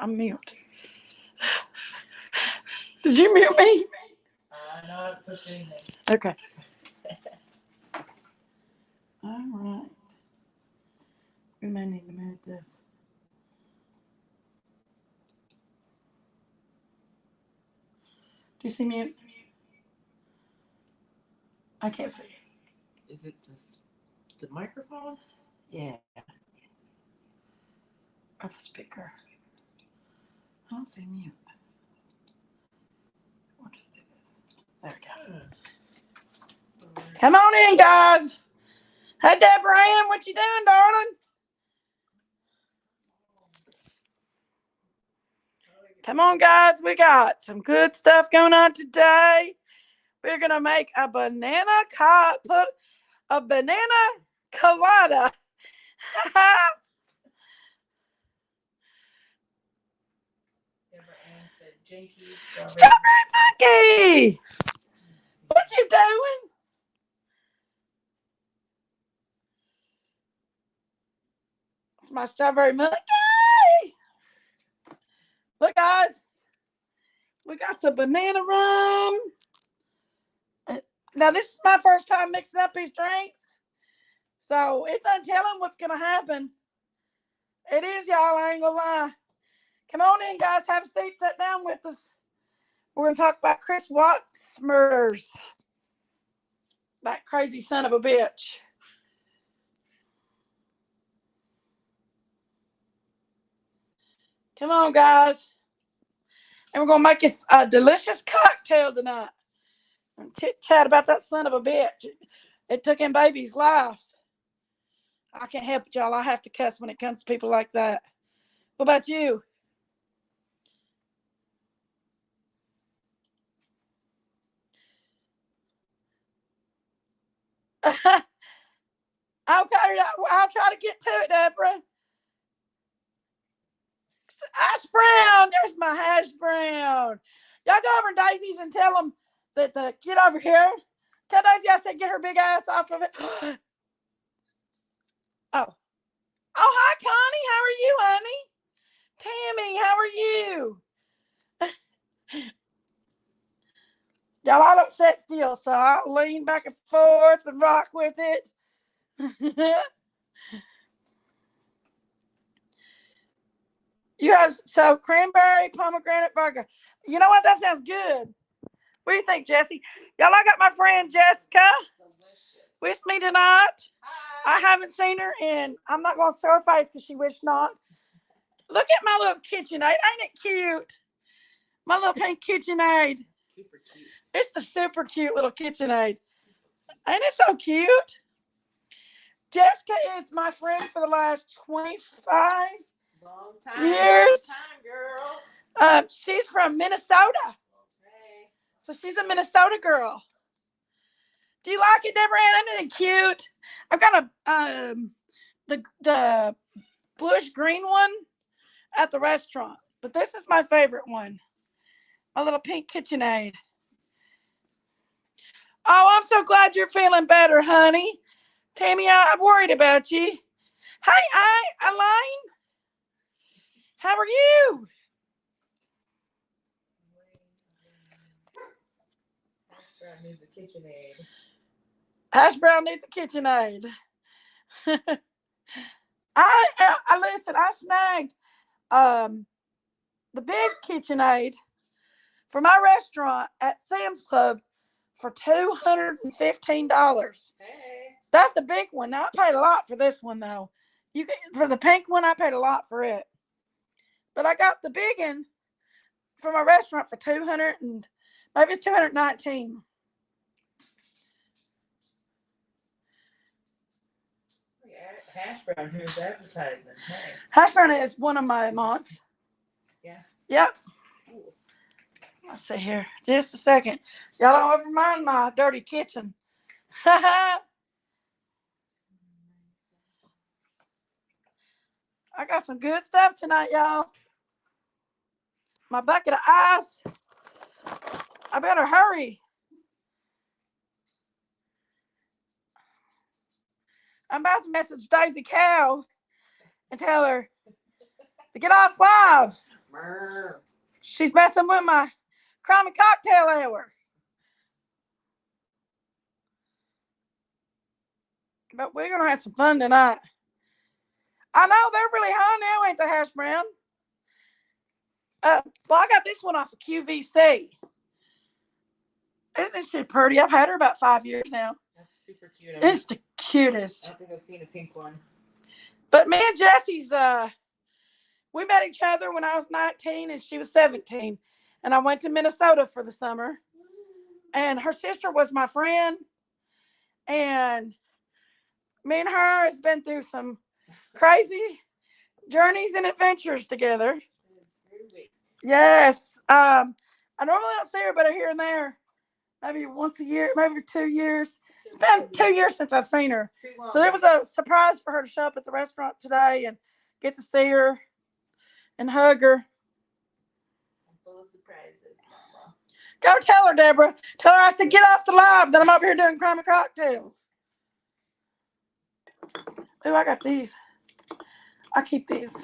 I'm mute. Did you mute me? I know how to push anything. Okay. All right. We may need to mute this. Do you see mute? I can't see. Is it the microphone? Yeah. Or the speaker. I don't see mute. We'll just do this. There we go. Come on in, guys. Hey, Deborah Ann, what you doing, darling? Come on, guys. We got some good stuff going on today. We're going to make a banana colada. Strawberry monkey. What you doing? It's my strawberry monkey. Look, guys. We got some banana rum. Now, this is my first time mixing up these drinks. So, it's untelling what's going to happen. It is, y'all. I ain't going to lie. Come on in, guys. Have a seat. Sit down with us. We're going to talk about Chris Watts murders. That crazy son of a bitch. Come on, guys. And we're going to make us a delicious cocktail tonight. And chit-chat about that son of a bitch. It took in babies' lives. I can't help it, y'all. I have to cuss when it comes to people like that. What about you? Okay, I'll try to get to it, Deborah. Hash brown. There's my hash brown. Y'all go over to Daisy's and tell them that get over here. Tell Daisy I said get her big ass off of it. Oh, hi, Connie. How are you, honey? Tammy, how are you? Y'all, I don't sit still, so I'll lean back and forth and rock with it. You have cranberry pomegranate vodka. You know what? That sounds good. What do you think, Jesse? Y'all, I got my friend Jessica with me tonight. Hi. I haven't seen her, and I'm not going to show her face because she wished not. Look at my little KitchenAid. Ain't it cute? My little pink KitchenAid. Super cute. It's the super cute little KitchenAid. Ain't it so cute? Jessica is my friend for the last 25 long time. Years. Long time, girl. She's from Minnesota. Hey. So she's a Minnesota girl. Do you like it, Deborah Ann? Isn't it cute? I've got the bluish green one at the restaurant, but this is my favorite one. My little pink KitchenAid. Oh, I'm so glad you're feeling better, honey. Tammy, I'm worried about you. Hey, Elaine. How are you? Hash brown needs a KitchenAid. Hash brown needs a KitchenAid. I listen. I snagged the big KitchenAid for my restaurant at Sam's Club for $215. Hey. That's the big one. Now I paid a lot for this one though. For the pink one, I paid a lot for it. But I got the big one for my restaurant for maybe it's $219. Hash brown here's advertising. Nice. Hash brown is one of my months. Yeah. Yep. Cool. Let's see here. Just a second. Y'all don't ever mind my dirty kitchen. I got some good stuff tonight, y'all. My bucket of ice. I better hurry. I'm about to message Daisy Cow and tell her to get off live. Brr. She's messing with my crime and cocktail hour. But we're going to have some fun tonight. I know they're really high now, ain't they, Hash Brown? Well, I got this one off of QVC. Isn't she pretty? I've had her about 5 years now. That's super cute. It's the cutest. I don't think I've seen a pink one. But me and Jesse's, we met each other when I was 19 and she was 17. And I went to Minnesota for the summer. And her sister was my friend. And me and her has been through some crazy journeys and adventures together. Yes. I normally don't see her, but here and there. Maybe once a year, maybe 2 years. It's been 2 years since I've seen her. So it was a surprise for her to show up at the restaurant today and get to see her and hug her. I'm full of surprises. Go tell her, Deborah. Tell her I said get off the live that I'm over here doing crime and cocktails. Ooh, I got these. I keep these.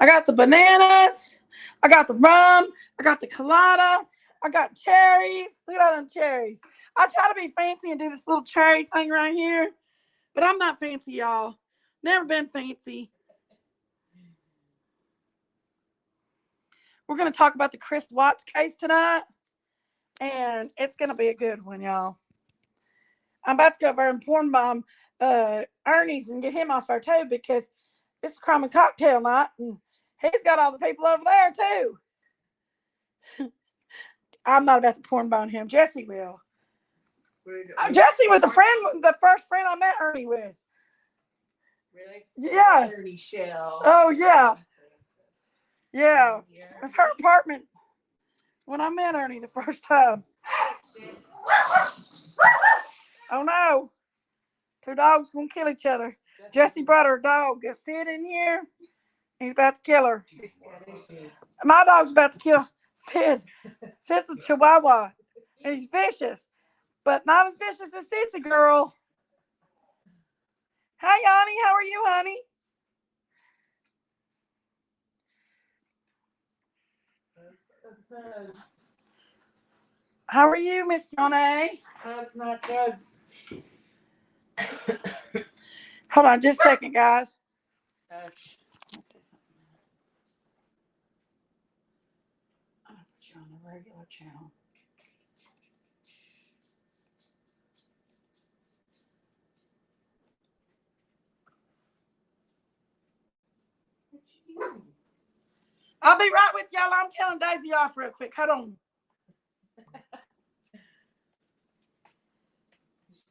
I got the bananas. I got the rum. I got the colada. I got cherries. Look at all them cherries. I try to be fancy and do this little cherry thing right here, but I'm not fancy, y'all. Never been fancy. We're going to talk about the Chris Watts case tonight, and it's going to be a good one, y'all. I'm about to go over and porn bomb Ernie's and get him off our too because it's crime and cocktail night, and he's got all the people over there too. I'm not about to porn bomb him. Jesse will. Jesse was a friend, the first friend I met Ernie with. Really? Yeah. Ernie Shell. Oh, yeah. Yeah. It's her apartment when I met Ernie the first time. Oh, no. 2 dogs going to kill each other. Jesse brought her dog. Sid in here. He's about to kill her. My dog's about to kill Sid. Sid's a Chihuahua. And he's vicious. But not as vicious as Sissy Girl. Hi, Yanni. How are you, honey? How are you, Miss Yanni? Hugs, not drugs. Hold on just a second, guys. Hush. Let's say something. I'm going to put you on the regular channel. I'll be right with y'all. I'm telling Daisy off real quick. Hold on.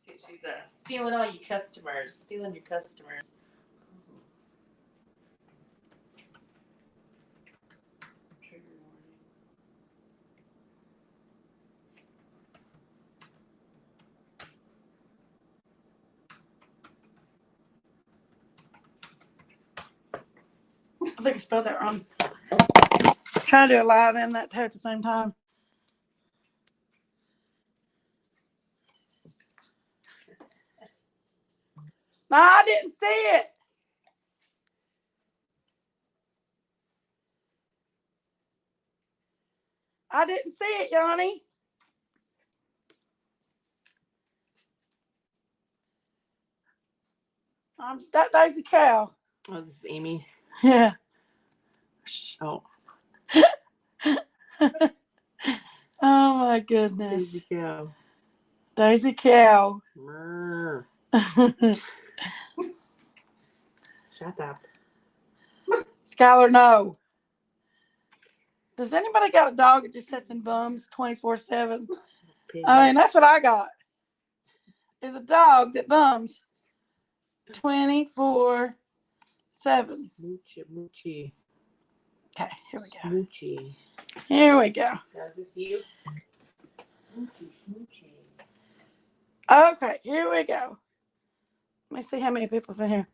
She's stealing all your customers. Stealing your customers. Trigger warning. I think I spelled that wrong. Trying to do a live and that too at the same time. No, I didn't see it. I didn't see it, Yanni. That Daisy Cow. Oh, this is Amy. Yeah. Oh. Oh my goodness. Daisy Cow. Daisy Cow. Shut up. Skylar, no. Does anybody got a dog that just sits in bums 24/7? I mean, that's what I got. Is a dog that bums 24/7. Moochie. Okay, here we go. Moochie. Here we go. Is this you? Smoochie. Okay, here we go. Let me see how many people's in here.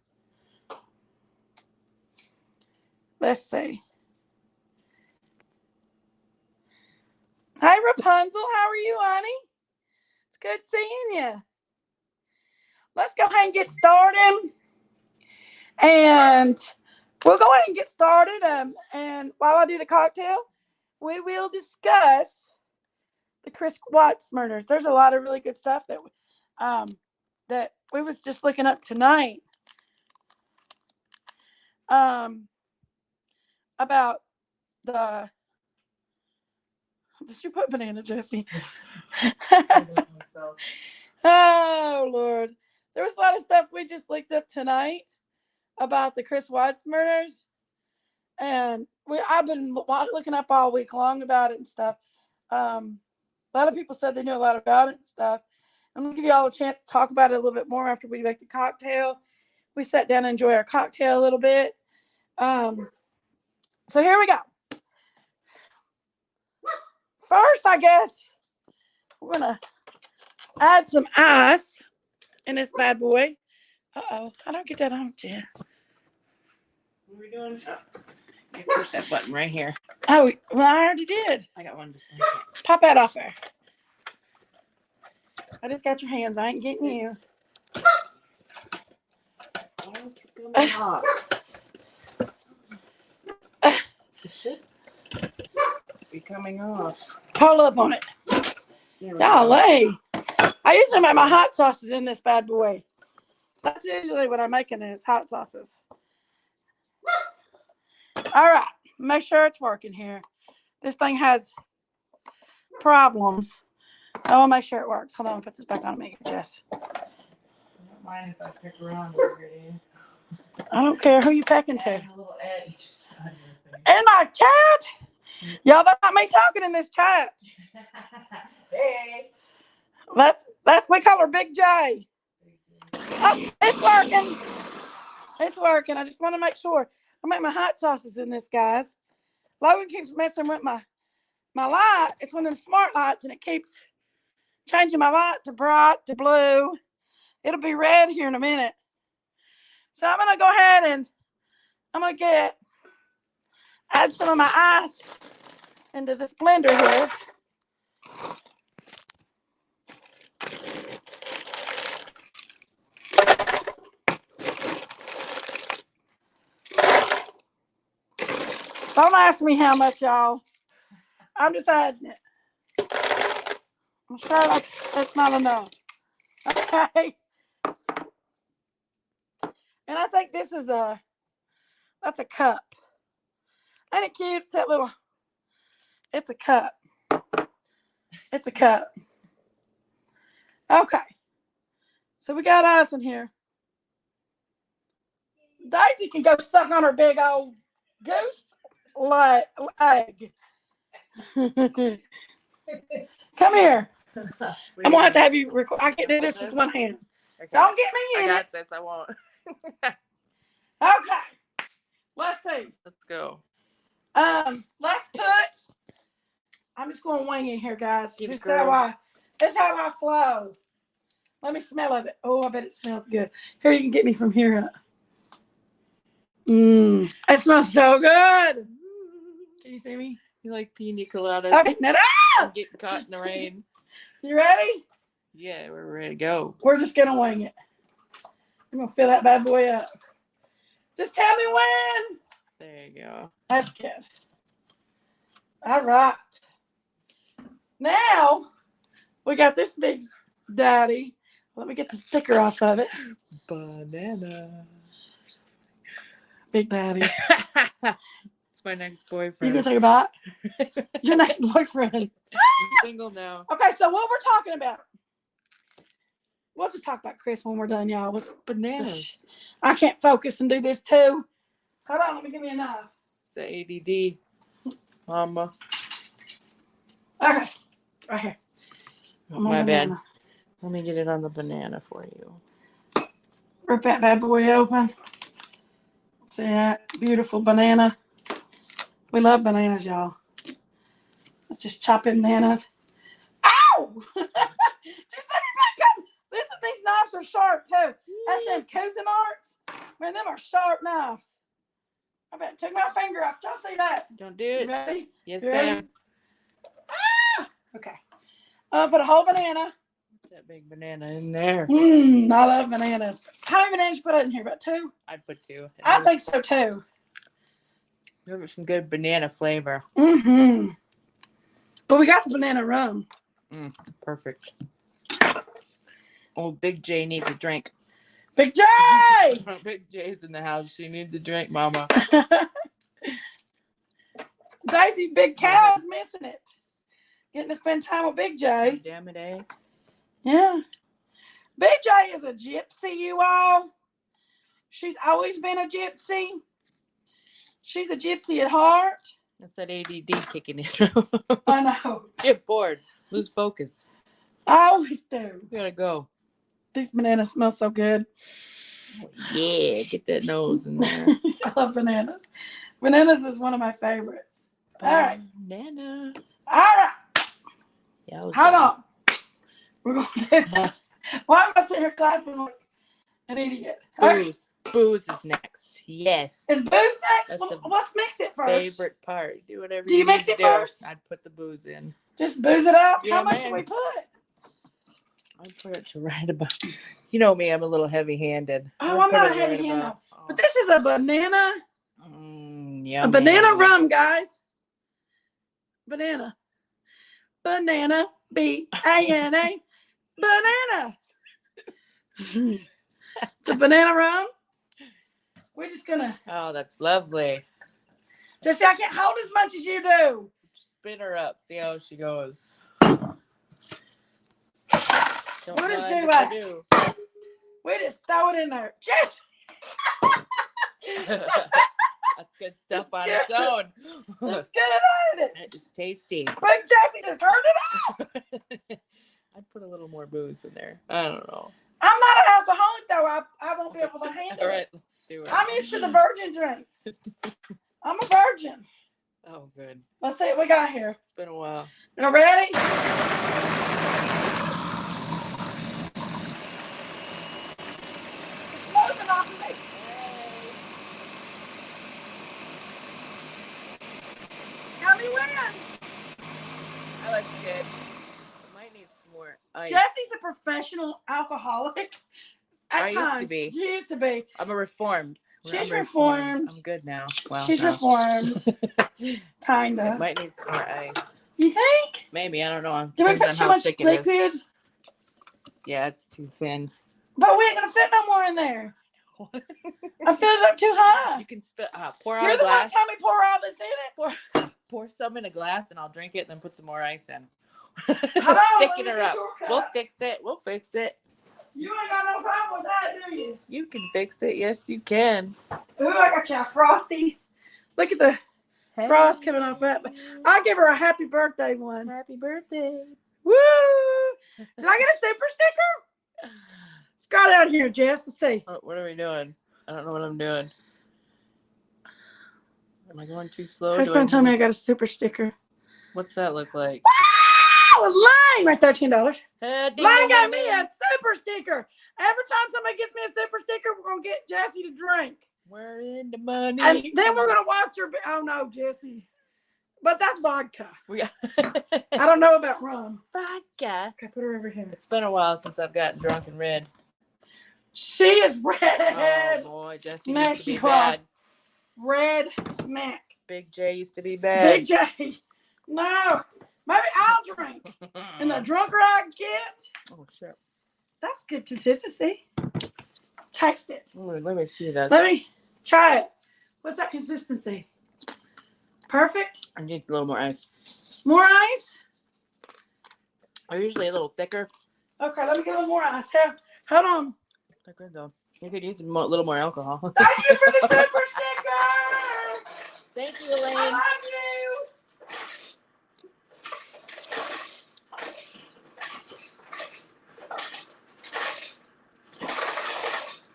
Let's see. Hey, Rapunzel, how are you, honey? It's good seeing you. Let's go ahead and get started and we'll go ahead and get started. And while I do the cocktail, we will discuss the Chris Watts murders. There's a lot of really good stuff that we was just looking up tonight. About the. Did you put banana, Jesse? Oh Lord, there was a lot of stuff we just looked up tonight about the Chris Watts murders, and I've been looking up all week long about it and stuff. A lot of people said they knew a lot about it and stuff. I'm gonna give you all a chance to talk about it a little bit more after we make the cocktail. We sat down and enjoy our cocktail a little bit. So here we go. First, I guess we're gonna add some ice in this bad boy. Uh-oh, I don't get that on, Jen. What are we doing? Oh, you push that button right here. Oh, well, I already did. I got one just like it. Pop that off there. I just got your hands. I ain't getting you. Why don't you come off? It should be coming off. Pull up on it. Golly. I usually make my hot sauces in this bad boy. That's usually what I'm making is hot sauces. All right. Make sure it's working here. This thing has problems. So I'll make sure it works. Hold on, I'll put this back on me, Jess. I don't mind if I pick around over here. I don't care who you pecking to. Add a little edge. In my chat? Y'all, that's not me talking in this chat. Hey. That's we call her Big J. Oh, it's working. It's working. I just want to make sure. I make my hot sauces in this, guys. Logan keeps messing with my light. It's one of them smart lights, and it keeps changing my light to bright to blue. It'll be red here in a minute. So I'm gonna go ahead and I'm gonna add some of my ice into this blender here. Don't ask me how much, y'all. I'm just adding it. I'm sure that's not enough. Okay. And I think this is that's a cup. Ain't it cute? It's that little, it's a cup. It's a cup. Okay. So we got ice in here. Daisy can go suck on her big old goose egg. Come here. I'm gonna have to have you record. I can't do this with one hand. Okay. Don't get me I in got it. this. I won't. Okay. Let's see. Let's go. Let's put. I'm just gonna wing it here, guys. Keep This is going. how I flow. Let me smell of it. Oh, I bet it smells good. Here, you can get me from here up. It smells so good. Can you see me? You like pina coladas? Okay, now Getting caught in the rain. you ready? Yeah, we're ready to go. We're just gonna wing it. I'm gonna fill that bad boy up. Just tell me when. There you go. That's good. All right. Now we got this big daddy. Let me get the sticker off of it. Banana. Big daddy. It's my next You boyfriend. gonna take a bite? Your next boyfriend. I'm single now. Okay, so what we're talking about. We'll just talk about Chris when we're done, y'all. Bananas. I can't focus and do this too. Hold on, let me give me a knife. It's the ADD. Mama. Okay, right here. Oh, I'm on my bad. banana. Let me get it on the banana for you. Rip that bad boy open. See that beautiful banana. We love bananas, y'all. Let's just chop in bananas. Ow! Did you see me back up? Listen, these knives are sharp too. That's them Cuisinarts. Man, them are sharp knives. I bet took my finger off. Y'all see that? Don't do You it. ready? Yes, You ready? ma'am. Ah! Okay. Put a whole banana. Put that big banana in there. I love bananas. How many bananas you put in here? About 2? I'd put 2. I think so too. Give it some good banana flavor. Mm-hmm. But we got the banana rum. Perfect. Oh, Big J needs a drink. Big J! Big J's in the house. She needs a drink, Mama. Daisy, Big Cow's missing it. Getting to spend time with Big J. Damn it, eh? Yeah. Big J is a gypsy, you all. She's always been a gypsy. She's a gypsy at heart. That's that ADD kicking in. I know. Get bored. Lose focus. I always do. We gotta go. These bananas smell so good. Oh, yeah, get that nose in there. I love bananas. Bananas is one of my favorites. All right. Banana. All right. Yeah, Hold on. We're going to do this. Why am I sitting here clapping like an idiot? Booze. Booze is next. Yes. Is booze next? That's Well, the let's mix it first. Favorite part. Do whatever Do you mix need it to do. first? I'd put the booze in. Just booze it up? Yeah, How much man. do we put? I'd put it to right about. You know me, I'm a little heavy-handed. Oh, I'd I'm put not a it heavy right hand about- though. But this is a banana. Yummy. A banana rum, guys. Banana. Banana. B-A-N-A. Banana. It's a banana rum. We're just gonna. Oh, that's lovely. Jesse, I can't hold as much as you do. Spin her up. See how she goes. Don't What is mind do if that? I do. We just throw it in there. Jesse. That's good stuff It's on good. its own. It's good, ain't it? It's tasty. Big Jesse just heard it. I'd put a little more booze in there. I don't know. I'm not an alcoholic though. I won't be able to handle All right, it. let's do it. I'm used to the virgin drinks. I'm a virgin. Oh, good. Let's see what we got here. It's been a while. You ready? Moving off of me. How me win? I like it. Might need some more ice. Jesse's a professional alcoholic. At I used to times. be. She used to be. I'm a reformed. She's I'm reformed. I'm good now. Well, She's no. reformed. I Kinda. might need some more ice. You think? Maybe, I don't know. Did we Depends put on too how much thick it is. liquid? Yeah, it's too thin. But we ain't gonna fit no more in there. I filled it up too high. You can pour out You're a the one glass. telling me pour all this in it. Pour some in a glass and I'll drink it and then put some more ice in. Hold on, let Thicken me her get up. your cup. We'll fix it. We'll fix it. You ain't got no problem with that, do you? You can fix it. Yes, you can. Ooh, I got you a frosty. Look at the frost coming off that. I'll give her a happy birthday one. Happy birthday. Woo! Did I get a super sticker? Scott out here, Jess. Let's see. What are we doing? I don't know what I'm doing. Am I going too slow? How's going to tell me I got a super sticker? What's that look like? Wow! A line right there, $10. Ding, Line ding, got ding, me ding. a super sticker. Every time somebody gets me a super sticker, we're going to get Jessie to drink. We're in the money. And then we're going to watch her. Oh, no, Jessie. But that's vodka. We I don't know about rum. vodka. Okay, put her over here. It's been a while since I've gotten drunk and red. She is Oh red. boy, Jesse Mac, used to be you bad. Red Mac. Big J used to be bad. Big J. No. Maybe I'll drink. And the drunker I get, Oh shit. that's good consistency. Taste it. Let me see that. Let me try it. What's that consistency? Perfect. I need a little more ice. More ice? They're usually a little thicker. Okay, let me get a little more ice. Here, hold on. They're good though. You could use a little more alcohol. Thank you for the super sticker. Thank you, I Elaine. love you.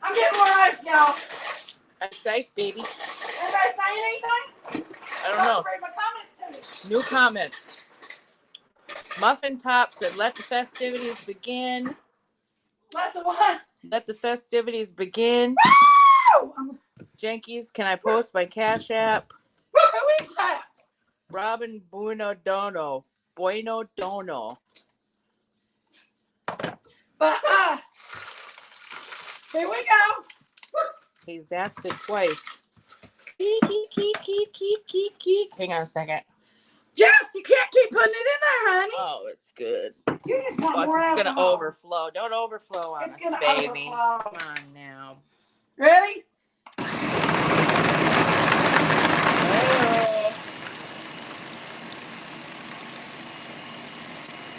I'm getting more ice, y'all. Ice, baby. Did I say anything? I don't know. Read my comments to me. New comment. Muffin Top said, "Let the festivities begin. Let the one. Let the festivities begin." Oh, Jenkies, can I post my Cash App? who is that? Robin Bueno Dono. But here we go. He's asked it twice. Hang on a second. Jess, you can't keep putting it in there, honey. Oh, it's good. You just want But more it's gonna alcohol. overflow. Don't overflow on It's us, gonna baby. overflow. Come on now. Ready? Oh.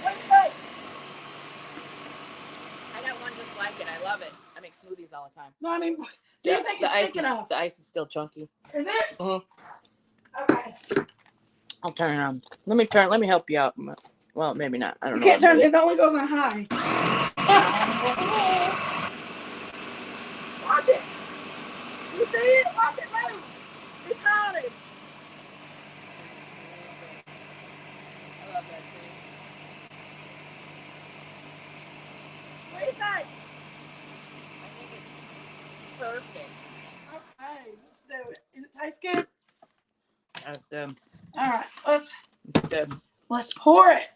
What do you think? I got one just like it. I love it. I make smoothies all the time. No, I mean, do you think it's thick enough? The ice is still chunky. Is it? Mhm. Okay. I'll turn it on. Let me help you out. Well, maybe not. I don't You know. can't turn it. It only goes on high. Watch it. You see it? Watch it move. It's haunted. I love that thing. What do you think? I think it's perfect. Okay, let's do it. Does it taste good? That's good. All right, Good. let's pour it.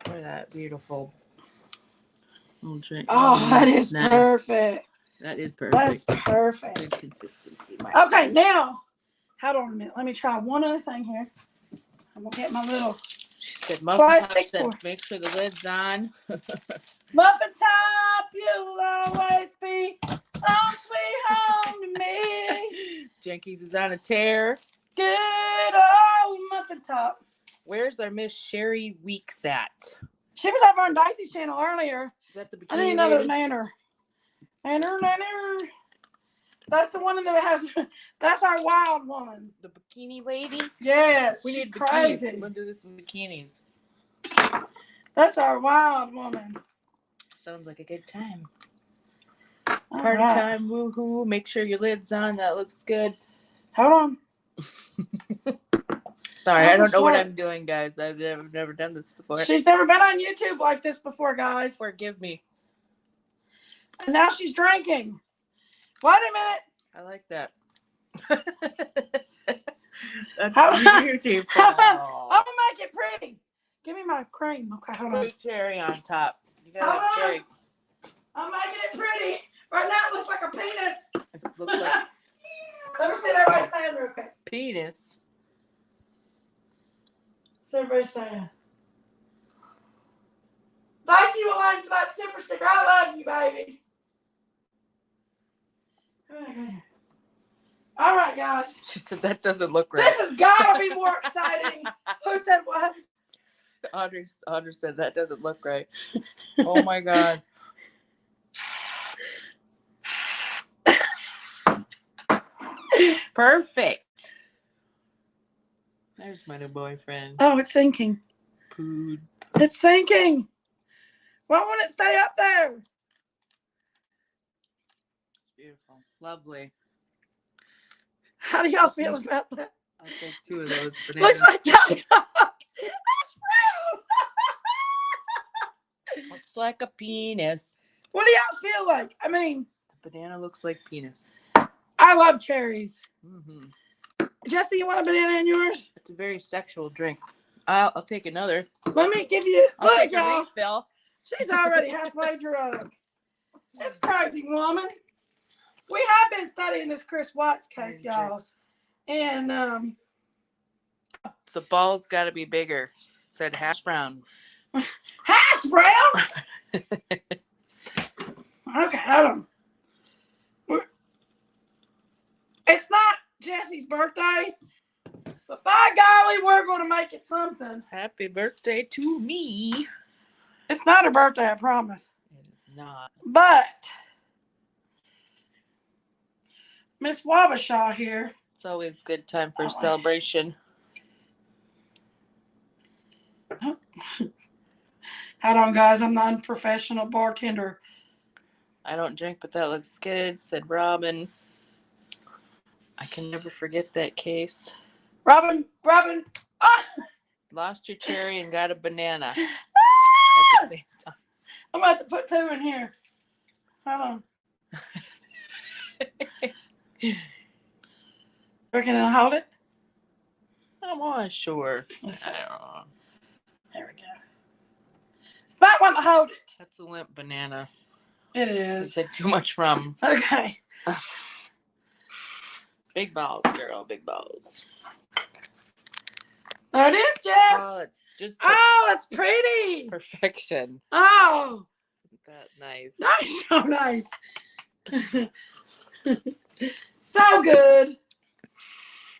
Look at that beautiful. Drink. Oh, that is nice. perfect. That is perfect. That's perfect. Good consistency. Okay, now, hold on a minute. Let me try one other thing here. I'm gonna get my little She said, "Muffin top plastic said, pour. make sure the lid's on." Muffin top, you'll always be home, sweet home to me. Jenkins is on a tear. Good old muffin top. Where's our Miss Sherry Weeks at? She was over on Dicey's channel earlier. Is that the I didn't bikini know lady? that Nanner. That's the one that has. That's our wild one. The bikini lady? Yes, We she's need crazy. bikinis. We'll do this in bikinis. That's our wild woman. Sounds like a good time. All Party right. time, woohoo. Make sure your lid's on. That looks good. Hold on. Sorry, How's I don't this know what work? I'm doing, guys. I've never done this before. She's never been on YouTube like this before, guys. Forgive me. And now she's drinking. Wait a minute. I like that. That's Hold on. beautiful. I'm gonna make it pretty. Give me my cream. Okay, hold on. Put cherry on top. You gotta Hold have on. cherry. I'm making it pretty. Right now it looks like a penis. It looks like Let me see what everybody's saying real quick. penis. What's everybody saying? Thank you, Elaine, for that super sticker. I love you, baby. Okay. All right, guys. She said that doesn't look right. This has got to be more exciting. Who said what? Audrey said that doesn't look right. Oh my god. Perfect. There's my new boyfriend. Oh, it's sinking. Pood. It's sinking. Why won't it stay up there? Beautiful. Lovely. How do y'all feel about that? I'll take 2 of those bananas. Looks like Doc. That's real. Looks like a penis. What do y'all feel like? I mean, The banana looks like penis. I love cherries. Mm-hmm. Jesse, you want a banana in yours? It's a very sexual drink. I'll take another. Let me give you. I'll Look, take a y'all. refill. She's already halfway drunk. This crazy woman. We have been studying this Chris Watts case, y'all. And The ball's got to be bigger. Said hash brown. hash brown. Okay, hold on. It's not Jesse's birthday, but by golly, we're going to make it something. Happy birthday to me. It's not her birthday, I promise. It's not. But Miss Wabasha here. It's always a good time for a celebration. Hold on, guys. I'm the unprofessional bartender. I don't drink, but that looks good, said Robin. I can never forget that case. Robin. Ah! Lost your cherry and got a banana at Ah! the same time. I'm about to put 2 in here. Hold on. Reckon I'll hold it? I'm not sure. Let's I see. don't know. There we go. It's not one to hold it. That's a limp banana. It Is is. it too much rum? Okay. Big balls, girl. Big balls. There it is, Jess. Oh, it's just Oh, it's pretty. perfection. Oh, Isn't that nice? nice. So nice. So good.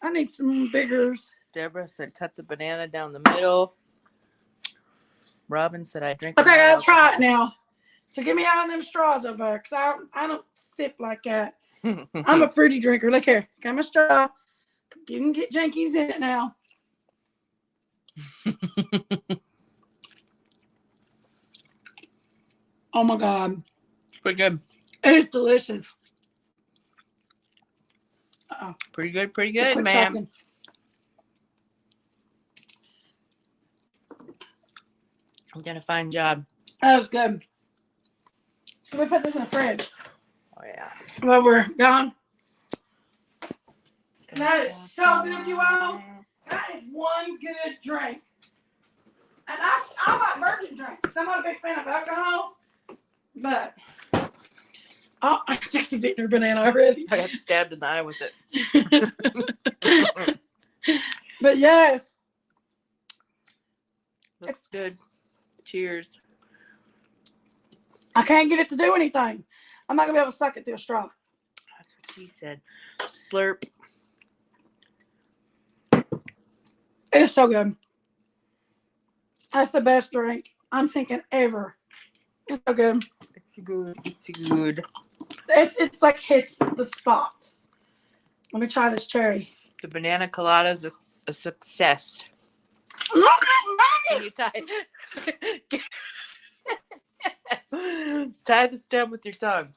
I need some biggers. Deborah said cut the banana down the middle. Robin said I drink. Okay, I'll try it now. So give me out of them straws over there, because I don't sip like that. I'm a fruity drinker. Look here. Got my straw. You can get Jankies in it now. Oh my God. It's pretty good. It is delicious. Uh-oh. Pretty good, ma'am. Second. You've done a fine job. That was good. So we put this in the fridge Oh yeah. while we're gone. That is so good, you all. That is one good drink. And I like virgin drinks. I'm not a big fan of alcohol, but Jesse's eating her banana already. I got stabbed in the eye with it. But yes, Looks good. Cheers. I can't get it to do anything. I'm not gonna be able to suck it through a straw. That's what she said. Slurp. It's so good. That's the best drink I'm thinking ever. It's so good. It's good. It's good. It's like hits the spot. Let me try this cherry. The banana colada is a success. Look at Can me! you tie the stem with your tongue?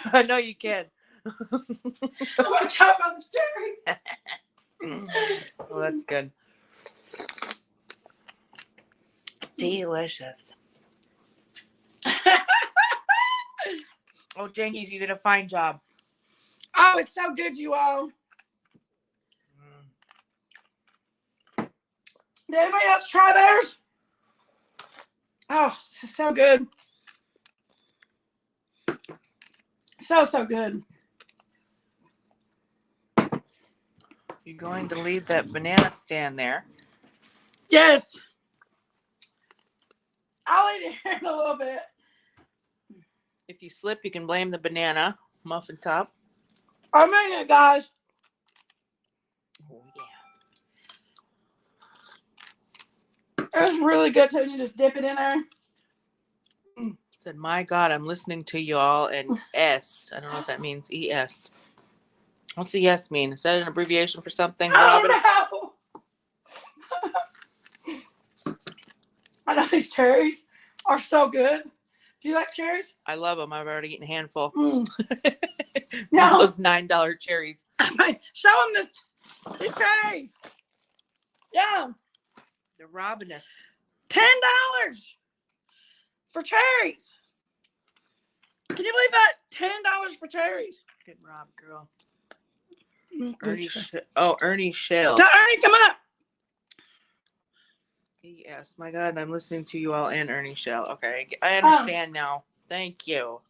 I know you can. I'm gonna choke on this cherry. Oh, that's good. Delicious. Oh, Jankies, you did a fine job. Oh, it's so good, you all. Did anybody else try theirs? Oh, this is so good. So good. You're going to leave that banana stand there. Yes. I'll eat it here in a little bit. If you slip, you can blame the banana muffin top. I'm eating it, guys. Oh, yeah. It's really good too. You just dip it in there. Said, my God, I'm listening to you all. And S. I don't know what that means. ES. What's ES mean? Is that an abbreviation for something? I don't know. I know these cherries are so good. Do you like cherries? I love them. I've already eaten a handful. Mm. No. Those $9 cherries. I mean, show them these cherries. Yeah. They're robbing us. $10 for cherries. Can you believe that? $10 for cherries. Good rob, girl. Good Ernie Shell. Now, Ernie, come up. Yes, my God, I'm listening to you all and Ernie Shell. Okay, I understand now. Thank you.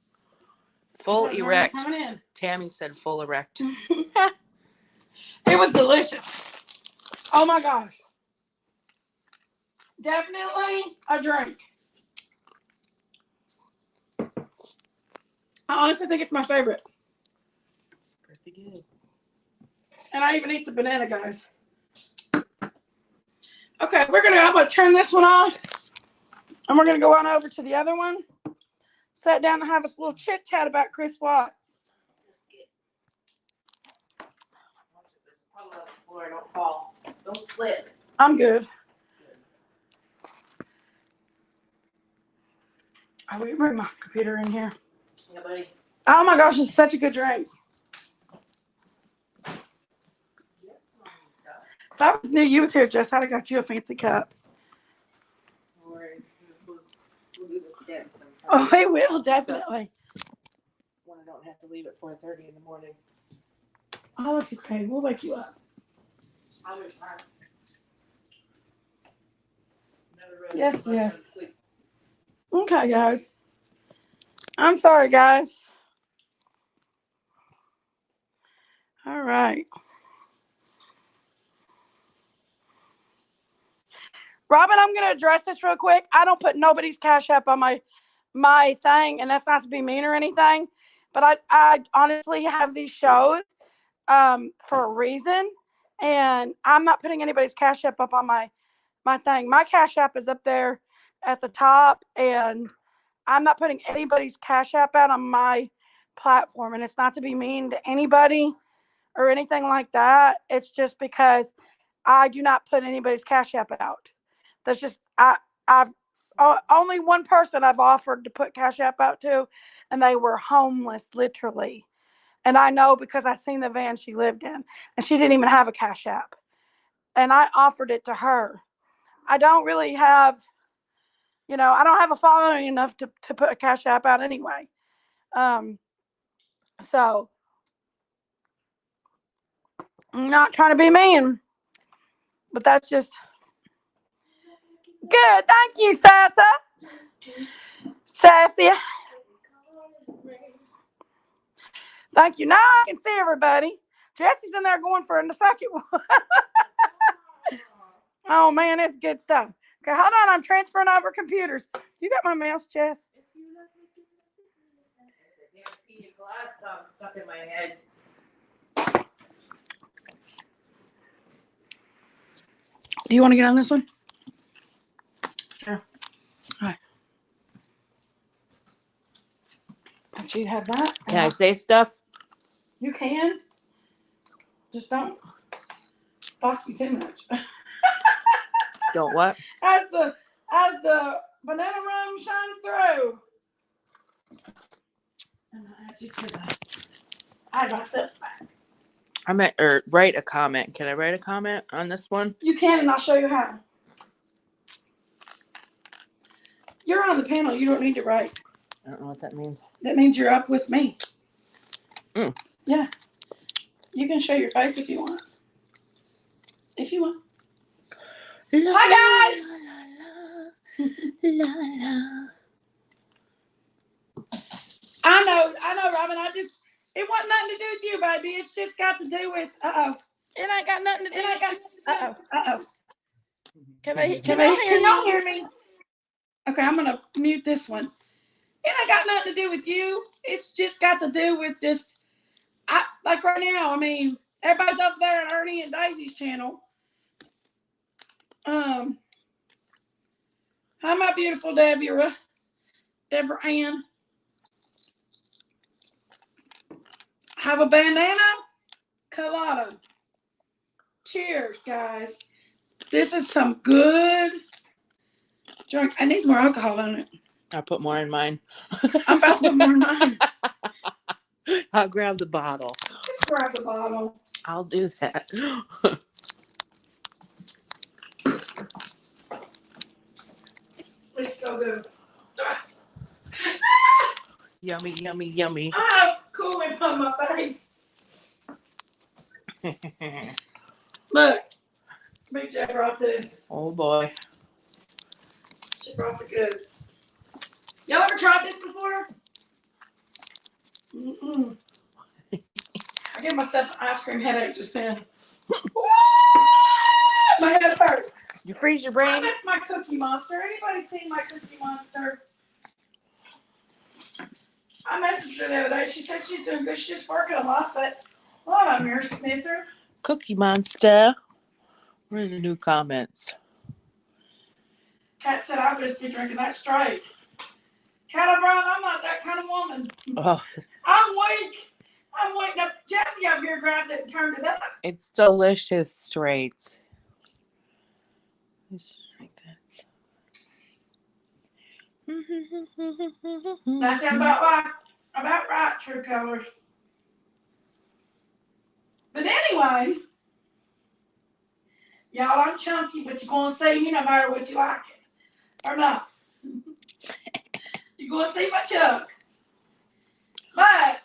Full erect. Coming in. Tammy said full erect. It was delicious. Oh my gosh. Definitely a drink. I honestly think it's my favorite. Pretty good. And I even eat the banana, guys. Okay, I'm gonna turn this one off. And we're gonna go on over to the other one. Sat down and have a little chit chat about Chris Watts. Don't fall. Don't slip. I'm good. I will bring my computer in here. Yeah, buddy. Oh my gosh, it's such a good drink. If I knew you was here, Jess, I'd have got you a fancy cup. We'll do this again. Oh, we will, definitely. When I don't have to leave at 4:30 in the morning. Oh, that's okay. We'll wake you up. Yes. Okay, guys. I'm sorry, guys. All right. Robin, I'm going to address this real quick. I don't put nobody's Cash App on my thing, and that's not to be mean or anything, but I honestly have these shows for a reason, and I'm not putting anybody's Cash App up on my thing. My Cash App is up there at the top, and I'm not putting anybody's Cash App out on my platform, and it's not to be mean to anybody or anything like that. It's just because I do not put anybody's Cash App out. That's just I've only one person I've offered to put Cash App out to, and they were homeless, literally. And I know because I seen the van she lived in, and she didn't even have a Cash App, and I offered it to her. I don't really have, I don't have a following enough to put a Cash App out anyway. So I'm not trying to be mean, but that's just good. Thank you, Sassy. Thank you. Now I can see everybody. Jesse's in there going for the second one. Oh man, it's good stuff. Okay, hold on. I'm transferring over computers. You got my mouse, Jess? Stuck in my head. Do you want to get on this one? Sure. All right. Let you have that. Can I say stuff? You can. Just don't box me too much. Don't what? As the banana rum shines through. And I add you to that. I had myself back. I meant or write a comment. Can I write a comment on this one? You can, and I'll show you how. You're on the panel. You don't need to write. I don't know what that means. That means you're up with me. Mm. Yeah. You can show your face if you want. If you want. Hi, guys. La, la. I know, Robin. It wasn't nothing to do with you, baby. It's just got to do with, It ain't got nothing to do with Can y'all hear me? Okay, I'm going to mute this one. It ain't got nothing to do with you. It's just got to do with like right now, I mean, everybody's up there on Ernie and Daisy's channel. Hi, my beautiful Deborah Ann. Have a bandana colada. Cheers, guys. This is some good drink. I need more alcohol on it. I'll put more in mine. I'm about to put more in mine. I'll grab the bottle. Just grab the bottle. I'll do that. It's so good. Yummy, yummy, yummy. I have coolant on my face. Look, Big J brought this. Oh boy. She brought the goods. Y'all ever tried this before? Mm-mm. I gave myself an ice cream headache just then. My head hurts. You freeze your I brain? miss my Cookie Monster. Anybody seen my Cookie Monster? I messaged her the other day. She said she's doing good. She's just working a lot, but a lot of them miss her. Cookie Monster. Where are the new comments? Kat said I'll just be drinking that straight. Kat O'Brien, I'm not that kind of woman. Oh, I'm weak. Now, Jesse up here grabbed it and turned it up. it's delicious straight. Just drink that. That's about right, True Colors. But anyway, y'all, I'm chunky, but you're going to see me no matter what you like it or not. You're going to see my chunk. But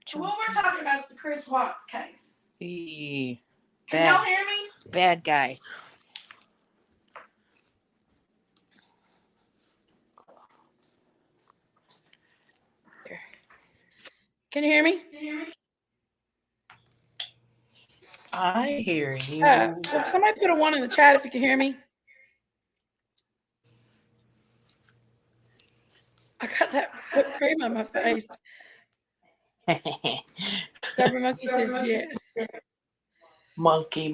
so what we're talking about is the Chris Watts case. Can y'all hear me? Bad guy. Can you hear me? I hear you. Somebody put a 1 in the chat if you can hear me. I got that whipped cream on my face. Deborah Monkey says yes. Monkey.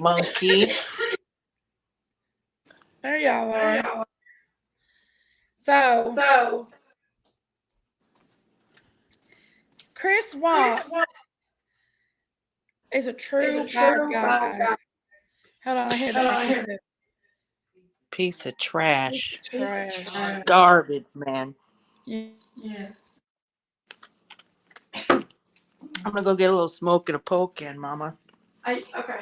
There y'all are. So Chris Watt is a true bad guy, guys. Hold on, I hear that. Piece of trash. Trash. Garbage, man. Yes. I'm gonna go get a little smoke and a poke in, Mama. Okay.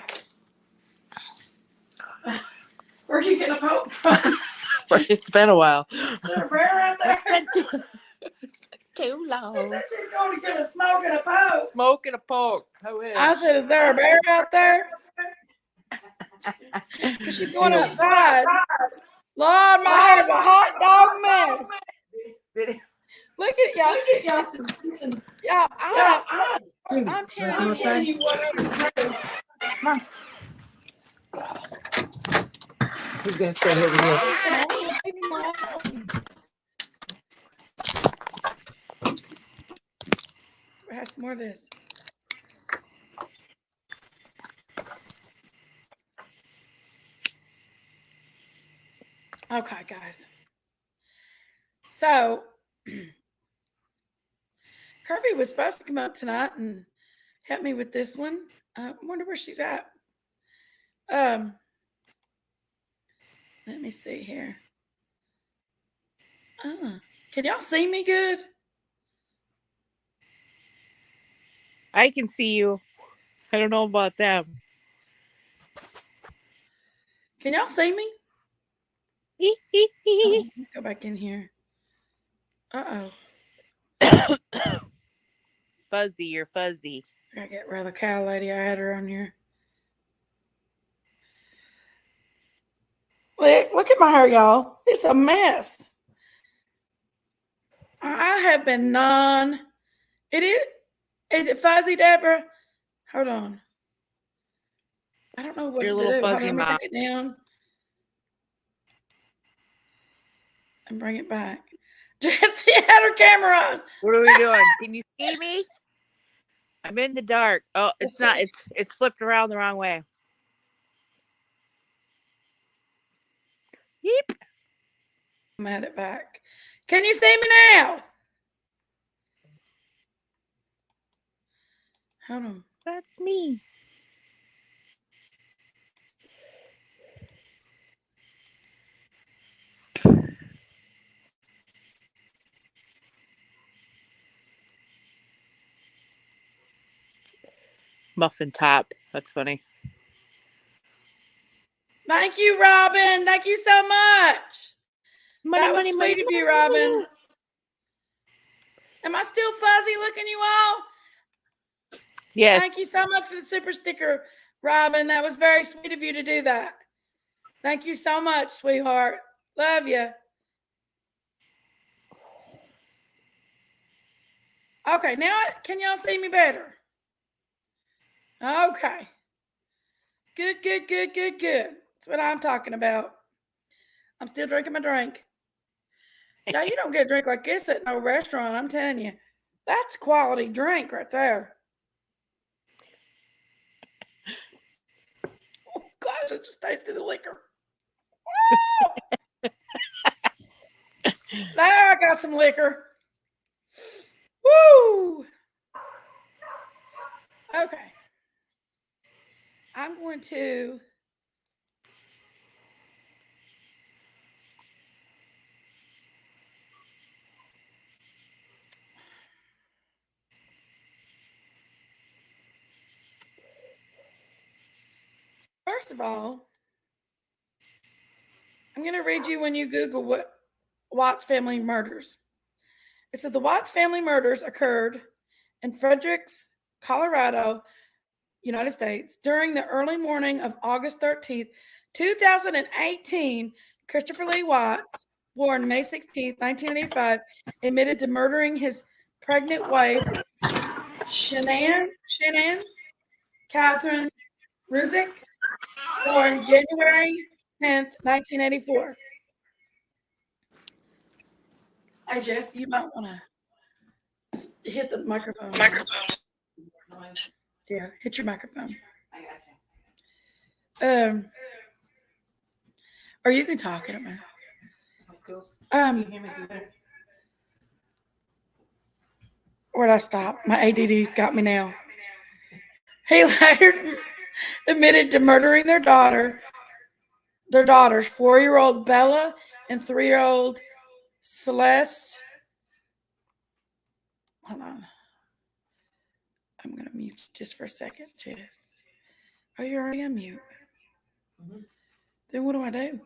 Where are you getting a poke from? It's been a while. Is there a bear right there? It's been too long. She said she's going to get a smoke and a poke. Smoke and a poke. I wish. I said, is there a bear out there? Because she's going outside. Lord, my hair's a hot dog mess. Look at y'all. Listen. Y'all, I'm telling you what. Come on. Who's going to stay here with you? Have some more of this. Okay, guys. So, Kirby was supposed to come up tonight and help me with this one. I wonder where she's at. Let me see here. Can y'all see me good? I can see you. I don't know about them. Can y'all see me? Go back in here. Fuzzy, you're fuzzy. I gotta get rid of the cow lady. I had her on here. Look at my hair, y'all. It's a mess. I have been It is. Is it fuzzy, Deborah? Hold on. I don't know what Your to little do. fuzzy Let me mouth. take it down and bring it back. Jessie had her camera on. What are we doing? Can you see me? I'm in the dark. Oh, it's not. It's flipped around the wrong way. Yeep. I'm at it back. Can you see me now? Hold on. That's me. Muffin top. That's funny. Thank you, Robin. Thank you so much. That was sweet money, of you, Robin. Am I still fuzzy looking, you all? Yes. Thank you so much for the super sticker, Robin. That was very sweet of you to do that. Thank you so much, sweetheart. Love you. Okay, now can y'all see me better? Okay. Good. That's what I'm talking about. I'm still drinking my drink. Now, you don't get a drink like this at no restaurant, I'm telling you. That's quality drink right there. Oh, gosh, I just tasted the liquor. There, I got some liquor. Woo! Okay. I'm going to first of all, I'm going to read you when you Google what Watts family murders. It said the Watts family murders occurred in Fredericks, Colorado, United States, during the early morning of August 13th, 2018. Christopher Lee Watts, born May 16th, 1985, admitted to murdering his pregnant wife, Shanann Catherine Ruzick, born January 10th, 1984. Hey, Jess, you might want to hit the microphone. Yeah, hit your microphone. Or you can talk. I don't know. Where'd I stop? My ADD's got me now. He later admitted to murdering their daughters, 4-year-old Bella and 3-year-old Celeste. Hold on. I'm going to mute you just for a second, Jess. Oh, you're already on mute. Mm-hmm. Then what do I do?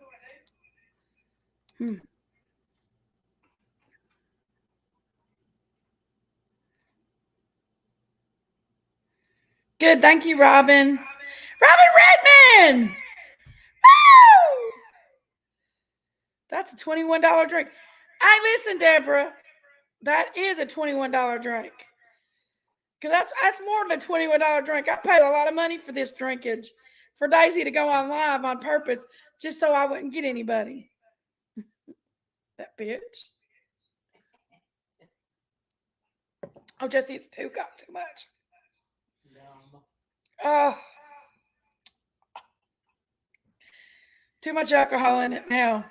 Good. Thank you, Robin. Robin Redman! Woo! That's a $21 drink. Hey, listen, Deborah. That is a $21 drink. Because that's more than a $21 drink. I paid a lot of money for this drinkage. For Daisy to go on live on purpose just so I wouldn't get anybody. That bitch. Oh, Jesse, it's got too much. Oh. Too much alcohol in it now.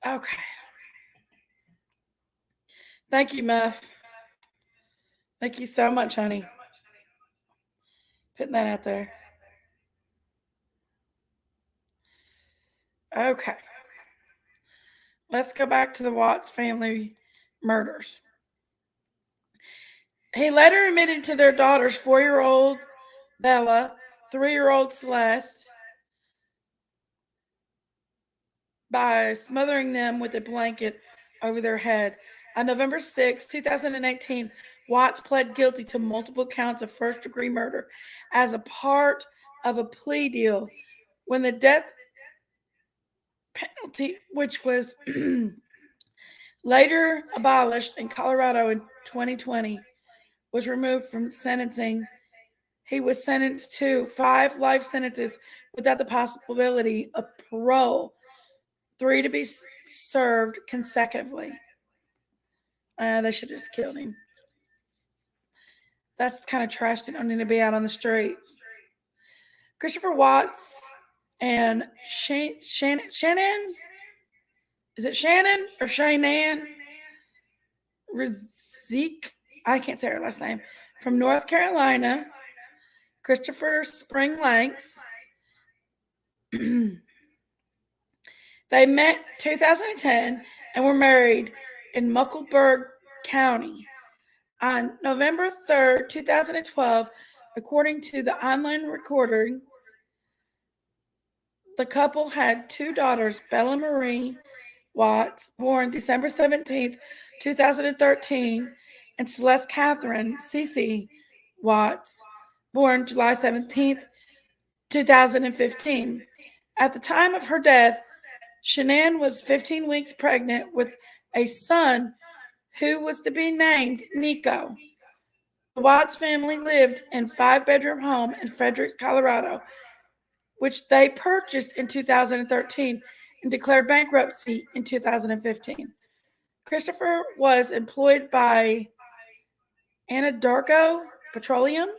Okay. Thank you, Muff. Thank you so much, honey. Putting that out there. Okay. Let's go back to the Watts family murders. He later admitted to their daughters, 4-year-old Bella, 3-year-old Celeste, by smothering them with a blanket over their head. On November 6, 2018, Watts pled guilty to multiple counts of first-degree murder as a part of a plea deal when the death penalty, which was later abolished in Colorado in 2020, was removed from sentencing. He was sentenced to 5 life sentences without the possibility of parole, 3 to be served consecutively. They should have just killed him. That's kind of trash. They don't need to be out on the street. Christopher Watts and Shannon? Is it Shannon or Shannon? Rizek? I can't say her last name. From North Carolina. Christopher Spring Lakes. They met 2010 and were married in Muckleburg County. On November 3rd, 2012, according to the online recordings, the couple had 2 daughters, Bella Marie Watts, born December 17th, 2013, and Celeste Catherine Cece Watts, born July 17th, 2015. At the time of her death, Shanann was 15 weeks pregnant with a son who was to be named Nico. The Watts family lived in a 5-bedroom home in Fredericks, Colorado, which they purchased in 2013 and declared bankruptcy in 2015. Christopher was employed by Anadarko Petroleum,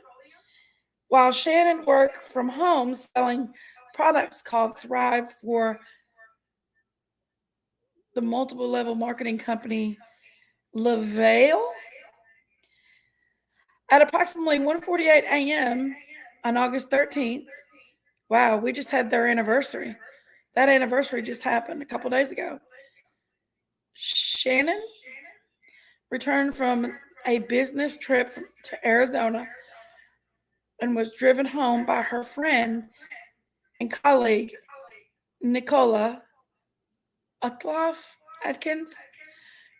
while Shannon worked from home selling products called Thrive for the multiple level marketing company LaVale. At approximately 1:48 a.m. on August 13th, wow, we just had their anniversary. That anniversary just happened a couple days ago. Shannon returned from a business trip to Arizona and was driven home by her friend and colleague, Nicola Atkins.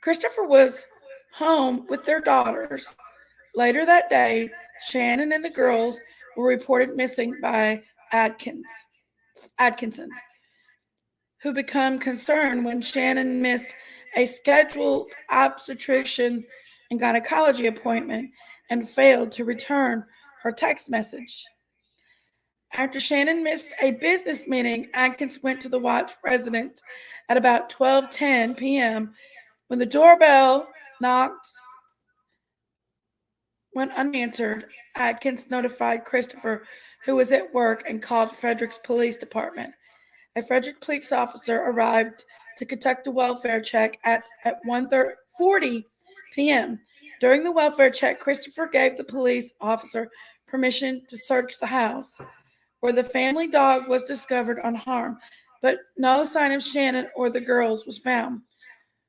Christopher was home with their daughters. Later that day, Shannon and the girls were reported missing by Atkinsons, who became concerned when Shannon missed a scheduled obstetrician and gynecology appointment and failed to return her text message. After Shannon missed a business meeting, Adkins went to the Watts residence at about 12:10 p.m. When the doorbell knocks went unanswered, Adkins notified Christopher, who was at work, and called Frederick's police department. A Frederick police officer arrived to conduct a welfare check at 1:40 p.m. During the welfare check, Christopher gave the police officer permission to search the house, where the family dog was discovered unharmed, but no sign of Shannon or the girls was found.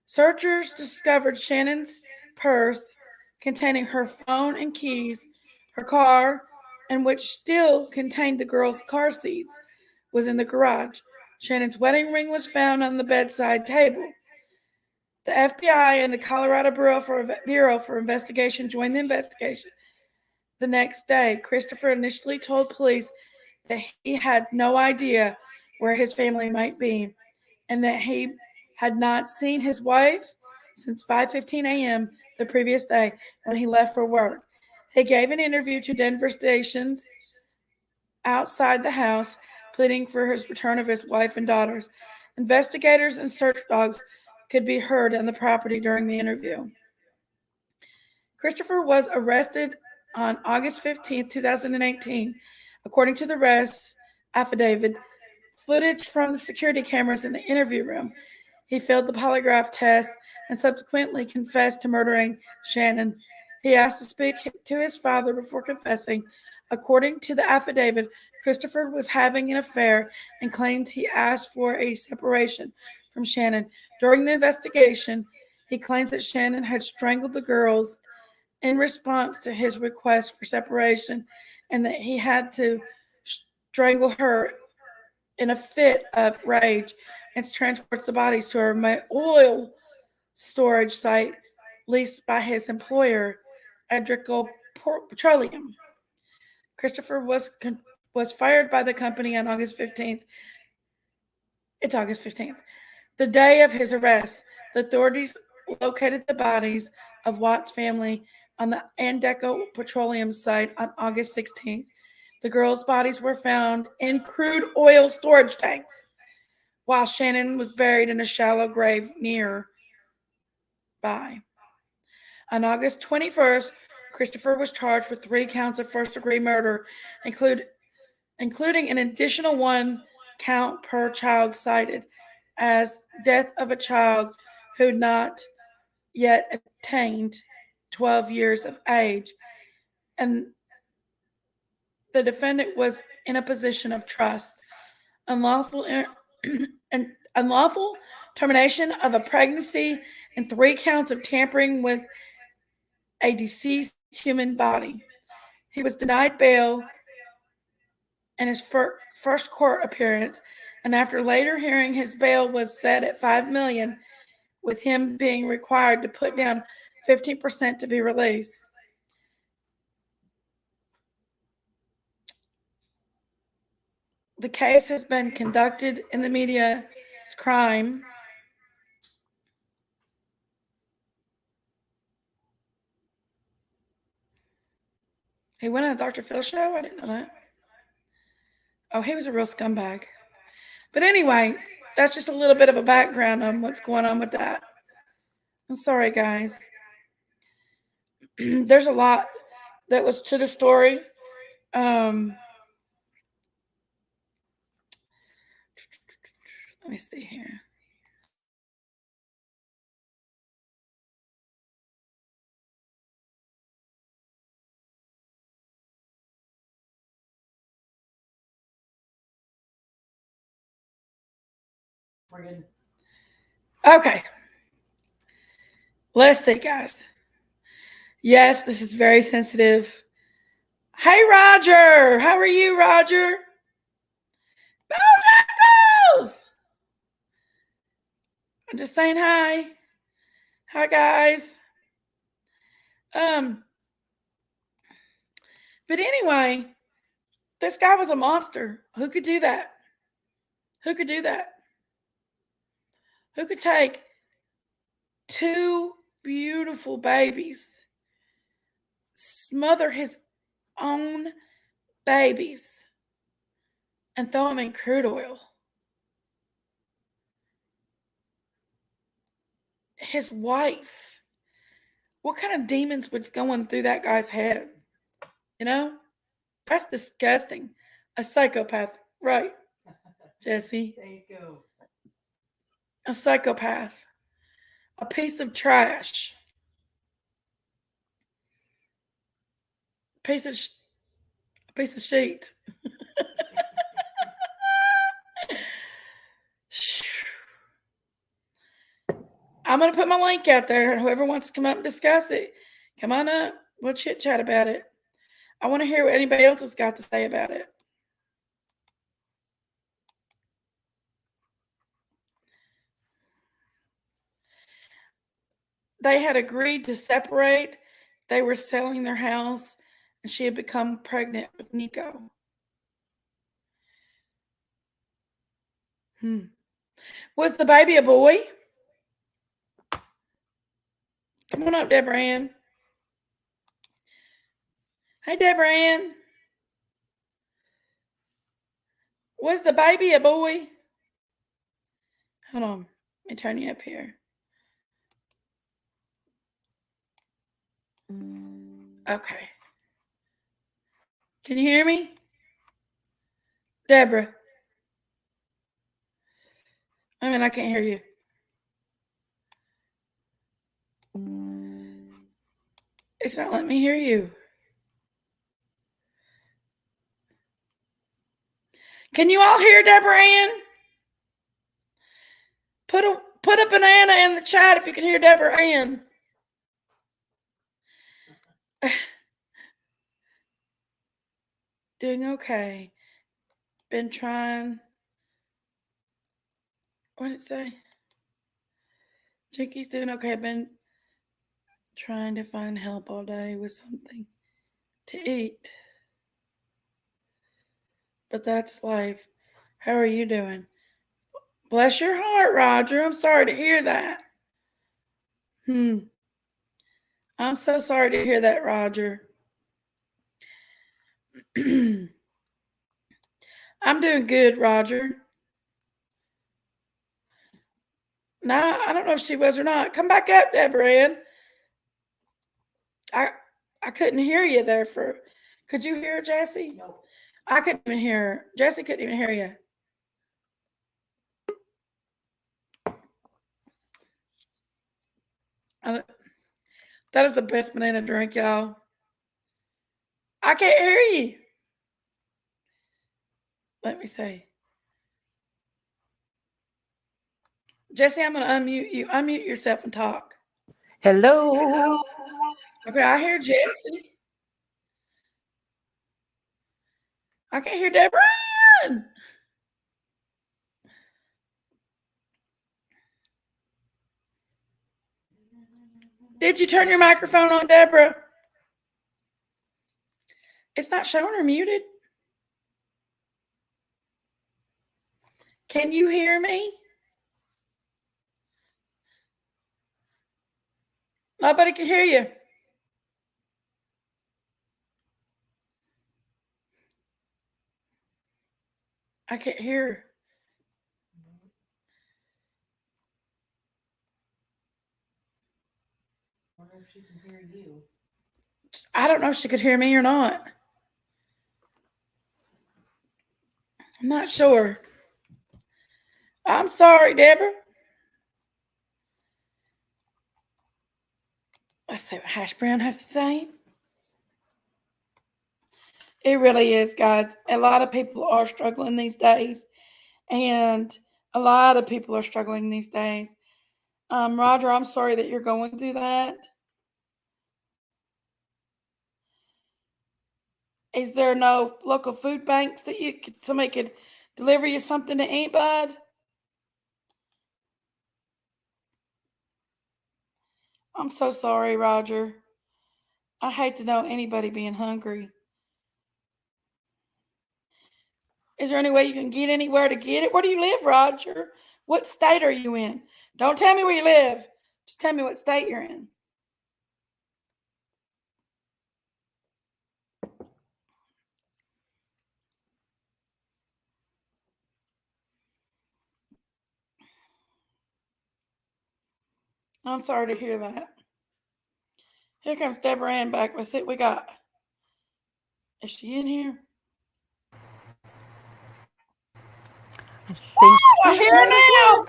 Searchers discovered Shannon's purse containing her phone and keys. Her car, and which still contained the girls' car seats, was in the garage. Shannon's wedding ring was found on the bedside table. The FBI and the Colorado Bureau for Investigation joined the investigation. The next day, Christopher initially told police that he had no idea where his family might be, and that he had not seen his wife since 5:15 a.m. the previous day when he left for work. He gave an interview to Denver stations outside the house, pleading for his return of his wife and daughters. Investigators and search dogs could be heard on the property during the interview. Christopher was arrested on August 15, 2018. According to the arrest affidavit, footage from the security cameras in the interview room, he failed the polygraph test and subsequently confessed to murdering Shannon. He asked to speak to his father before confessing. According to the affidavit, Christopher was having an affair and claimed he asked for a separation from Shannon. During the investigation, he claims that Shannon had strangled the girls in response to his request for separation, and that he had to strangle her in a fit of rage and transports the bodies to a oil storage site leased by his employer, Adrico Petroleum. Christopher was fired by the company on August 15th. It's August 15th. The day of his arrest, the authorities located the bodies of Watts' family on the Andeco Petroleum site on August 16th. The girls' bodies were found in crude oil storage tanks, while Shannon was buried in a shallow grave nearby. On August 21st, Christopher was charged with 3 counts of first-degree murder, including an additional 1 count per child cited as death of a child who had not yet attained 12 years of age, and the defendant was in a position of trust. Unlawful termination of a pregnancy, and 3 counts of tampering with a deceased human body. He was denied bail in his first court appearance, and after later hearing, his bail was set at $5 million, with him being required to put down 15% to be released. The case has been conducted in the media as crime. He went on a Dr. Phil show? I didn't know that. Oh, he was a real scumbag. But anyway, that's just a little bit of a background on what's going on with that. I'm sorry, guys. There's a lot that was to the story. Let me see here. Okay. Let's see, guys. Yes, this is very sensitive. Hey, Roger. How are you, Roger? Bojangles! I'm just saying hi. Hi, guys. But anyway, this guy was a monster. Who could do that? Who could do that? Who could take 2 beautiful babies, smother his own babies and throw them in crude oil. His wife. What kind of demons was going through that guy's head? You know? That's disgusting. A psychopath. Right, Jesse. Psycho. A psychopath. A piece of trash. A piece of sheet. I'm going to put my link out there. Whoever wants to come up and discuss it, come on up. We'll chit chat about it. I want to hear what anybody else has got to say about it. They had agreed to separate. They were selling their house, and she had become pregnant with Nico. Was the baby a boy? Come on up, Deborah Ann. Hey, Deborah Ann. Was the baby a boy? Hold on. Let me turn you up here. Okay. Can you hear me? Deborah. I mean, I can't hear you. It's not letting me hear you. Can you all hear Deborah Ann? Put a banana in the chat if you can hear Deborah Ann. Doing okay. Been trying. What did it say? Jinky's doing okay. I've been trying to find help all day with something to eat. But that's life. How are you doing? Bless your heart, Roger. I'm sorry to hear that. I'm so sorry to hear that, Roger. I'm doing good, Roger. No, I don't know if she was or not. Come back up, Deborah Ann. I couldn't hear you there for. Could you hear Jesse? Nope. I couldn't even hear her. Jesse couldn't even hear you. That is the best banana drink, y'all. I can't hear you. Let me see. Jesse, I'm going to unmute you. Unmute yourself and talk. Hello. Okay, I hear Jesse. I can't hear Deborah Ann. Did you turn your microphone on, Deborah? It's not showing her muted. Can you hear me? Nobody can hear you. I can't hear her. I wonder if she can hear you. I don't know if she could hear me or not. I'm not sure. I'm sorry, Deborah. Let's see what Hash Brown has to say. It really is, guys. A lot of people are struggling these days. And a lot of people are struggling these days. Roger, I'm sorry that you're going through that. Is there no local food banks that somebody could deliver you something to eat, bud? I'm so sorry, Roger. I hate to know anybody being hungry. Is there any way you can get anywhere to get it? Where do you live, Roger? What state are you in? Don't tell me where you live. Just tell me what state you're in. I'm sorry to hear that. Here comes Deborah Ann back. Let's see what we got. Is she in here? Think I hear her now.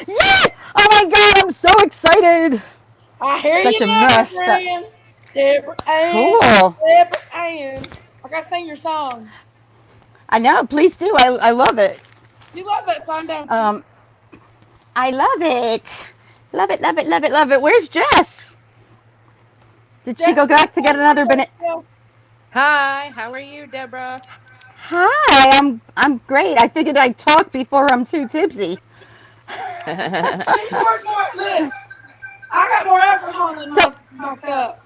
yeah! Oh my god, I'm so excited. I hear Such you a now, mess, Deborah but Ann. Deborah Ann. cool. Deborah Ann. I gotta sing your song. I know, please do. I love it. You love that song, don't you? Um, I love it. Love it, love it, love it, love it. Where's Jess? Did she go Jessica, back to get another banana? Jessica. Hi, how are you, Deborah? Hi, I'm great. I figured I'd talk before I'm too tipsy. She poured more. Look, I got more alcohol in So, my cup.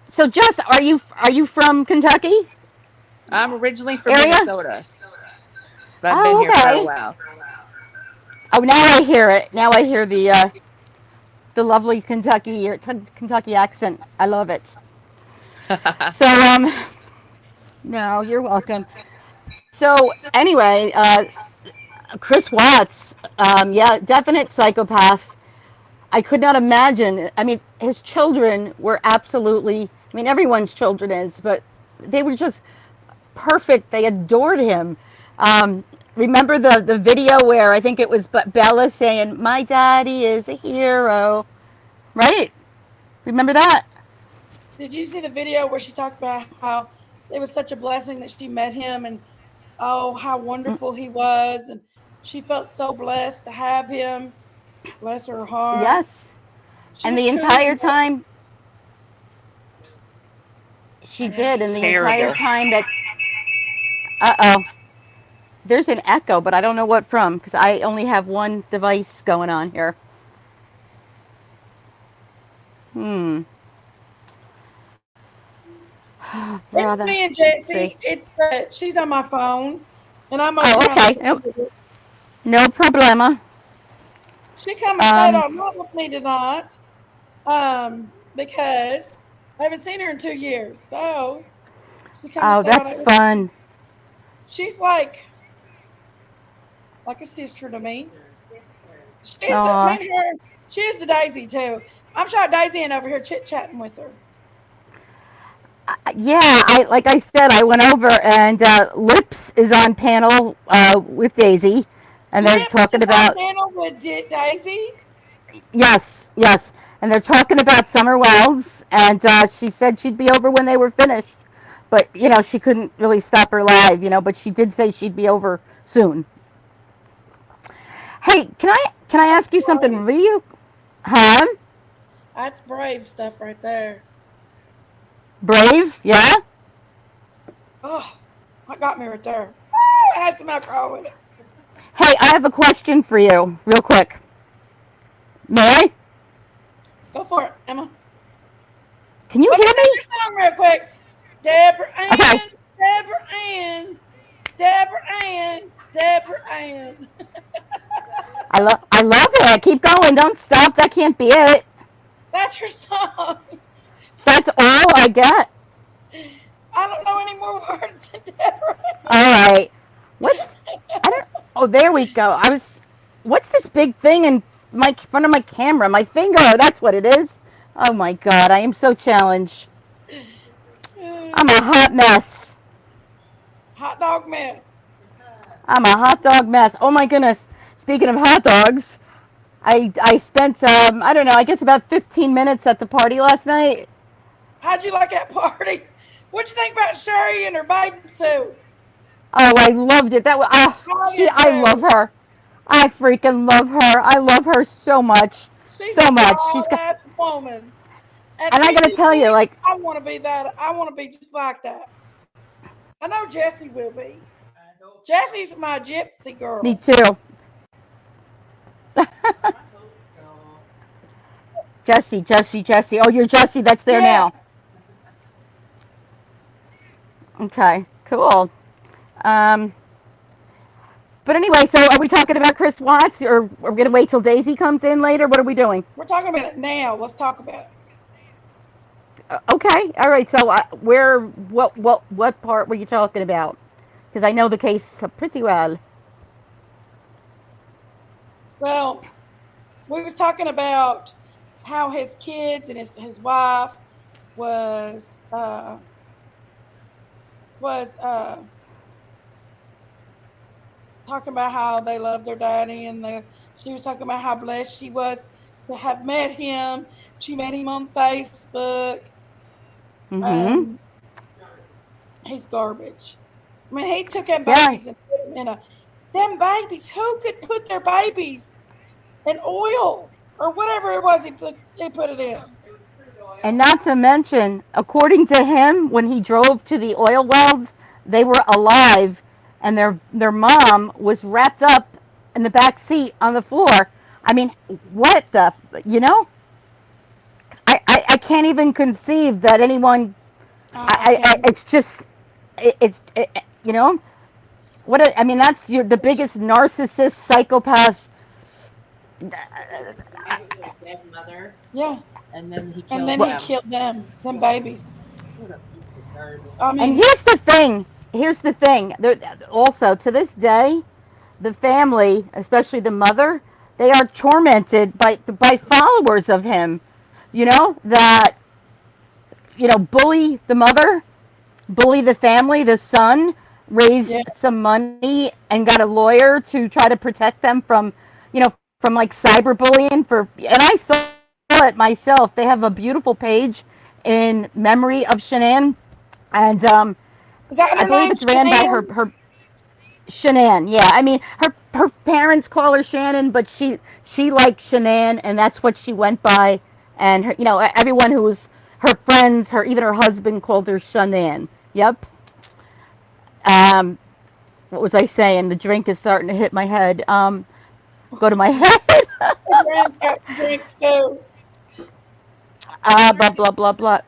so Jess, are you from Kentucky I'm originally from area? Minnesota, but I've been Oh, here for a okay. while. Oh, now I hear it. Now I hear the lovely Kentucky accent. I love it. So no, you're welcome. So anyway, Chris Watts, yeah, definite psychopath. I could not imagine. I mean, his children were absolutely. I mean, everyone's children is, but they were just perfect. They adored him. Remember the video where I think it was Bella saying, "My daddy is a hero," right? Remember that? Did you see the video where she talked about how it was such a blessing that she met him and oh, how Mm, wonderful he was? And she felt so blessed to have him. Bless her heart. yes. She And was the truly entire blessed. time she did, and the entire Terrible. time that, uh-oh, there's an echo, but I don't know what from, because I only have one device going on here. Hmm. Oh, It's brother. me and Let's see. Jessie. She's on my phone, and I'm over Oh, here on the okay. Nope. computer. No problema. She come and stayed Um, on night with me tonight, because I haven't seen her in 2 years. So she come and oh, stayed on that's night with me. fun. She's like a sister to me. Me Oh, and her. She is the Daisy too. I'm sure Daisy ain't over here chit chatting with her. yeah. Like I said, I went over and Lips is on panel with Daisy, and they're Lips talking is on about panel with Daisy. yes, yes, and they're talking about Summer Wells, and she said she'd be over when they were finished, but she couldn't really stop her live, but she did say she'd be over soon. Hey, can I That's ask you something brave. real? Huh? That's brave stuff right there. Brave? Yeah. Oh, that got me right there. Woo, I had some alcohol with it. Hey, I have a question for you, real quick. May I? Go for it, Emma. Can you Let me hear sing me? your song real quick. Deborah Okay. Ann, Deborah Ann, Deborah Ann, Deborah Ann. I love it. Keep going. Don't stop. That can't be it. That's your song. That's all I get. I don't know any more words than Deborah. All right. What's I don't. Oh, there we go. What's this big thing in my front of my camera? My finger. That's what it is. Oh my God. I am so challenged. I'm a hot mess. Hot dog mess. I'm a hot dog mess. Oh my goodness. Speaking of hot dogs, I spent I don't know. I guess about 15 minutes at the party last night. How'd you like that party? What'd you think about Sherry and her bathing suit? Oh, I loved it. That was I she. did I love too. her. I freaking love her. I love her so much, She's so a much. She's wild got, ass woman. At and I gotta tell you, 56, like, I want to be that. I want to be just like that. I know Jessie will be. Jessie's my gypsy me girl. too. Jesse, Jesse, Jesse. Oh, you're Jesse. That's there Yeah. now. Okay, cool. Um, but anyway, so are we talking about Chris Watts, or are we gonna wait till Daisy comes in later? What are we doing? We're talking about it now. Let's talk about it. Okay, all right. So where, what part were you talking about? Because I know the case pretty well. Well, we was talking about how his kids and his wife was was talking about how they love their daddy, and she was talking about how blessed she was to have met him. She met him on Facebook. Mm-hmm. Um, he's garbage. I mean, he took them Yeah. babies and put them in a them babies. Who could put their babies in oil or whatever it was he put it in? And not to mention, according to him, when he drove to the oil wells, they were alive, and their mom was wrapped up in the back seat on the floor. I mean, what the, you know? I can't even conceive that anyone. I can't. It's just, you know, I mean, that's the biggest narcissist psychopath. Married to a dead mother, Yeah, and then he and killed then them. he killed them babies. What a piece of garbage. I And mean, here's the thing. Here's the thing. Also, to this day, the family, especially the mother, they are tormented by followers of him. You know that bully the mother, bully the family. The son raised yeah, some money and got a lawyer to try to protect them from, from like cyberbullying. And I saw it myself. They have a beautiful page in memory of Shanann, and is that I her believe name? it's ran by Shanann? her Shanann. Yeah, I mean her parents call her Shannon, but she likes Shanann, and that's what she went by. And her, everyone who was her friends, even her husband called her Shanann. Yep. Um, what was I saying? The drink is starting to hit my head. Go to my head. Her friends got drinks too. Blah blah blah blah.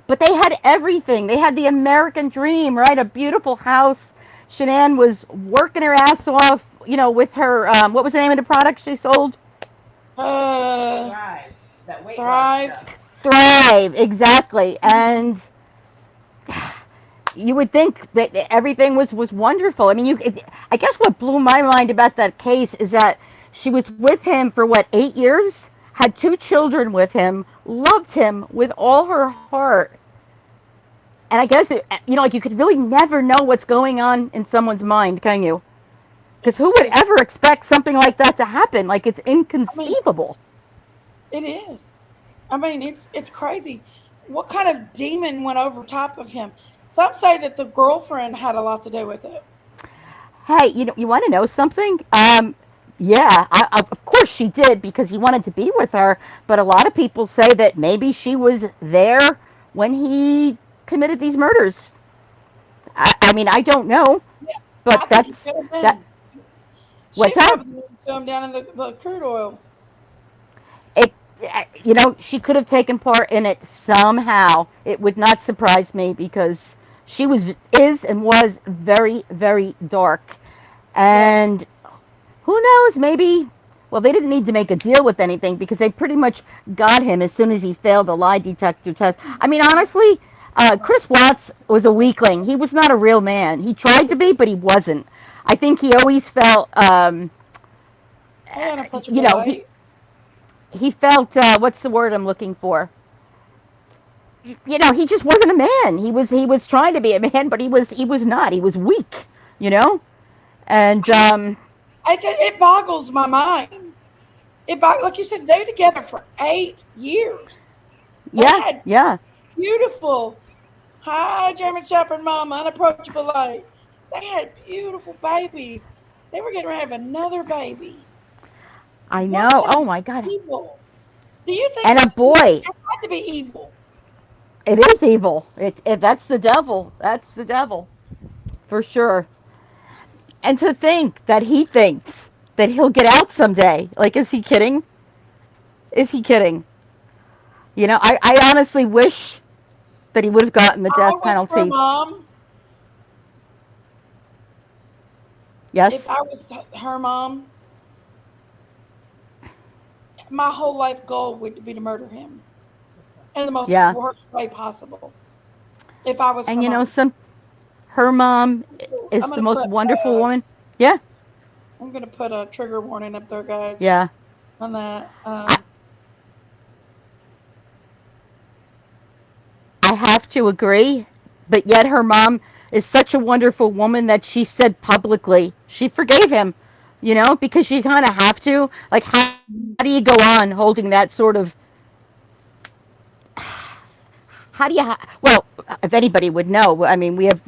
But they had everything. They had the American dream, right? A beautiful house. Shanann was working her ass off, with her, what was the name of the product she sold? Thrive. That weight Thrive. loss stuff. Thrive, exactly. And you would think that everything was wonderful. I mean, I guess what blew my mind about that case is that she was with him for, 8 years? Had 2 children with him, loved him with all her heart. And I guess, like you could really never know what's going on in someone's mind, can you? Because who would ever expect something like that to happen? Like, it's inconceivable. It is. I mean, it's crazy. What kind of demon went over top of him? Some say that the girlfriend had a lot to do with it. Hey, you want to know something? Yeah, of course she did because he wanted to be with her. But a lot of people say that maybe she was there when he committed these murders. I mean, I don't know, Yeah, but I think it could have been. that. What's She's that? probably going down in the crude oil. It, she could have taken part in it somehow. It would not surprise me because she is and was very, very dark. And who knows, maybe, well, they didn't need to make a deal with anything because they pretty much got him as soon as he failed the lie detector test. I mean, honestly, Chris Watts was a weakling. He was not a real man. He tried to be, but he wasn't. I think he always felt, he felt, what's the word I'm looking for? He just wasn't a man. He was trying to be a man, but he was not. He was weak, and It boggles my mind. Like you said, they were together for 8 years. yeah. Beautiful. Hi, German Shepherd Mama, unapproachable light. They had beautiful babies. They were getting ready to have another baby. I know. Oh my God. Evil. Do you think? And a boy. It had to be evil. It is evil. That's the devil. That's the devil, for sure. And to think that he thinks that he'll get out someday. Like, is he kidding? Is he kidding? I honestly wish that he would have gotten the death penalty. Mom. Yes. If I was her mom, my whole life goal would be to murder him in the most worst way possible. If I was, and her mom is the most wonderful woman. Yeah. I'm gonna put a trigger warning up there, guys. Yeah. on that. I have to agree, but yet her mom is such a wonderful woman that she said publicly she forgave him, because you kind of have to. Like, how do you go on holding that sort of. How do you, well, if anybody would know, I mean, we have,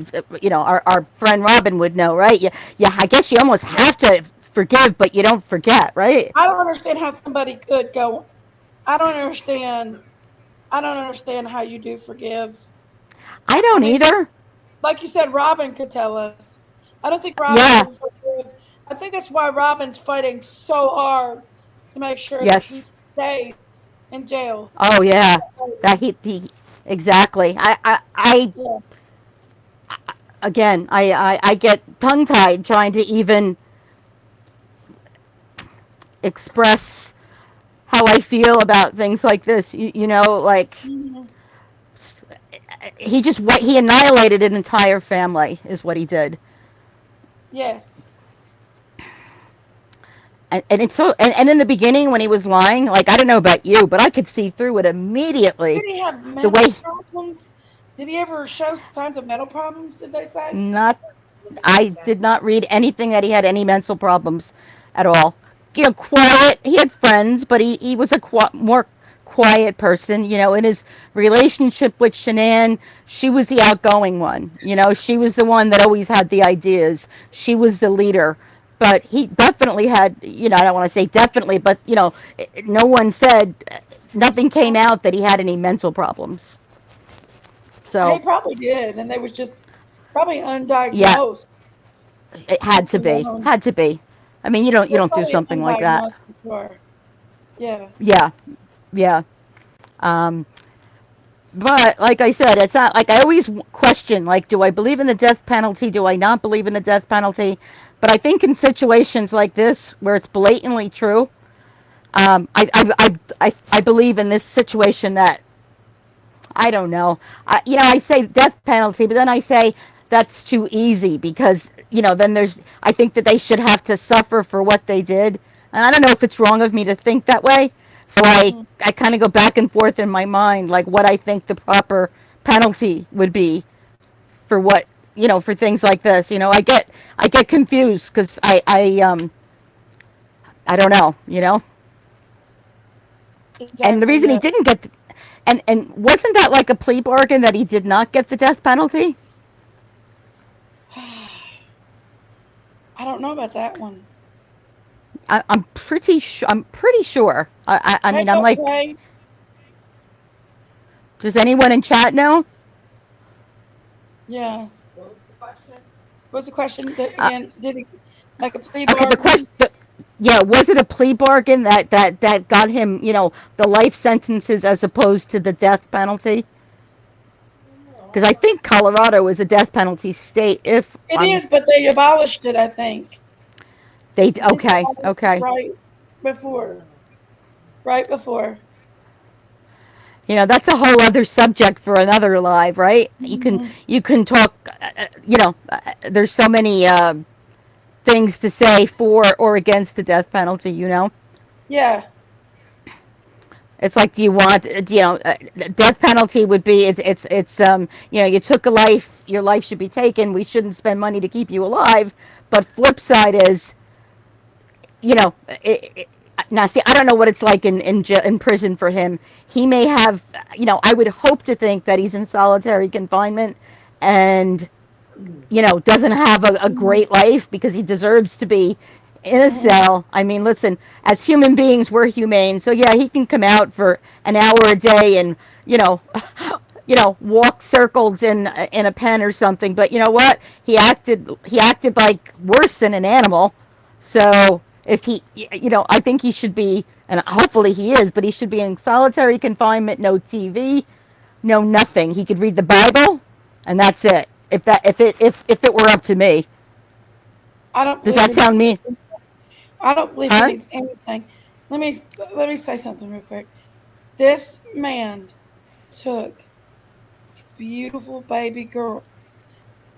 our friend Robin would know, right? Yeah, I guess you almost have to forgive, but you don't forget, right? I don't understand how somebody could go. I don't understand. I don't understand how you do forgive. I I don't mean, either. like you said, Robin could tell us. I don't think Robin Yeah, will forgive. I think that's why Robin's fighting so hard to make sure that he yes. stays in jail. Oh, yeah. That he exactly. Yeah. Again, I get tongue tied trying to even express how I feel about things like this. Like Mhm. he annihilated an entire family is what he did. Yes. And it's so and in the beginning when he was lying, like I don't know about you, but I could see through it immediately. Did he have The mental way problems? Did he ever show signs of mental problems? Did they say? not I did not read anything that he had any mental problems at all. Quiet. He had friends, but he was a more quiet person. In his relationship with Shanann, she was the outgoing one. She was the one that always had the ideas. She was the leader. But he definitely had, I don't want to say definitely, but, no one said, nothing came out that he had any mental problems. He So, probably did, and they was just probably yeah, undiagnosed. it had to Something going be. on. Had to be. I mean, you They're don't do probably something like that. undiagnosed for sure. Yeah. Yeah, yeah. Um, but like I said, it's not like I always question, like, do I believe in the death penalty? Do I not believe in the death penalty? But I think in situations like this, where it's blatantly true, I believe in this situation that I don't know. I say death penalty, but then I say that's too easy because then I think that they should have to suffer for what they did, and I don't know if it's wrong of me to think that way. So Mhm. I kind of go back and forth in my mind, like what I think the proper penalty would be for what for things like this. I get confused because I don't know. And the Exactly. reason he Yeah. didn't get and wasn't that like a plea bargain that he did not get the death penalty? I don't know about that one. I'm pretty sure. I'm pretty sure. I Hey, mean, I'm don't like, pray. does anyone in chat know? Yeah. What's the question Uh, again? Did he make a plea okay, the question. bargain? Yeah, was it a plea bargain that got him, the life sentences as opposed to the death penalty? Because I think Colorado is a death penalty state. If It I'm, is, but they abolished it. I think. they I think they okay, abolished it okay. before. Right before. That's a whole other subject for another live, right? Hmm. You can talk. There's so many things to say for or against the death penalty. Yeah. It's like, do you want, death penalty would be, you took a life, your life should be taken. We shouldn't spend money to keep you alive. But flip side is, you know, now see, I don't know what it's like in prison for him. He may have, I would hope to think that he's in solitary confinement and doesn't have a Hmm. great life because he deserves to be in a Hmm. cell. I mean, listen, as human beings, we're humane. So yeah, he can come out for an hour a day and you know, walk circles in a pen or something. But you know what? He acted like worse than an animal. So if I think he should be, and hopefully he is, but he should be in solitary confinement, no TV, no nothing. He could read the Bible, and that's it. If it were up to me, I don't does believe that he needs. sound mean? I don't believe he Huh? needs anything. Let me let me say something real quick. This man took a beautiful baby girl.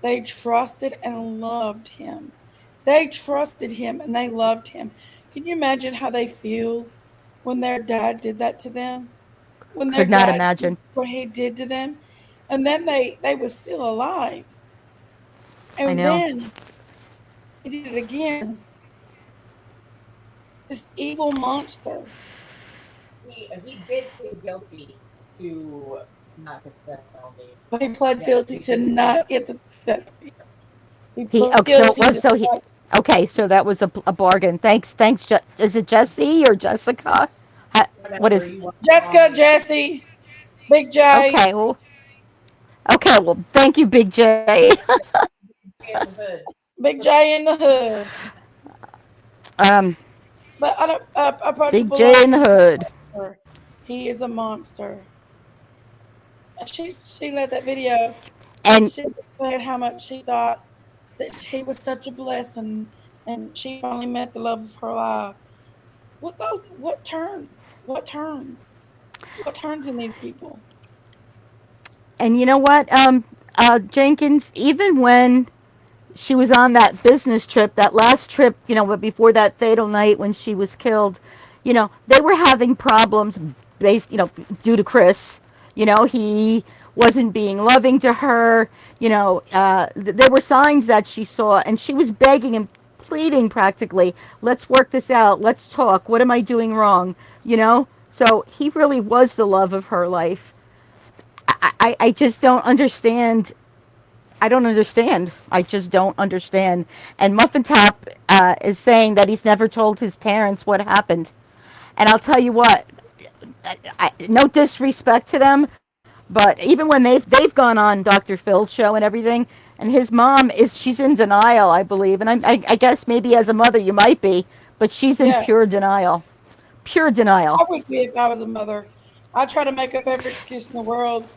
They trusted and loved him. They trusted him and they loved him. Can you imagine how they feel when their dad did that to them, when their Could not dad did imagine. what he did to them, and then they was still alive, I and know. then he did it again. This evil monster. He did plead guilty to not get the death penalty. He pled Yeah, guilty he to did. not get the death. He He pled so it guilty was to so he not. okay. So that was a bargain. Thanks. Is it Jesse or Jessica? What Whatever is? you want to call Jessica, me. Jesse, Big J. Okay. Well. Okay. Well. Thank you, Big J. In the hood. Big J in the hood. um. But I don't, Big approachable J love. in the hood. He is a monster. She let that video, and And she said how much she thought that he was such a blessing, and she finally met the love of her life. What goes? What turns? What turns? What turns in these people? you know what? Jenkins. Even when she was on that business trip, that last trip, but before that fatal night when she was killed, they were having problems based, due to Chris. He wasn't being loving to her. There were signs that she saw, and she was begging and pleading practically, let's work this out. Let's talk. What am I doing wrong? So he really was the love of her life. I just don't understand. I don't understand. I just don't understand. And Muffin Top is saying that he's never told his parents what happened. And I'll tell you what, no disrespect to them, but even when they've gone on Dr. Phil's show and everything, and his mom she's in denial, I believe. And I guess maybe as a mother you might be, but she's in Yeah, pure denial. Pure denial. I would be if I was a mother. I try to make up every excuse in the world,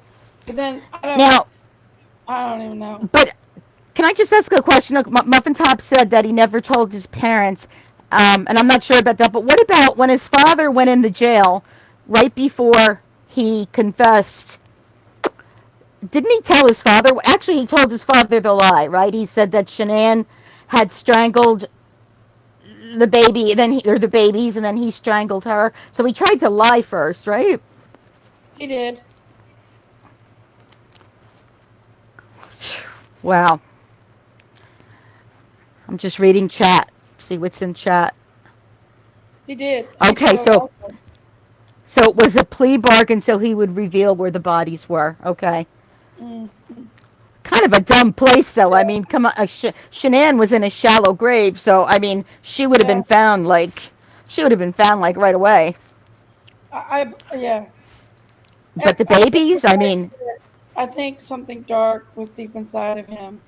but then I don't. Now, I don't even know. but can I just ask a question? Muffin Top said that he never told his parents, and I'm not sure about that. But what about when his father went in the jail right before he confessed? Didn't he tell his father? Actually, he told his father the lie, right? He said that Shanann had strangled the baby, or the babies, and then he strangled her. So he tried to lie first, right? He did. Wow. I'm just reading chat. See what's in chat. He did. He Okay, told so also. so it was a plea bargain so he would reveal where the bodies were. Okay. Mm. Kind of a dumb place, though. I mean, come on. Shanann was in a shallow grave, so I mean, she would have Yeah. been found like right away. Yeah. But the I just babies, I mean, I think something dark was deep inside of him,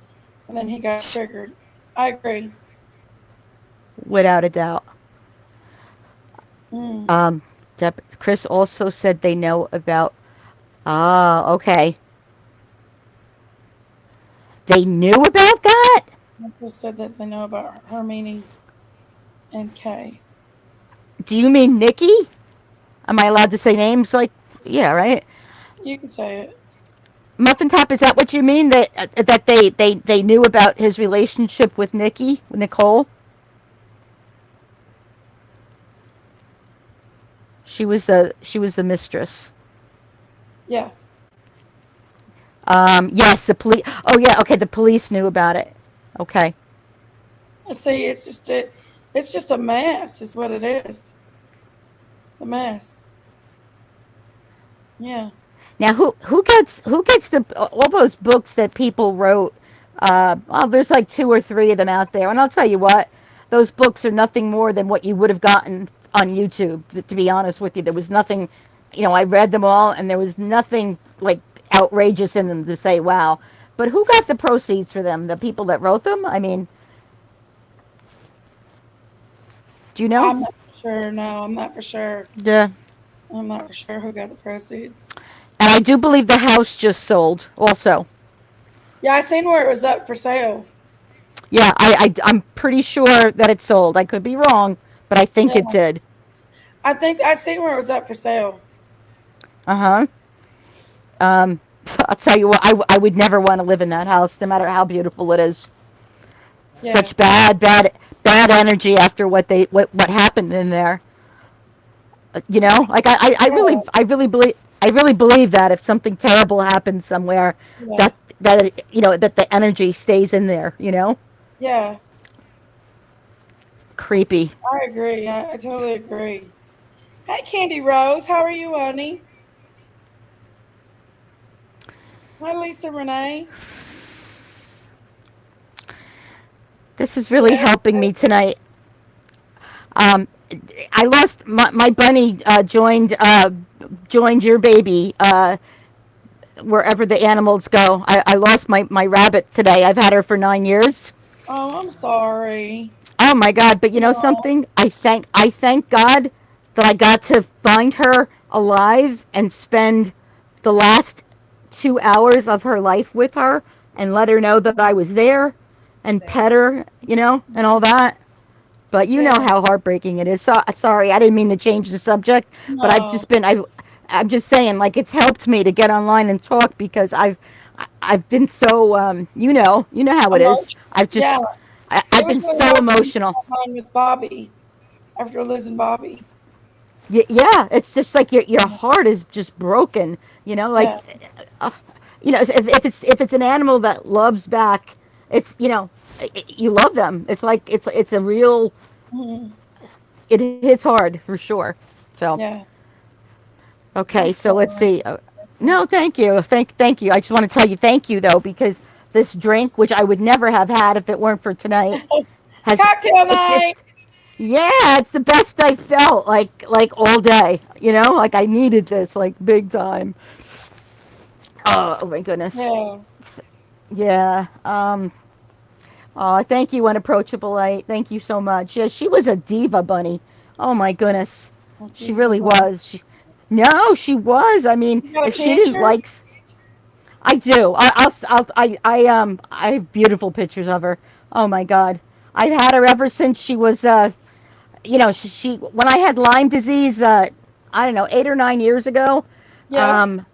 and then he got triggered. I agree. without a doubt. Mm. Um, Chris also said they know about. Ah, okay. They knew about that. People said that they know about her meaning and Kay. Do you mean Nikki? Am I allowed to say names? Like, yeah, right. You can say it. Muffin Top, is that what you mean? That they knew about his relationship with Nicole? She was the mistress. Yeah. Yes, the police. Oh yeah, okay. The police knew about it. Okay. See, it's just a mess. Is what it is. It's a mess. Yeah. Now who gets the all those books that people wrote? Well, there's like two or three of them out there, and I'll tell you what, those books are nothing more than what you would have gotten on YouTube. To be honest with you, there was nothing. I read them all, and there was nothing like outrageous in them to say, wow. But who got the proceeds for them? The people that wrote them? I mean, do you know? I'm not for sure. No, I'm not for sure. Yeah. I'm not for sure who got the proceeds. And I do believe the house just sold also. Yeah, I seen where it was up for sale. Yeah, I'm pretty sure that it sold. I could be wrong, but I think it Yeah. did. I think I seen where it was up for sale. Uh-huh. Um, I'll tell you what, I would never want to live in that house, no matter how beautiful it is. Yeah. Such bad energy after what happened in there. You know, like Yeah. I really believe that if something terrible happens somewhere, Yeah. that you know that the energy stays in there. You know, Yeah. creepy. I agree. I totally agree. Hey, Candy Rose, how are you, honey? Hi, Lisa Renee. This is really Yes. helping me tonight. Um, I lost my bunny joined your baby wherever the animals go. I lost my rabbit today. I've had her for 9 years. Oh, I'm sorry. Oh my God! But you know Oh, something? I thank God that I got to find her alive and spend the last 2 hours of her life with her and let her know that I was there and pet her, you know, and all that. But you know yeah. how heartbreaking it is. So sorry, I didn't mean to change the subject, but No. I'm just saying, like it's helped me to get online and talk because I've been so you know how it is. Emotion. Yeah. I've It was been really so hard for me emotional. online with Bobby after losing Bobby. Yeah, it's just like your heart is just broken. You know, like Yeah. uh, you know, if it's an animal that loves back, it's you know, you love them. It's like it's a real. Mhm. It hits hard for sure. So Yeah. I'm okay, so let's sorry. see. No, thank you, thank you. I just want to tell you thank you though because this drink, which I would never have had if it weren't for tonight, has Cocktail it's night. yeah, it's the best I felt like all day. You know, like I needed this like big time. Oh my goodness. Yeah. Yeah. Oh, thank you, unapproachable light. Thank you so much. Yeah, she was a diva bunny. Oh my goodness, Oh, she diva really bunny. was. No, she was. I mean, You got a if she didn't picture? like, I do. I have beautiful pictures of her. Oh my God, I've had her ever since she was you know, she when I had Lyme disease, I don't know, 8 or 9 years ago. Yeah. Um,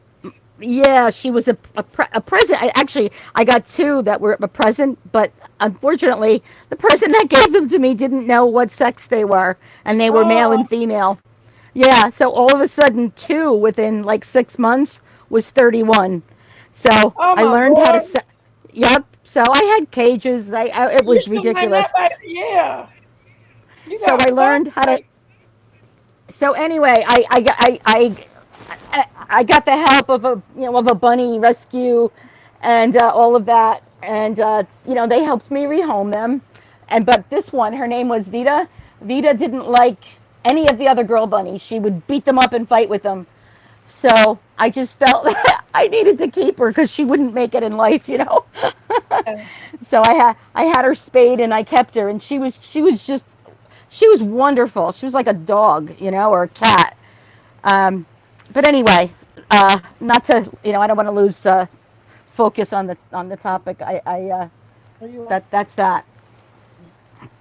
yeah, she was a present. Actually, I got two that were a present, but unfortunately, the person that gave them to me didn't know what sex they were, and they were male Oh, and female. Yeah, so all of a sudden, two within like 6 months was 31. So oh I my learned how to. Lord. Yep. So I had cages. It You was should have named that ridiculous. baby. Yeah. You So I got fun. learned how to. So anyway, I got the help of a bunny rescue, and all of that, and you know they helped me rehome them, and but this one, her name was Vita. Vita didn't like any of the other girl bunnies. She would beat them up and fight with them. So I just felt that I needed to keep her because she wouldn't make it in life, you know. Yeah. So I had her spayed and I kept her, and she was wonderful. She was like a dog, you know, or a cat. Um, but anyway, not to I don't want to lose focus on the topic. Are you off? That's that.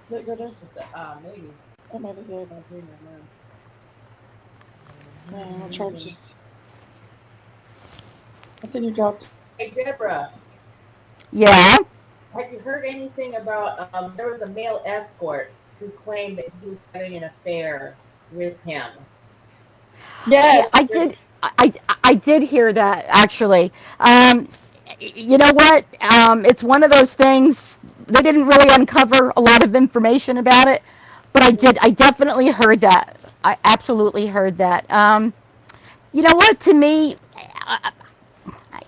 Did it go down? Maybe. It might have did. I'll charge this. I said you dropped. Hey, Deborah, Yeah. have you heard anything about? There was a male escort who claimed that he was having an affair with him. Yeah, Yes. I did. I did hear that actually. You know what? It's one of those things. They didn't really uncover a lot of information about it, but I did. I definitely heard that. I absolutely heard that. You know what? To me,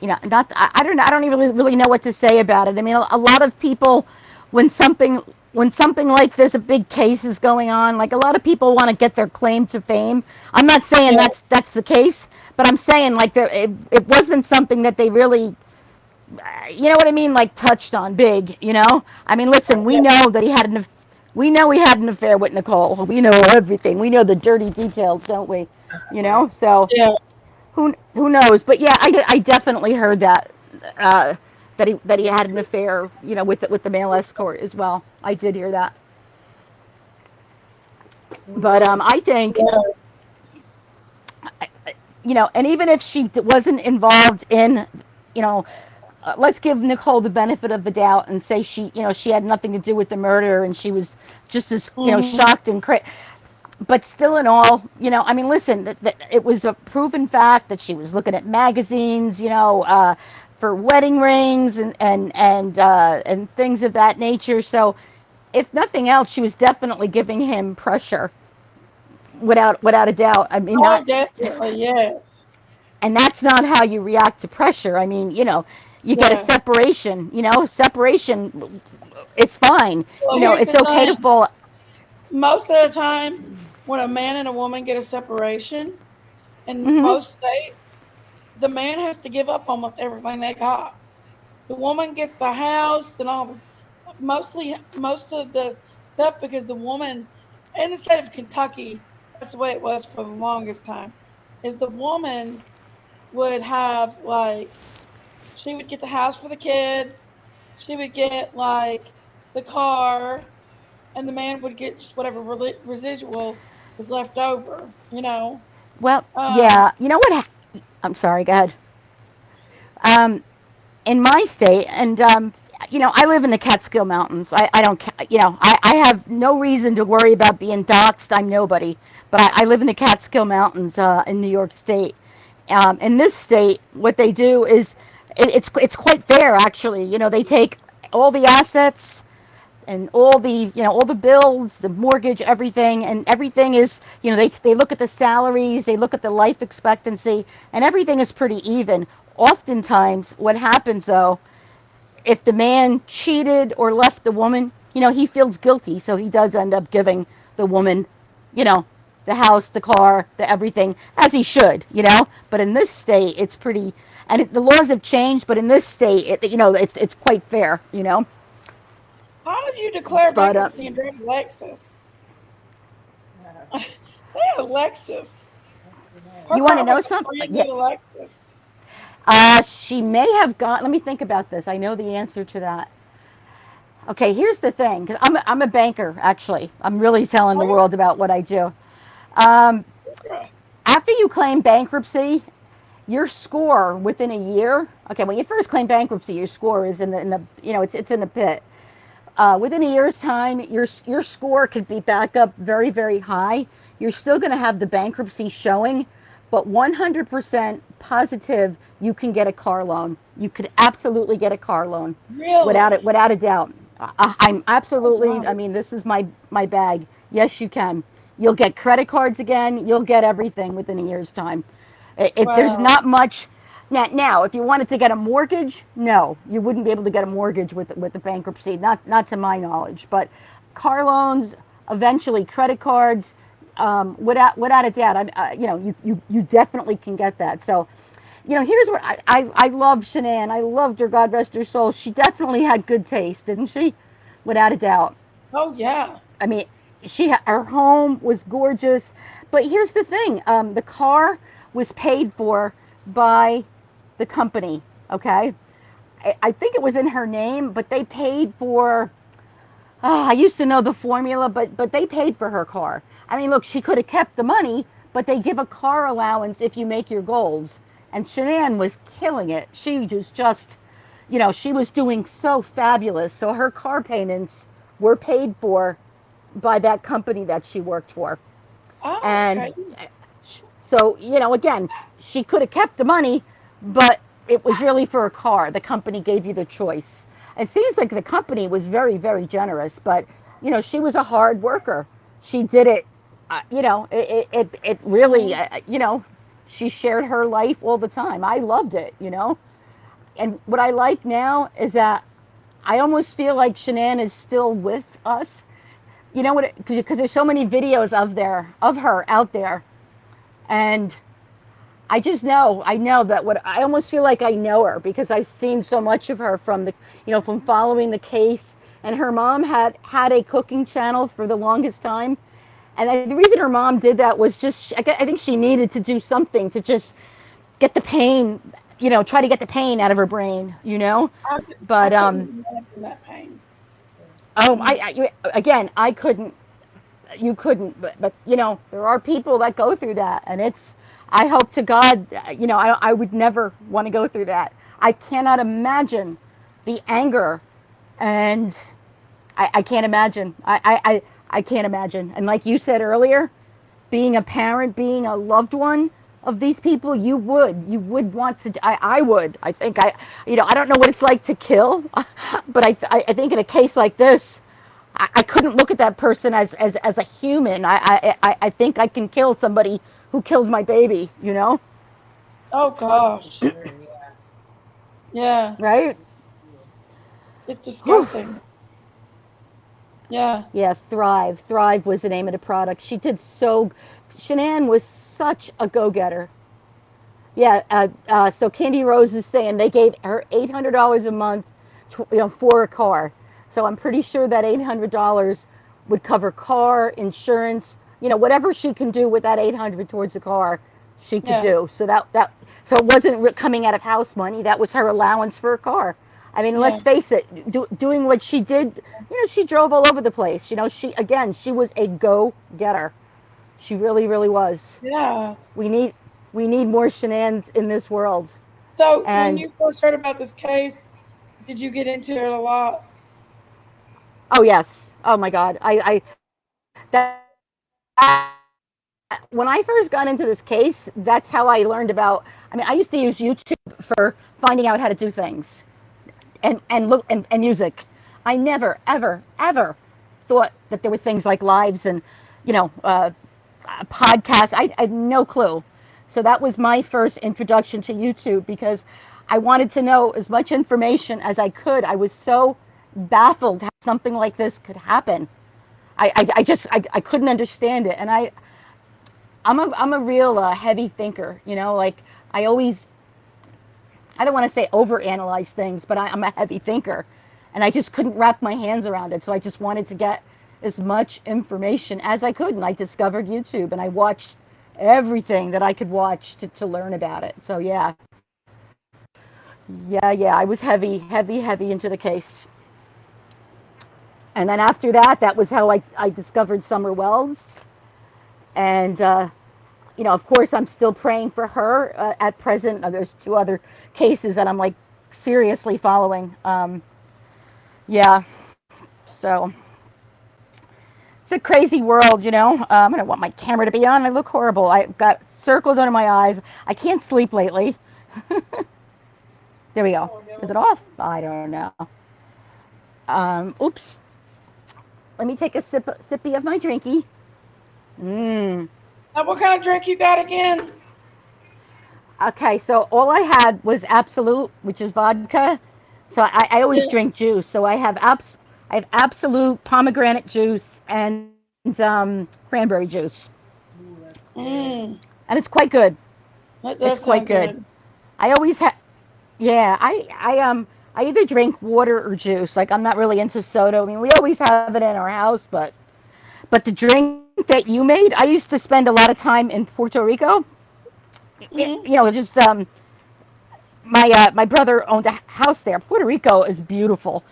not. I don't. I don't even really know what to say about it. I mean, a lot of people, when something when something like this, a big case is going on, like a lot of people want to get their claim to fame. I'm not saying Yeah. that's the case, but I'm saying like it wasn't something that they really, you know what I mean, like touched on big. You know, I mean, listen, we Yeah. know that we know he had an affair with Nicole. We know everything. We know the dirty details, don't we? You know, so Yeah. who knows? But yeah, I definitely heard that uh, that he had an affair, you know, with the male escort as well. I did hear that. But I think Yeah. you know, and even if she wasn't involved in, you know, let's give Nicole the benefit of the doubt and say she, you know, she had nothing to do with the murder and she was just as, you know, Hmm. shocked and crazy. but still in all, I mean, listen, it was a proven fact that she was looking at magazines, for wedding rings and things of that nature. So if nothing else, she was definitely giving him pressure without a doubt. I mean, Oh, not, definitely, yes. and that's not how you react to pressure. I mean, you get a Yeah. separation, separation, it's fine. Well, here's It's the okay to thing. fall. Most of the time, when a man and a woman get a separation, in Hmm. most states, the man has to give up almost everything they got. The woman gets the house and all the mostly most of the stuff because the woman in the state of Kentucky, that's the way it was for the longest time, is the woman would have like she would get the house for the kids, she would get like the car, and the man would get just whatever residual was left over, you know. Well, Um, yeah, you know what? I'm sorry, go ahead. Um, in my state, and I live in the Catskill Mountains. I don't, I have no reason to worry about being doxxed. I'm nobody, but I live in the Catskill Mountains in New York State. In this state, what they do is it's quite fair actually. They take all the assets and all the bills, the mortgage, everything, and everything is, they look at the salaries, they look at the life expectancy, and everything is pretty even. Oftentimes, what happens though, if the man cheated or left the woman, he feels guilty, so he does end up giving the woman, you know, the house, the car, the everything, as he should, But in this state, it's pretty, and the laws have changed, but in this state, it's quite fair. how did you declare But bankruptcy and drive a Lexus? They had a Lexus. Her you want to car know was a something? brand Yeah. new Lexus. She may have gone. Let me think about this. I know the answer to that. Okay, here's the thing, because I'm a banker, actually. I'm really telling the Oh, world about what I do. Um, yeah. After you claim bankruptcy, your score within a year. Okay, when you first claim bankruptcy, your score is in the it's in the pit. Within a year's time, your score could be back up very, very high. You're still going to have the bankruptcy showing, but 100% positive you can get a car loan. You could absolutely get a car loan, Really? without a doubt. I'm Oh, absolutely. I wow. mean, this is my bag. Yes, you can. You'll get credit cards again. You'll get everything within a year's time. There's Wow. not much. Now, if you wanted to get a mortgage, no, you wouldn't be able to get a mortgage with the bankruptcy. Not to my knowledge. But car loans, eventually credit cards, without a doubt. You definitely can get that. So, here's what I love Shanann. I loved her. God rest her soul. She definitely had good taste, didn't she? Without a doubt. Oh, yeah. I mean, her home was gorgeous, but here's the thing: the car was paid for by the company. Okay, I think it was in her name, but they paid for. I used to know the formula, but they paid for her car. I mean, look, she could have kept the money, but they give a car allowance if you make your goals. And Shanann was killing it. She was just, she was doing so fabulous. So her car payments were paid for by that company that she worked for. Oh, And okay. so, again, she could have kept the money, but it was really for a car. The company gave you the choice. It seems like the company was very, very generous, but, she was a hard worker. She did it, it really, Mhm. she shared her life all the time. I loved it. And what I like now is that I almost feel like Shanann is still with us. You know what? Because there's so many videos of her out there, and I know that what I almost feel like I know her because I've seen so much of her from from following the case. And her mom had a cooking channel for the longest time, and the reason her mom did that was just I think she needed to do something to just get the pain, try to get the pain out of her brain. I But couldn't imagine that pain. oh, Mm. again, I couldn't. You couldn't, but there are people that go through that, and I hope to God, I would never want to go through that. I cannot imagine the anger, and I can't imagine. I can't imagine. And like you said earlier, being a parent, being a loved one of these people, you would want to. I would. I think I don't know what it's like to kill, but I think in a case like this, I couldn't look at that person as a human. I think I can kill somebody who killed my baby. Oh gosh. Sure, yeah. Yeah. Right? It's Whew. disgusting. Yeah. Yeah, Thrive. Thrive was the name of the product. She did so. Shanann was such a go-getter. Yeah. So Candy Rose is saying they gave her $800 a month, for a car. So I'm pretty sure that $800 would cover car insurance. Whatever she can do with that 800 towards the car, she could Yeah. do. So it wasn't coming out of house money. That was her allowance for a car. I mean, Yeah. let's face it. Doing what she did, she drove all over the place. She was a go-getter. She really, really was. Yeah. We need more Shananns in this world. So when And you first heard about this case, did you get into it a lot? oh yes, oh my God, I that when I first got into this case, that's how I learned about. I mean, I used to use YouTube for finding out how to do things and look and music. I never ever thought that there were things like lives and podcasts. I had no clue. So that was my first introduction to YouTube because I wanted to know as much information as I could. I was so baffled how something like this could happen. I couldn't understand it, and I'm a real heavy thinker. Like I always, I don't want to say overanalyze things, but I'm a heavy thinker, and I just couldn't wrap my hands around it. So I just wanted to get as much information as I could, and I discovered YouTube, and I watched everything that I could watch to learn about it. So yeah, I was heavy into the case. And then after that, that was how I discovered Summer Wells. And, of course, I'm still praying for her at present. There's 2 other cases that I'm like seriously following. Yeah, so it's a crazy world. I don't want my camera to be on. I look horrible. I've got circles under my eyes. I can't sleep lately. There we go. Is it off? I don't know. Oops. Let me take a sippy of my drinky. Now, what kind of drink you got again? Okay, so all I had was Absolute, which is vodka. So I always Yeah. drink juice. So I have Absolute, pomegranate juice, and cranberry juice, Mm, and it's quite good. that It's does quite sound good. good. I always have. Yeah, I either drink water or juice. Like I'm not really into soda. I mean, we always have it in our house, but the drink that you made, I used to spend a lot of time in Puerto Rico. Hmm. Just my brother owned a house there. Puerto Rico is beautiful.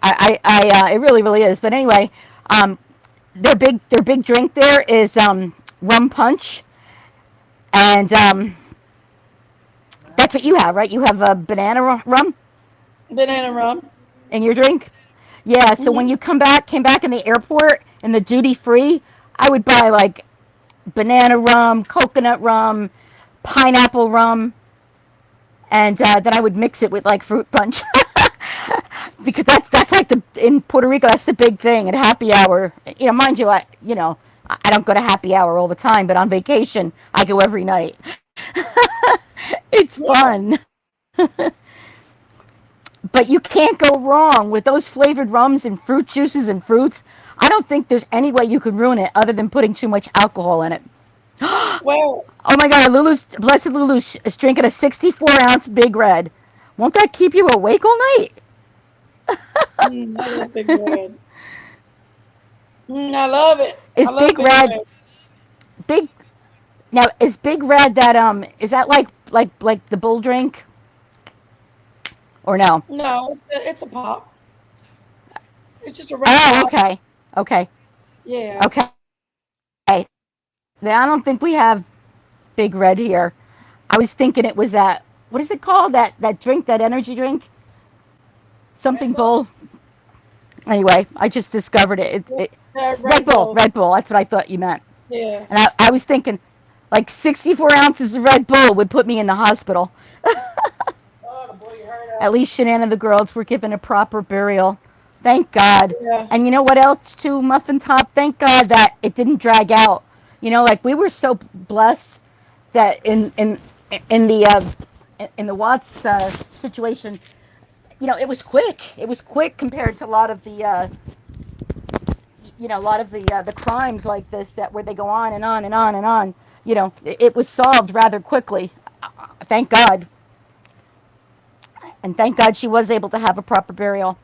It really, really is. But anyway, um, their big drink there is rum punch, and that's what you have, right? You have a banana rum Banana rum. in your drink. Yeah. So when Hmm. you came back in the airport in the duty free, I would buy like banana rum, coconut rum, pineapple rum, and then I would mix it with like fruit punch. Because that's like in Puerto Rico, that's the big thing at happy hour. Mind you, I don't go to happy hour all the time, but on vacation I go every night. It's Yeah. fun. But you can't go wrong with those flavored rums and fruit juices and fruits. I don't think there's any way you could ruin it other than putting too much alcohol in it. Well, Oh my God, blessed Lulu's is drinking a 64-ounce Big Red. Won't that keep you awake all night? I love Big Red. I love it. I Is love Big Big Red Red. big? Now is Big Red that is that like the bull drink or no? No, it's a pop. It's just a red Oh, pop. okay, Yeah. okay. Then I don't think we have Big Red here. I was thinking it was that. What is it called? That drink, that energy drink, something Red Bull? Bull. Anyway, I just discovered it. Yeah, Red Red Bull, Bull. Red Bull. That's what I thought you meant. Yeah. And I was thinking, like 64 ounces of Red Bull would put me in the hospital. Oh, to blow your heart At out. least Shanann and the girls were given a proper burial. Thank God. Yeah. And you know what else, too, Muffin Top? Thank God that it didn't drag out. You know, like we were so blessed that in the Watts situation, you know, it was quick. It was quick compared to a lot of the crimes like this that where they go on and on and on and on. You know, it was solved rather quickly. Thank God. And thank God she was able to have a proper burial.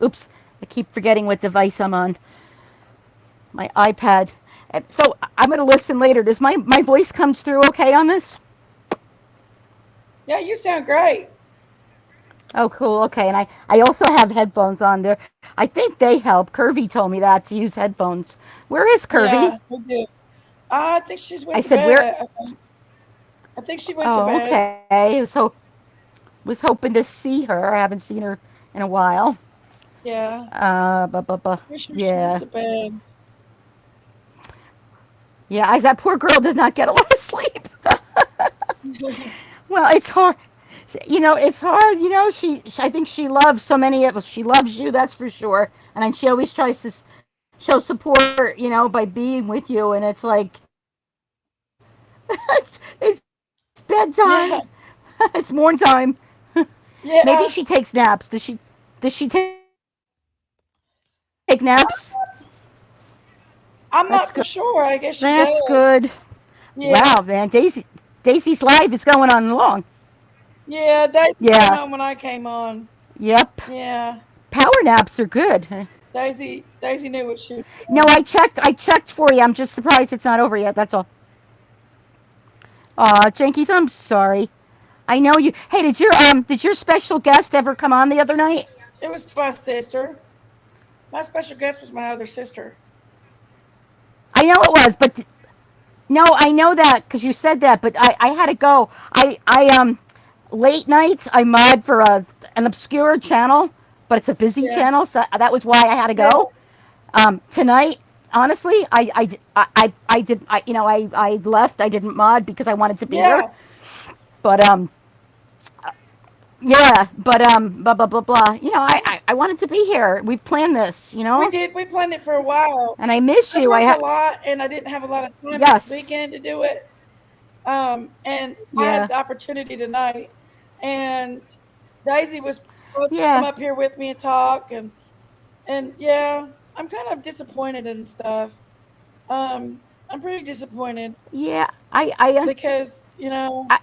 Oops, I keep forgetting what device I'm on. My iPad. And so I'm going to listen later. Does my voice comes through okay on this? Yeah, you sound great. Oh, cool. Okay. And I also have headphones on there. I think they help. Curvy told me that to use headphones. Where is Curvy? Yeah, we do. I think she's I went to said, where? bed. I think she went to Oh, bed. okay. Was hoping to see her. I haven't seen her in a while. Yeah. Pretty sure she went Yeah. to bed. Yeah, that poor girl does not get a lot of sleep. Well, it's hard. You know, it's hard. You know, I think she loves so many of us. She loves you, that's for sure. And then she always tries to show support, you know, by being with you. And it's like, it's bedtime. Yeah. It's morning time. Maybe Yeah. she takes naps. Does she take naps? I'm That's not for good. sure. I guess she That's does. good. Yeah. Wow, man. Daisy's live is going on long. Yeah. Daisy came Yeah. on when I came on. Yep. Yeah. Power naps are good. Daisy knew what she was No, doing. I checked for you. I'm just surprised it's not over yet. That's all. Aw, Jenkies, I'm sorry. I know you. Hey, did your special guest ever come on the other night? It was my sister. My special guest was my other sister. I know it was, but no, I know that because you said that. But I had to go. I late nights I mod for an obscure channel, but it's a busy Yeah. channel, so that was why I had to Yeah. go. Tonight, honestly, I did I left. I didn't mod because I wanted to be here. Yeah. But yeah, but blah blah blah blah. You know, I wanted to be here. We planned this, you We know, did. We planned it for a while. and I miss I you. work a lot, and I didn't have a lot of time this Yes, weekend to do it. And I had yeah, the opportunity tonight, and Daisy was supposed to come yeah, up here with me and talk, and yeah, I'm kind of disappointed and stuff. I'm pretty disappointed yeah. because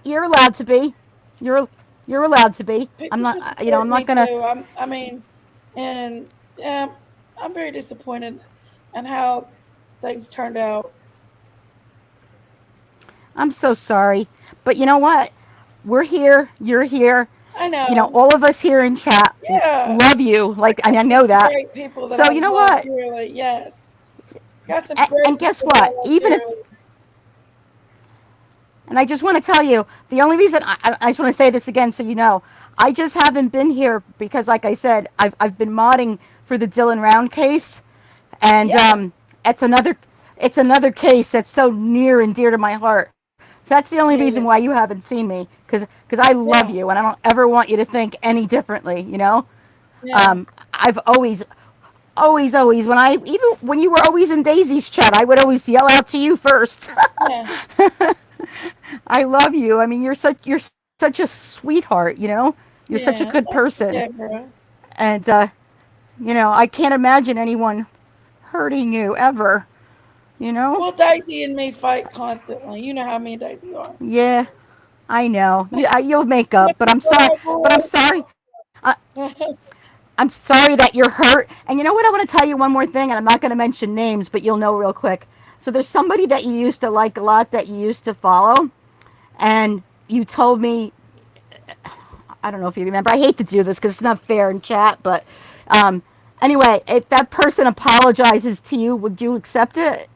You're allowed to be. You're you're allowed to be. I'm people should not. You know, support I'm me not gonna. too. I mean, and yeah, I'm very disappointed in how things turned out. I'm so sorry, but you know what? We're here. You're here. I You know, know. all of us here in chat Yeah, love you. I Like, and got I some know that. great people that So I you know love what? dearly. Yes, got some And great guess people that I what? love Even if, dearly. and I just want to tell you, the only reason I just want to say this again so you know, I just haven't been here because, like I said, I've been modding for the Dylan Round case, and Yeah, it's another it's another case that's so near and dear to my heart. So that's the only it reason why you is. haven't seen me, because I love Yeah, you and I don't ever want you to think any differently. You know, yeah, I've always when you were always in Daisy's chat, I would always yell out to you first. yeah, I love you. I mean, you're such a sweetheart. You know, you're such a good yeah. Thank you, person, Deborah. and you know, I can't imagine anyone hurting you ever. You know? Well, Daisy and me fight constantly. You know how me and Daisy are. Yeah, I know. Yeah, you'll make up, That's but a I'm sorry. But I'm war. sorry. I'm sorry that you're hurt. And you know what? I want to tell you one more thing, and I'm not going to mention names, but you'll know real quick. So there's somebody that you used to like a lot that you used to follow, and you told me, I don't know if you remember. I hate to do this because it's not fair in chat, but um, anyway, if that person apologizes to you, would you accept it?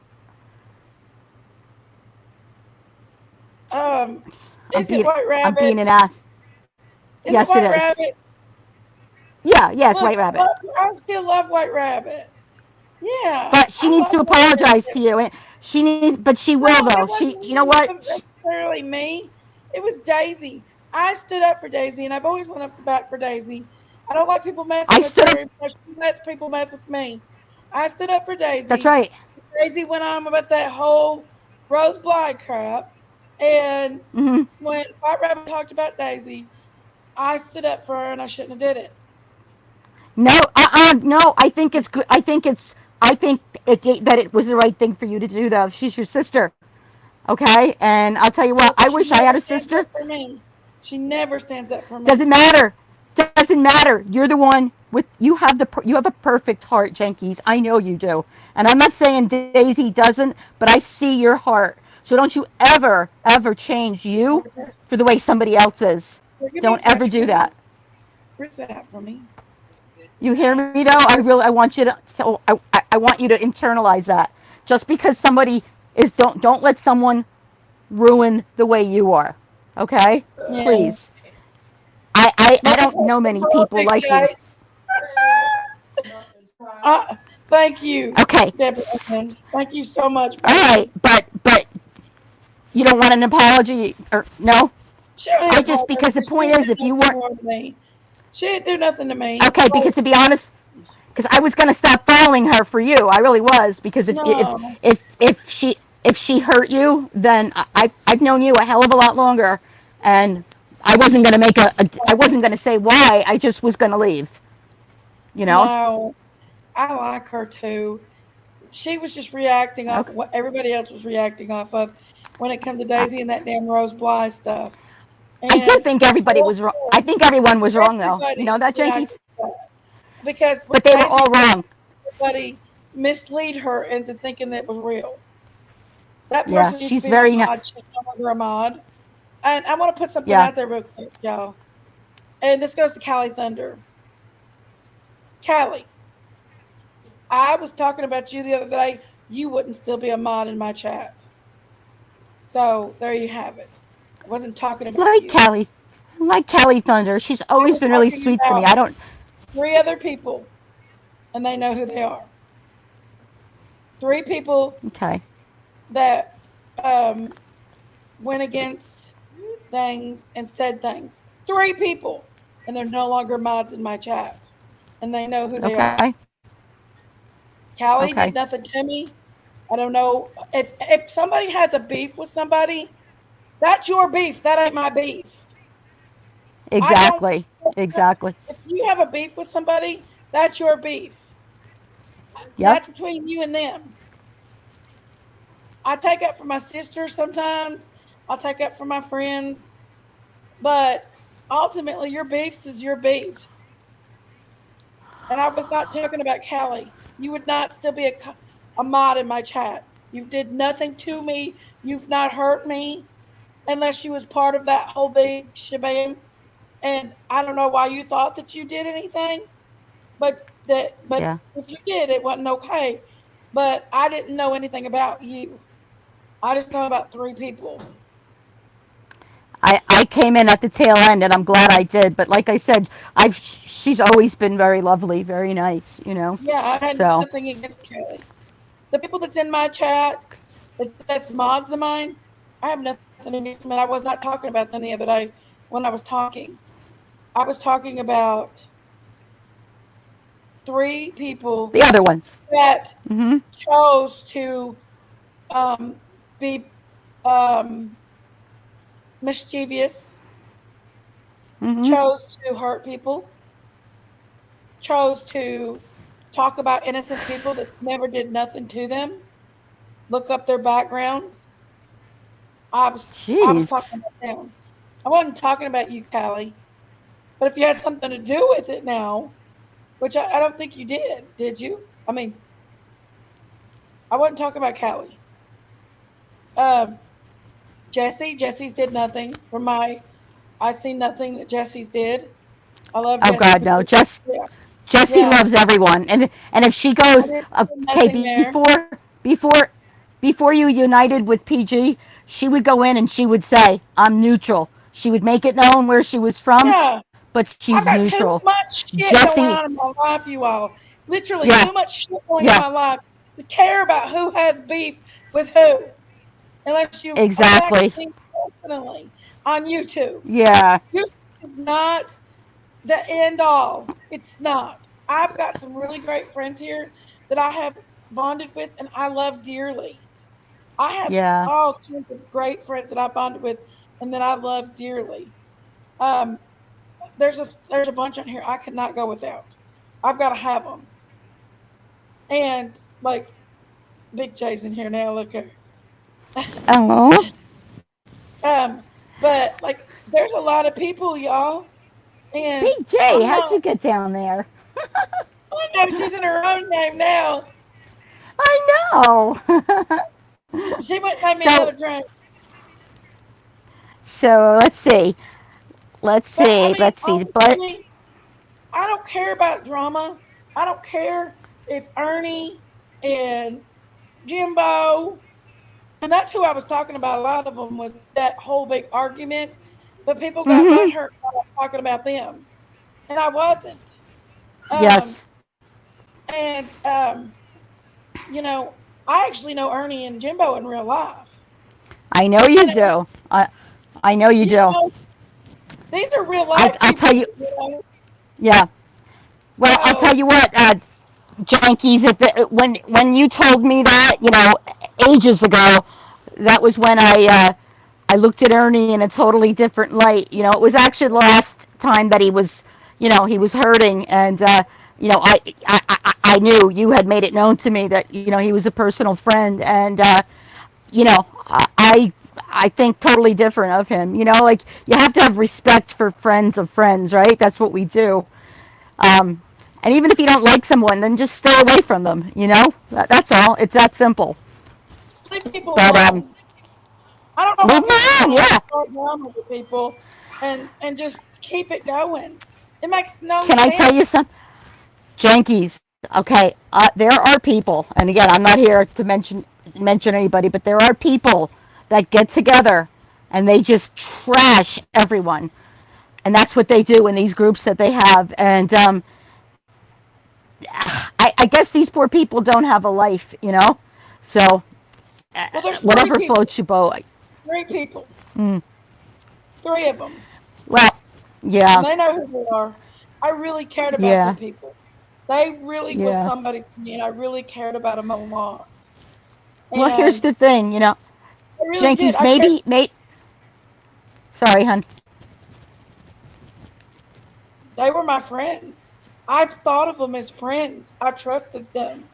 um, I'm is it being White I'm being an Rabbit? ass. Is it Yes, it White is. Rabbit? Yeah, it's Look, White Rabbit. I still love White Rabbit. Yeah, But she I needs love to White apologize to Rabbit. you. And She needs, but she will No, though. it wasn't You know what? necessarily me. It was Daisy. I stood up for Daisy, and I've always went up the bat for Daisy. I don't like people messing I with stood her, up. even though she lets people mess with me. I stood up for That's Daisy. right. Daisy went on about that whole Rose Bly crap, and Hmm. when White Rabbit talked about Daisy, I stood up for her, and I shouldn't have did it. No, no. I think it's good. I think it's. I think that it was the right thing for you to do, though. She's your sister, okay? And I'll tell you what. But I she wish I had never a stands sister. up for me. She never stands up for me. Doesn't matter. Doesn't matter. You're the one with. You have a perfect heart, Jenkins. I know you do. And I'm not saying Daisy doesn't, but I see your heart. So don't you ever change you Just for the way somebody else is. give me a Don't ever do flashlight. that. Where's that for me? You hear me though? I want you to. So I want you to internalize that. Just because somebody is, don't let someone ruin the way you are. Okay? Yeah. Please. I Mine's don't know many people Big like you. J. Thank you, Okay. Deborah. Thank you so much, All right, baby. but you don't want an apology or no? She don't need I to just apologize because the because she point didn't is do if you nothing weren't wrong to me. She didn't do nothing to me. okay, because to be honest, because I was gonna stop following her for you. I really was because No. if she hurt you, then I've known you a hell of a lot longer, and I wasn't gonna I wasn't gonna say why. I just was gonna leave. You know? No. I like her too. She was just reacting off Okay. of what everybody else was reacting off of when it comes to I, Daisy and that damn Rose Bly stuff. I do And think I everybody told was wrong. I her think everyone was wrong though. You everybody know that, reacted Jenkins? to that because with But they were Daisy, all wrong. everybody mislead her into thinking that it was real. That Yeah, person used to she's be my very. mod. She's no longer a mod. And I want to put something Yeah. out there real quick, y'all. And this goes to Callie Thunder. Callie, I was talking about you the other day. You wouldn't still be a mod in my chat. So there you have it. I wasn't talking about Like you. Callie, like Callie Thunder. She's I always was been really talking sweet to me. about I don't. three other people, and they know who they are. Three people Okay. that um, went against things and said things. Three people, and they're no longer mods in my chat, and they know who they are. Okay. Callie Okay. did nothing to me. I don't know if somebody has a beef with somebody, that's your beef. That ain't my beef. I don't. Exactly. Exactly. If you have a beef with somebody, that's your beef. Yep. That's between you and them. I take up for my sister sometimes. I'll take up for my friends, but ultimately, your beefs is your beefs. And I was not talking about Callie. You would not still be a mod in my chat. You did nothing to me. You've not hurt me unless you was part of that whole big shebang. And I don't know why you thought that you did anything, but Yeah. if you did, it wasn't okay. But I didn't know anything about you. I just know about three people. I came in at the tail end, and I'm glad I did. But like I said, she's always been very lovely, very nice. You know. Yeah, I had So nothing against Kelly. The people that's in my chat, that's mods of mine, I have nothing against them. And I was not talking about them the other day when I was talking. I was talking about three people the other ones. that Mhm. chose to be um, mischievous, Mhm. chose to hurt people, chose to talk about innocent people that never did nothing to them, look up their backgrounds. I was Jeez. talking about them. I wasn't talking about you, Callie. But if you had something to do with it now, which I don't think you did you? I mean, I wasn't talking about Callie. Um, Jesse's did nothing for my. I see nothing that Jesse's did. I love Oh Jesse. God, no. Just Yeah, Jessie yeah. loves everyone, and if she I goes, didn't see okay, nothing there. before you united with PG, she would go in and she would say, "I'm neutral." She would make it known where she was from, Yeah, but I she's got too neutral. much shit going Jessie, on in my life, you all. Literally, yeah, too much shit going in yeah, my life to care about who has beef with who? Unless you've attacked Exactly. me personally on YouTube. Yeah. YouTube is not the end all. It's not. I've got some really great friends here that I have bonded with and I love dearly. I have Yeah. all kinds of great friends that I bonded with and that I love dearly. Um, there's a bunch on here I could not go without. I've got to have them. And like Big J's in here now. Look here. Oh. Um, but like there's a lot of people, y'all, and Big J, I'm how'd you not. get down there? I know she's in her own name now. I know. She might name me so another drink. so let's see. Let's But I see. mean, Let's see. But honestly, I don't care about drama. I don't care if Ernie and Jimbo, and that's who I was talking about. A lot of them was that whole big argument, but people got mhm. butthurt when I was talking about them, and I wasn't. Um, Yes. and you know, I actually know Ernie and Jimbo in real life. I know You you know, do. I know you you do. know, these are real I life I'll tell people. you. You know, Yeah. Well, I'll tell so you what, Jankies. When you told me that, ages ago, that was when I looked at Ernie in a totally different light. It was actually the last time that he was hurting, and I knew you had made it known to me that he was a personal friend, and you know, I think totally different of him. Like you have to have respect for friends of friends, right? That's what we do. Um, and even if you don't like someone, then just stay away from them. That's all. It's that simple. just leave people But alone. I don't know why leave them people alone. want to Yeah. start drama with people and just keep it going. It makes no Can I tell sense. you some jankies? Okay, there are people, and again, I'm not here to mention anybody, but there are people that get together and they just trash everyone, and that's what they do in these groups that they have. And I guess these poor people don't have a life. So Well, there's three whatever people. floats your boat. Three people. Mm, Three of them. well, And yeah, they know who they are. I really cared about yeah, them people. They really was yeah. somebody to me, and I really cared about them a lot. Well, here's And the thing, I really did. jankies. I cared. Sorry, hun. They were my friends. I thought of them as friends. I trusted them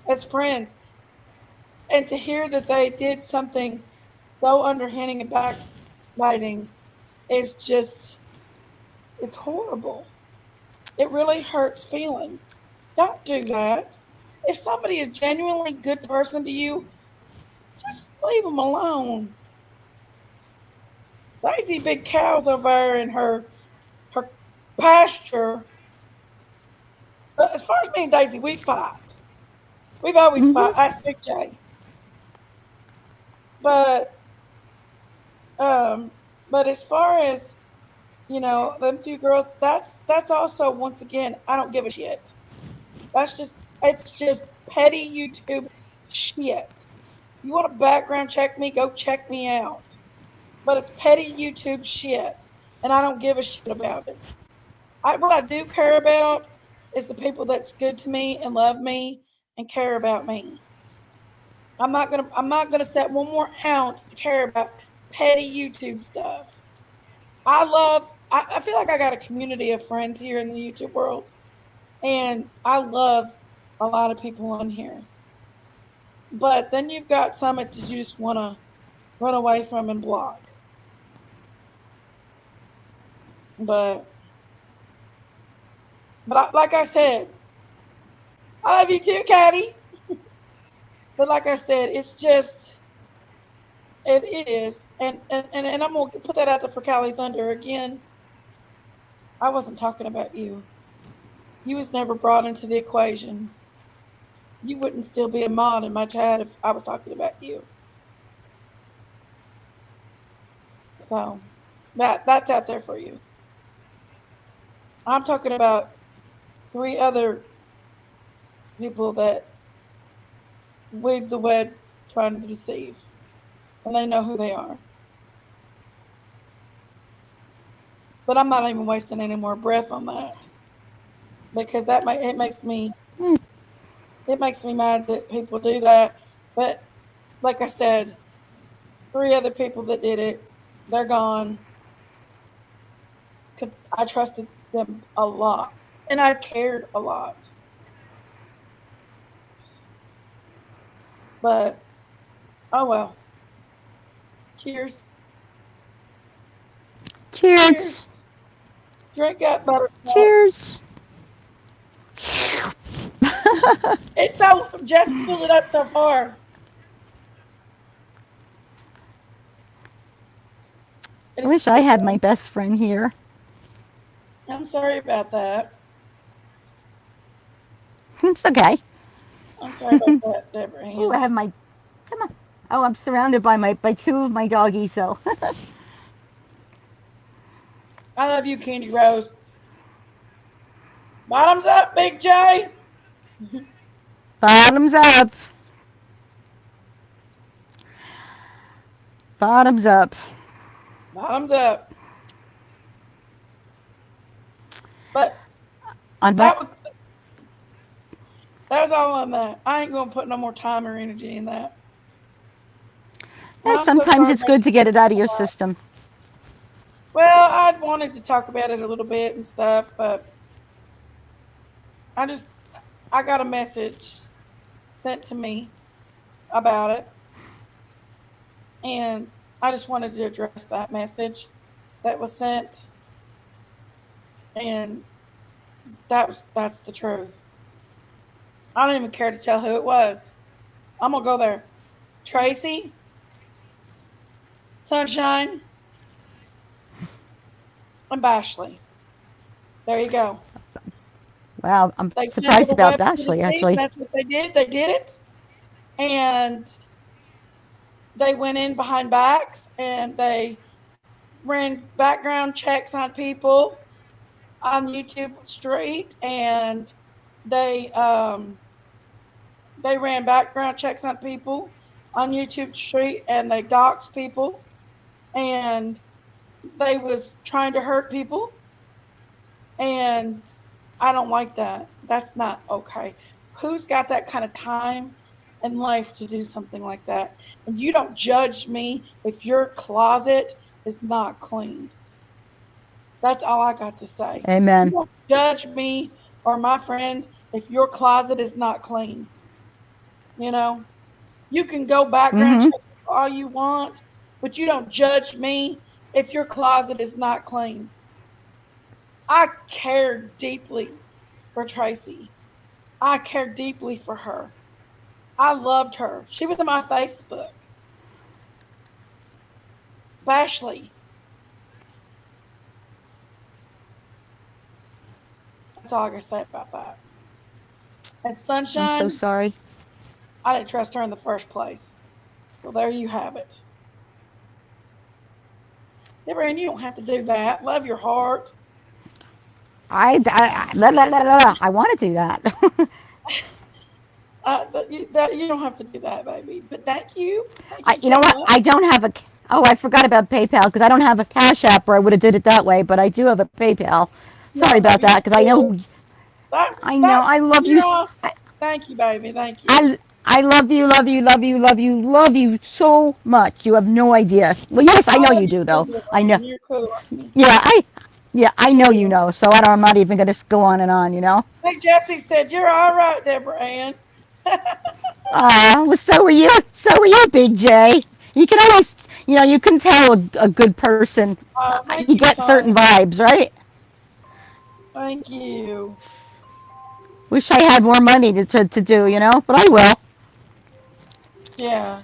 as friends. And to hear that they did something so underhanding and backbiting is just, it's horrible. It really hurts feelings. Don't do that. If somebody is genuinely good person to you, just leave them alone. Lazy big cows over there in her pasture. But as far as me and Daisy, we fight. We've always Hmm. fought. Ask Big J. But um, but as far as them few girls, that's also once again, I don't give a shit. It's just petty YouTube shit. If you want to background check me, go check me out. But it's petty YouTube shit, and I don't give a shit about it. What I do care about is the people that's good to me and love me and care about me. I'm not gonna set one more ounce to care about petty YouTube stuff. I feel like I got a community of friends here in the YouTube world, and I love a lot of people on here. But then you've got some that you just want to run away from and block. But like I said, I love you too, Caddy. But like I said, it's just it is, and I'm gonna put that out there for Cali Thunder again. I wasn't talking about you. You was never brought into the equation. You wouldn't still be a mod in my chat if I was talking about you. So that's out there for you. I'm talking about three other people that waved the trying to deceive, and they know who they are. But I'm not even wasting any more breath on that because Hmm. it makes me mad that people do that. But like I said, three other people that did it, they're gone because I trusted them a lot and I cared a lot. But oh well. Cheers. Cheers. Cheers. Drink that buttercup. Cheers. It's so just pulled it up so far. I It's wish I had my best friend here. I'm sorry about that. It's okay. I'm sorry about that, Deborah Ooh, I Ann. have my. Come on. Oh, I'm surrounded by two of my doggies. So I love you, Candy Rose. Bottoms up, Big J. bottoms up. Bottoms up. Bottoms up. But On my. that was that was all on that. I ain't gonna put no more time or energy in that. And I'm so Sometimes sorry it's about good to get it out of your you. system. Well, I'd wanted to talk about it a little bit and stuff, but I just I got a message sent to me about it, and I just wanted to address that message that was sent, and that's the truth. I don't even care to tell who it was. I'm gonna go there. Tracy, Sunshine, and Bashley. There you go. Wow, I'm They went into surprised the about web to Ashley deceive. actually. That's what they did. They did it, and they went in behind backs and they ran background checks on people on YouTube Street, and they um, they ran background checks on people on YouTube Street, and they doxed people, and they was trying to hurt people, and I don't like that. That's not okay. Who's got that kind of time in life to do something like that? And you don't judge me if your closet is not clean. That's all I got to say. You Amen. don't judge me or my friends if your closet is not clean. You know, you can go background Mm-hmm. check all you want, but you don't judge me if your closet is not clean. I cared deeply for Tracy. I cared deeply for her. I loved her. She was in my Facebook. Bashley. That's all I can say about that. And I'm so Sunshine, sorry. I didn't trust her in the first place. So there you have it. Deborah, you don't have to do that. Love your heart. I want to do that. You don't have to do that, baby. But thank you. Thank you You know so what? much. I don't have a. Oh, I forgot about PayPal because I don't have a Cash App, or I would have did it that way. But I do have a PayPal. Sorry No, about baby, that because I you're good. know. That I know. that I love you you. know. Thank you, baby. Thank you. I love you, love you, love you, love you, love you so much. You have no idea. Well, yes, I I know love you you do too, though. I Deborah. know. You're cool like me. Yeah, I know you Yeah. know. So I'm not even gonna go on and on. You know. Big Jesse said, "You're all right, Deborah Ann." Well, so are you. So are you, Big J. You can always, you can tell a good person. Oh, You thank you, get certain Connie. vibes, right? Thank you. Wish I had more money to do, but I will. Yeah.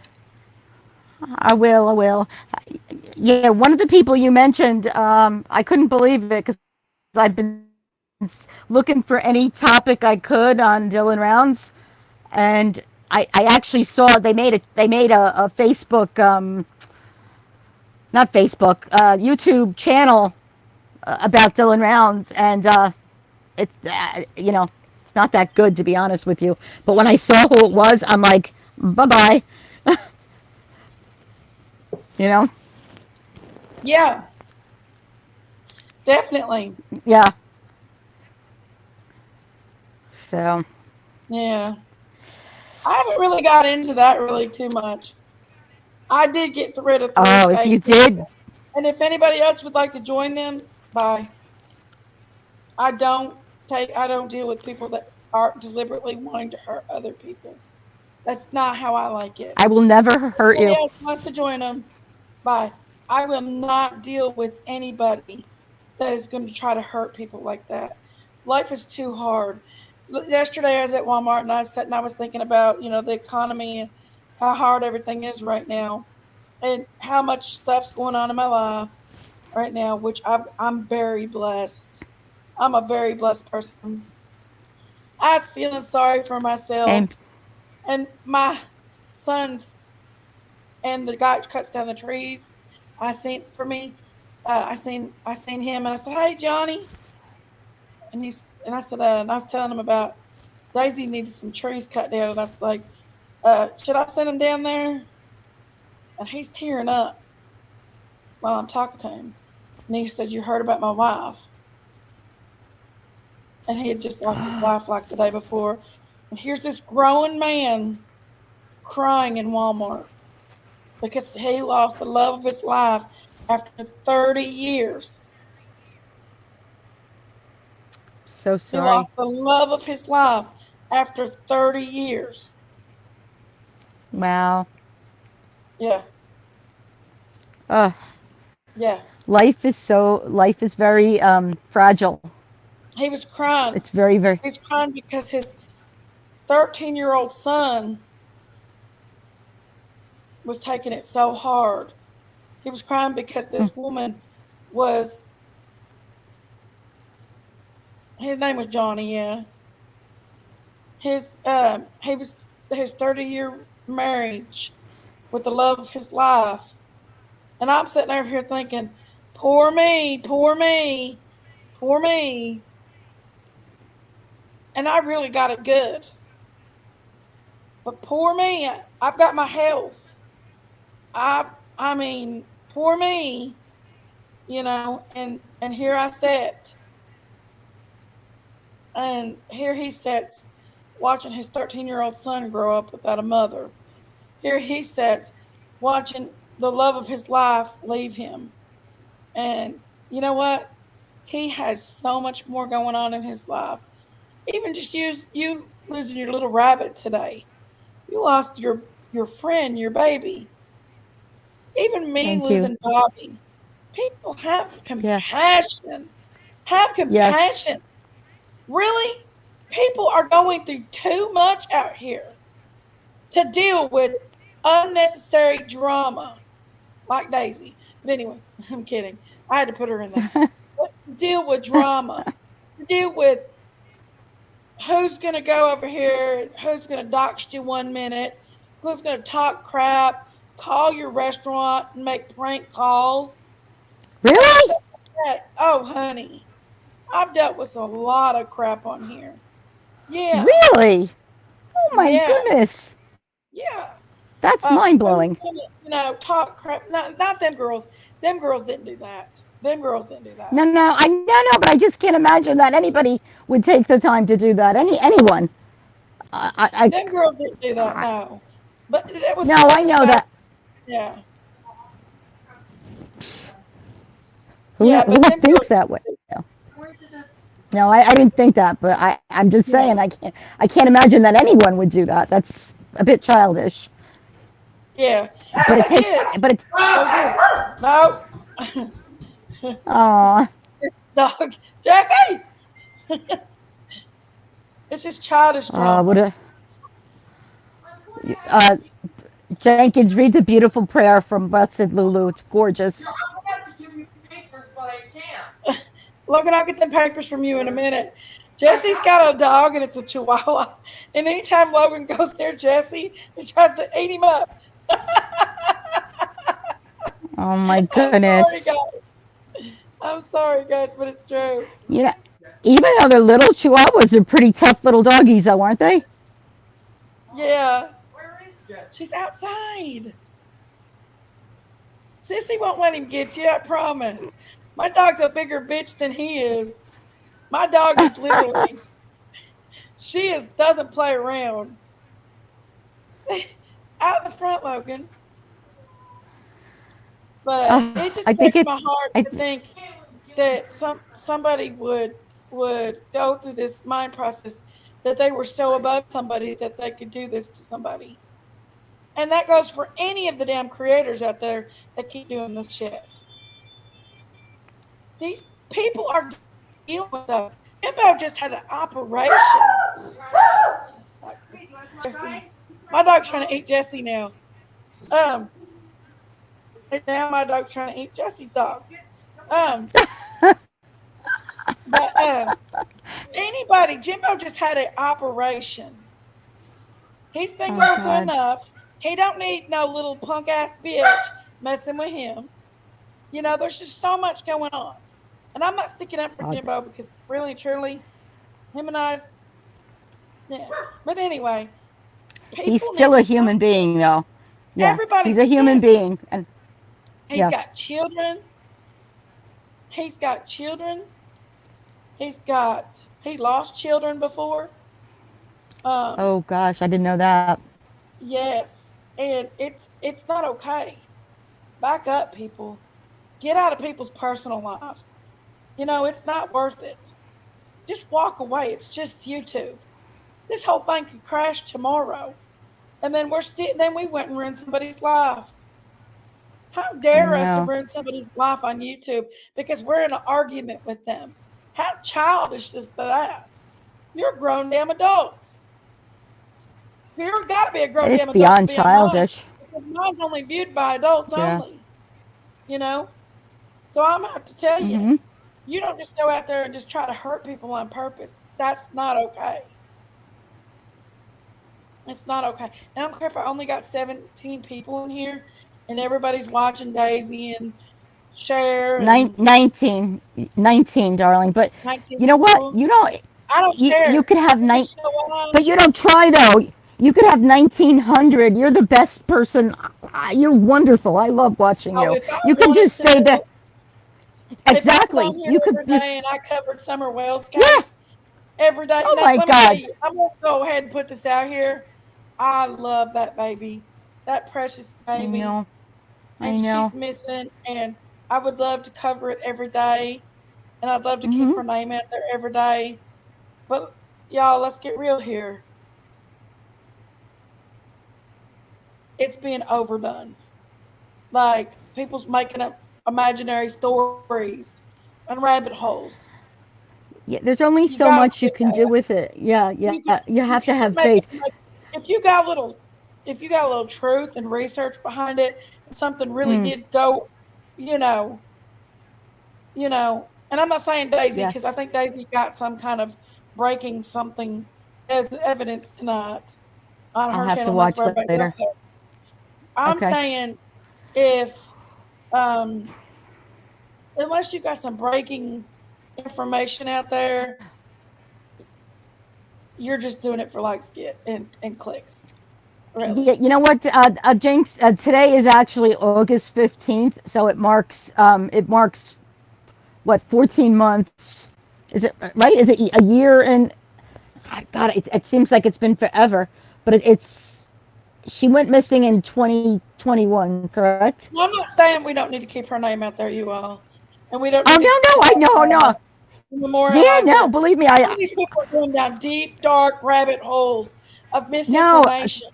I will. I will. Yeah, one of the people you mentioned, I couldn't believe it because I've been looking for any topic I could on Dylan Rounds, and I actually saw they made a Facebook, not Facebook, YouTube channel about Dylan Rounds, and it's not that good to be honest with you. But when I saw who it was, I'm like, bye bye. You know? Yeah, definitely. Yeah. So, Yeah. I haven't really got into that really too much. I did get rid of three oh, if fake. you did, And if anybody else would like to join them, bye. I don't deal with people that are deliberately wanting to hurt other people. That's not how I like it. I will never hurt Anybody you. else wants to join them, bye. I will not deal with anybody that is going to try to hurt people like that. Life is too hard. Yesterday I was at Walmart and I sat and I was thinking about, the economy and how hard everything is right now and how much stuff's going on in my life right now, which I'm very blessed. I'm a very blessed person. I was feeling sorry for myself And and my sons and the guy who cuts down the trees. I seen for me, I seen him and I said, "Hey, Johnny," and I said, and I was telling him about Daisy needed some trees cut down, and I was like, "Should I send him down there?" And he's tearing up while I'm talking to him, and he said, "You heard about my wife?" And he had just lost his wife like the day before, and here's this grown man crying in Walmart because he lost the love of his life after 30 years. so He sorry. lost the love of his life after 30 years. Wow. Yeah, Uh, yeah. life is very fragile. He was crying. It's very, very. He was crying because his 13-year-old son was taking it so hard. He was crying because Mm. this woman was, his name was Johnny, yeah. He was his 30-year marriage with the love of his life. And I'm sitting over here thinking, poor me, poor me, poor me. And I really got it good. But poor me, I've got my health. I mean, poor me, and here I sit. And here he sits watching his 13-year-old son grow up without a mother. Here he sits watching the love of his life leave him. And you know what? He has so much more going on in his life. Even just you losing your little rabbit today. You lost your friend, your baby. Even me Thank you. losing Bobby. People have Yeah. compassion. Have Yes. compassion. Really? People are going through too much out here to deal with unnecessary drama like Daisy. But anyway, I'm kidding. I had to put her in there. But to deal with drama, to deal with who's going to go over here, who's going to dox you 1 minute, who's going to talk crap, call your restaurant and make prank calls. Really? Oh, honey, I've dealt with a lot of crap on here. Yeah, Really? Oh my yeah, goodness. yeah. That's mind Women, blowing. talk crap. Not them girls. Them girls didn't do that. Them girls didn't do that. No, no, I no, but I just can't imagine that anybody would take the time to do that. Anyone. Them girls didn't do that. I No, but no, I was know back. that. Yeah, Who yeah. who But them thinks girls. that way? No, I didn't think that, but I'm just Yeah, saying I can't imagine that anyone would do that. That's a bit childish. yeah. But They it takes did. but it's They did. No. aw, Dog, Jesse. It's just childish would drama. uh Jenkins, read the beautiful prayer from Blessed Lulu. It's gorgeous. Logan, I'll get them papers from you in a minute. Jesse's got a dog and it's a chihuahua. And anytime Logan goes near Jesse, he tries to eat him up. Oh my I'm sorry, goodness. guys. I'm sorry, guys, but it's true. You know, even though they're little chihuahuas, they're pretty tough little doggies, though, aren't they? Yeah. She's outside. Sissy won't let him get you, I promise. My dog's a bigger bitch than he is. My dog is literally, doesn't play around. Out the front, Logan. But it just I think breaks it. my heart to think that somebody would go through this mind process that they were so above somebody that they could do this to somebody. And that goes for any of the damn creators out there that keep doing this shit. These people are dealing with stuff. Jimbo just had an operation. My dog's trying to eat Jesse now. Now my dog's trying to eat Jesse's dog. But anybody, Jimbo just had an operation. He's been going through enough. He don't need no little punk ass bitch messing with him. You know, there's just so much going on. And I'm not sticking up for Jimbo because really, truly, him and I's, yeah. But anyway, he's still a human being, though. Yeah, he's a human being, and he's got children. He's got children. He lost children before. Oh gosh, I didn't know that. Yes, and it's not okay. Back up, people. Get out of people's personal lives. You know, it's not worth it. Just walk away. It's just YouTube. This whole thing could crash tomorrow, and then we went and ruined somebody's life. How dare us to ruin somebody's life on YouTube because we're in an argument with them? How childish is that? You're grown damn adults. You've got to be a grown damn adult. It's beyond childish. Because mine's only viewed by adults only. You know? So I'm going to have to tell you, you don't just go out there and just try to hurt people on purpose. That's not okay. It's not okay. And I don't care if I only got 17 people in here and everybody's watching Daisy and Cher. 19, darling. But 19 you know what? people. You don't. I don't care. You could have 19. You know but you don't try, though. You could have 1,900. You're the best person. You're wonderful. I love watching you. You can just stay there. Exactly. You could. Every day and I covered Summer Wells case every day. Oh my God! I'm gonna go ahead and put this out here. I love that baby, that precious baby. I know. She's missing, and I would love to cover it every day, and I'd love to keep her name out there every day. But y'all, let's get real here. It's being overdone. Like people's making up imaginary stories and rabbit holes. Yeah, there's only so much you can do with it. Yeah. You have to have faith. If you got a little truth and research behind it, and something really did go, you know. And I'm not saying Daisy because I think Daisy got some kind of breaking something as evidence tonight on her channel. I'll have to watch that later. I'm saying if unless you got some breaking information out there, you're just doing it for likes and clicks. Really. Yeah, you know what, Jinx? Today is actually August 15th, so it marks what, 14 months? Is it right? Is it a year? And God, it seems like it's been forever. But she went missing in 2021, correct? Well, I'm not saying we don't need to keep her name out there, you all, and we don't. Oh no. Yeah, no. Believe me, some of these people are going down deep, dark rabbit holes of misinformation.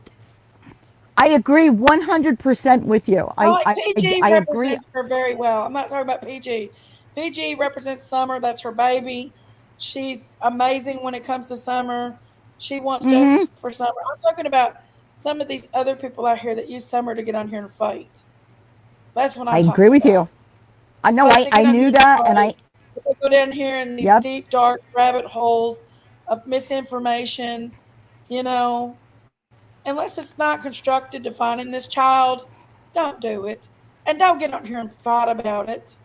I agree 100% with you. PG I represents her very well. I'm not talking about PG. PG represents Summer. That's her baby. She's amazing when it comes to Summer. She wants justice for Summer. I'm talking about some of these other people out here that use Summer to get on here and fight. That's what I'm talking about. I agree with you. I know. I knew that, and they go down here in these deep, dark rabbit holes of misinformation, unless it's not constructed to finding this child, don't do it. And don't get on here and fight about it.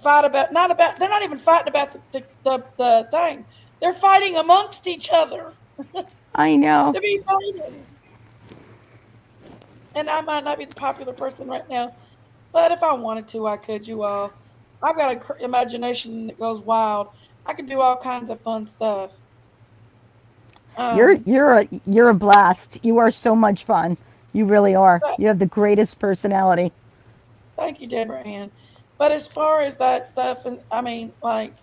They're not even fighting about the thing. They're fighting amongst each other. I know. To be fighting. And I might not be the popular person right now, but if I wanted to, I could, you all. I've got an imagination that goes wild. I could do all kinds of fun stuff. You're Um, you're a you're a blast. You are so much fun. You really are. but You have the greatest personality. thank you, Deborah Ann. But as far as that stuff, and I mean, like,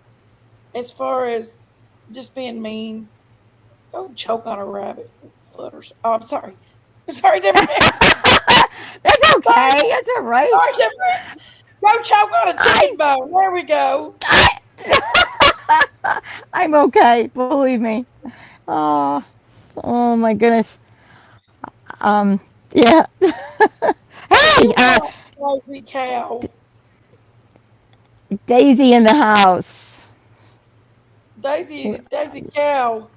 as far as just being mean, go choke on a rabbit foot or so. Oh, I'm sorry. I'm sorry, Deborah Ann. That's Sorry, okay. That's all right. sorry, Deborah Ann. Go choke on a I, chicken bone. There we go. I I'm okay. Believe me. Oh, oh my goodness. Um, yeah. What Hey, you want, lazy cow? Daisy in the house. Daisy cow.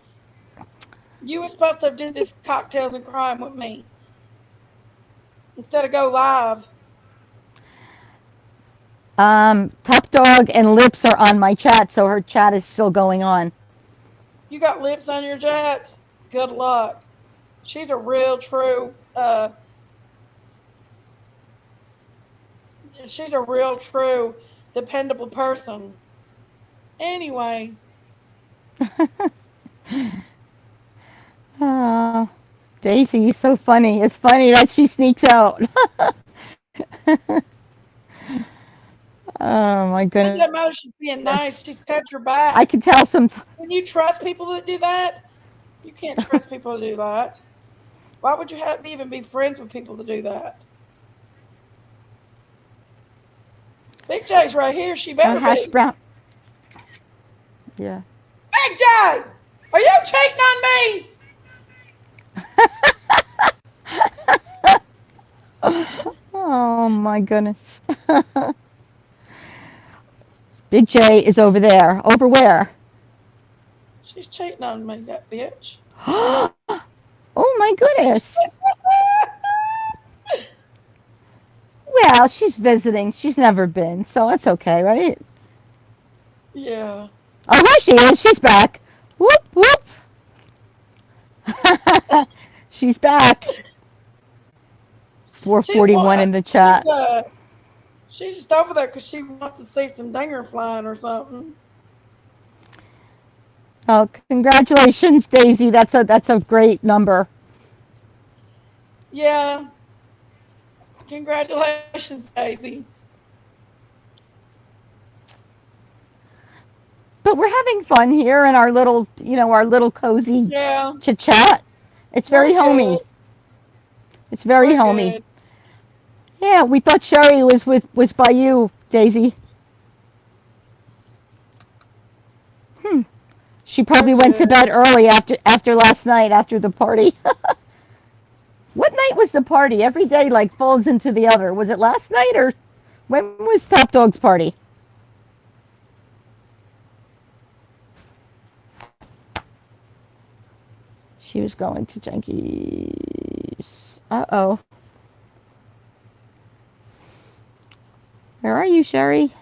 You were supposed to have did this cocktails and crime with me instead of go live. Top Dog and Lips are on my chat, so her chat is still going on. You got lips on your jets. Good luck. She's a real true. She's a real true dependable person. Anyway, Oh, Daisy is so funny. It's funny that she sneaks out. Oh my it goodness. doesn't matter. She's being nice. She's got your I back. can tell some. Can you trust people that do that? You can't trust people to do that. Why would you have even be friends with people to do that? Big J's right here. She better Hash be. brown. Yeah. Big J, are you cheating on me? Oh my goodness. Big J is over there. Over where? She's cheating on me, that bitch. Oh my goodness. Well, she's visiting. She's never been, so it's okay, right? Yeah. Oh, there she is. She's back. Whoop, whoop. She's back. She 441 in the she's chat. she's just over there because she wants to see some dinger flying or something. Oh, congratulations, Daisy. That's a great number. Yeah. Congratulations, Daisy. But we're having fun here in our little cozy Yeah. chit chat. It's We're very good. homey. It's very We're homey. good. Yeah, we thought Sherry was by you, Daisy. Hmm. She We're probably went to good. bed early after last night after the party. What night was the party? Every day like falls into the other. Was it last night or when was Top Dog's party? She was going to Jenkies. Uh-oh. Where are you, Sherry?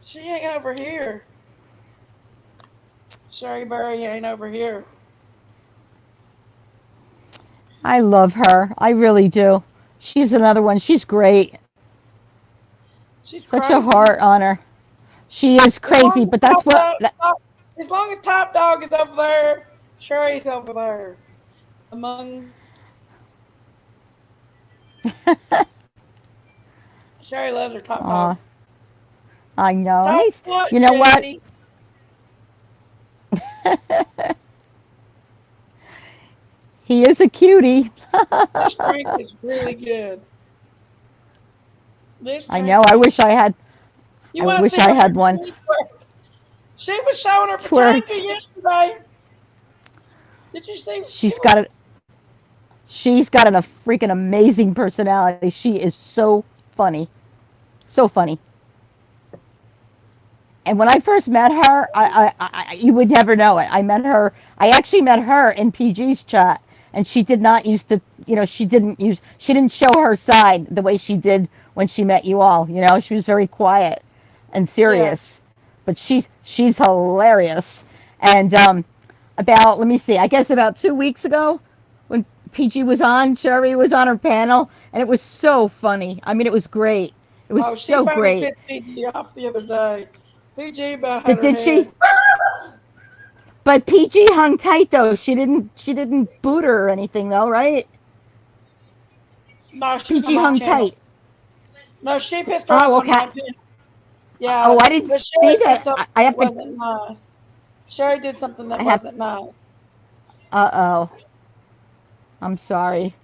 She ain't over here. Sherry Berry ain't over here. I love her. I really do. She's another one. She's great. She's Such a crazy. heart on her. She is As long crazy, as but that's what. as long as Top Dog is over there, Sherry's over there. Among Sherry loves her Top Aw, Dog. I know. And Top he's, what, you know what? Jesse? He is a cutie. This drink is really good. This I drink know. I is. wish I had. You I want to wish see I her had one. bikini twerk? She was showing her Twerk. patanka yesterday. Did you see? She She's got was. it. She's got a freaking amazing personality. She is so funny, so funny. And when I first met her, you would never know it. I met her. I actually met her in PG's chat, and she did not used to. She didn't show her side the way she did when she met you all. She was very quiet and Yeah. serious, but she's hilarious. And let me see. I guess about 2 weeks ago, when PG was on, Sherry was on her panel, and it was so funny. I mean, it was great. It was Oh, she so finally great. pissed PG off the other day. PG about had her Did she? head. But PG hung tight though. She didn't boot her or anything though, right? No, she was on PG my hung channel. tight. No, she pissed her off Oh, on my okay. panel. Yeah, Oh, I didn't but see Sherry did that. something I that have to. wasn't nice. Sherry did something that I have. wasn't nice. Oh. I'm sorry.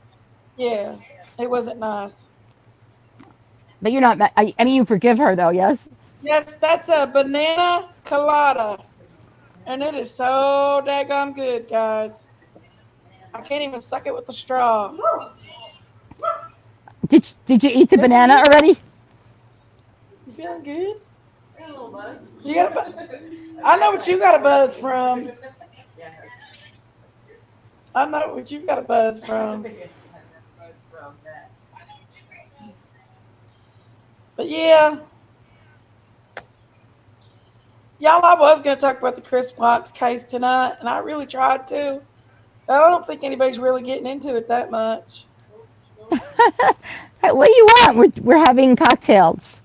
Yeah, it wasn't nice. But you're not. I mean, you forgive her though, yes? Yes, that's a banana colada. And it is so daggone good, guys. I can't even suck it with a straw. Did you eat the Yes, banana you. already? You feeling good? You got a I know what you got a buzz from. I know what you got a buzz from. But yeah, y'all, I was going to talk about the Chris Watts case tonight, and I really tried to. But I don't think anybody's really getting into it that much. What do you want? We're having cocktails.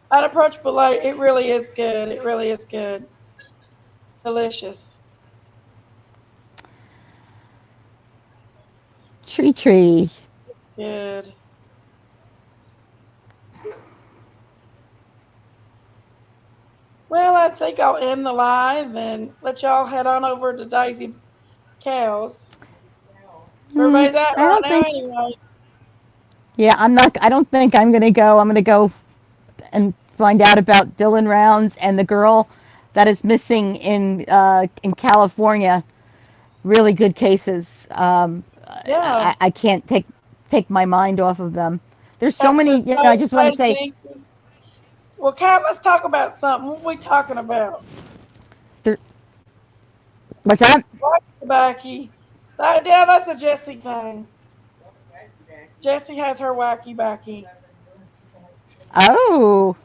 Unapproachable light, it really is good. It really is good. It's delicious. Tree. Good. Well, I think I'll end the live and let y'all head on over to Daisy Cows. Everybody's out I right don't now think. anyway. Yeah, I'm not. I don't think I'm gonna go. I'm gonna go and find out about Dylan Rounds and the girl that is missing in California. Really good cases. Yeah. I can't take my mind off of them. There's so many. Texas, You know, I just want to say. Jenkins. Well, Kat, let's talk about something. What are we talking about? There, what's that? Wacky Backy. Yeah, that's a Jessie thing. Jessie has her wacky backy. Oh,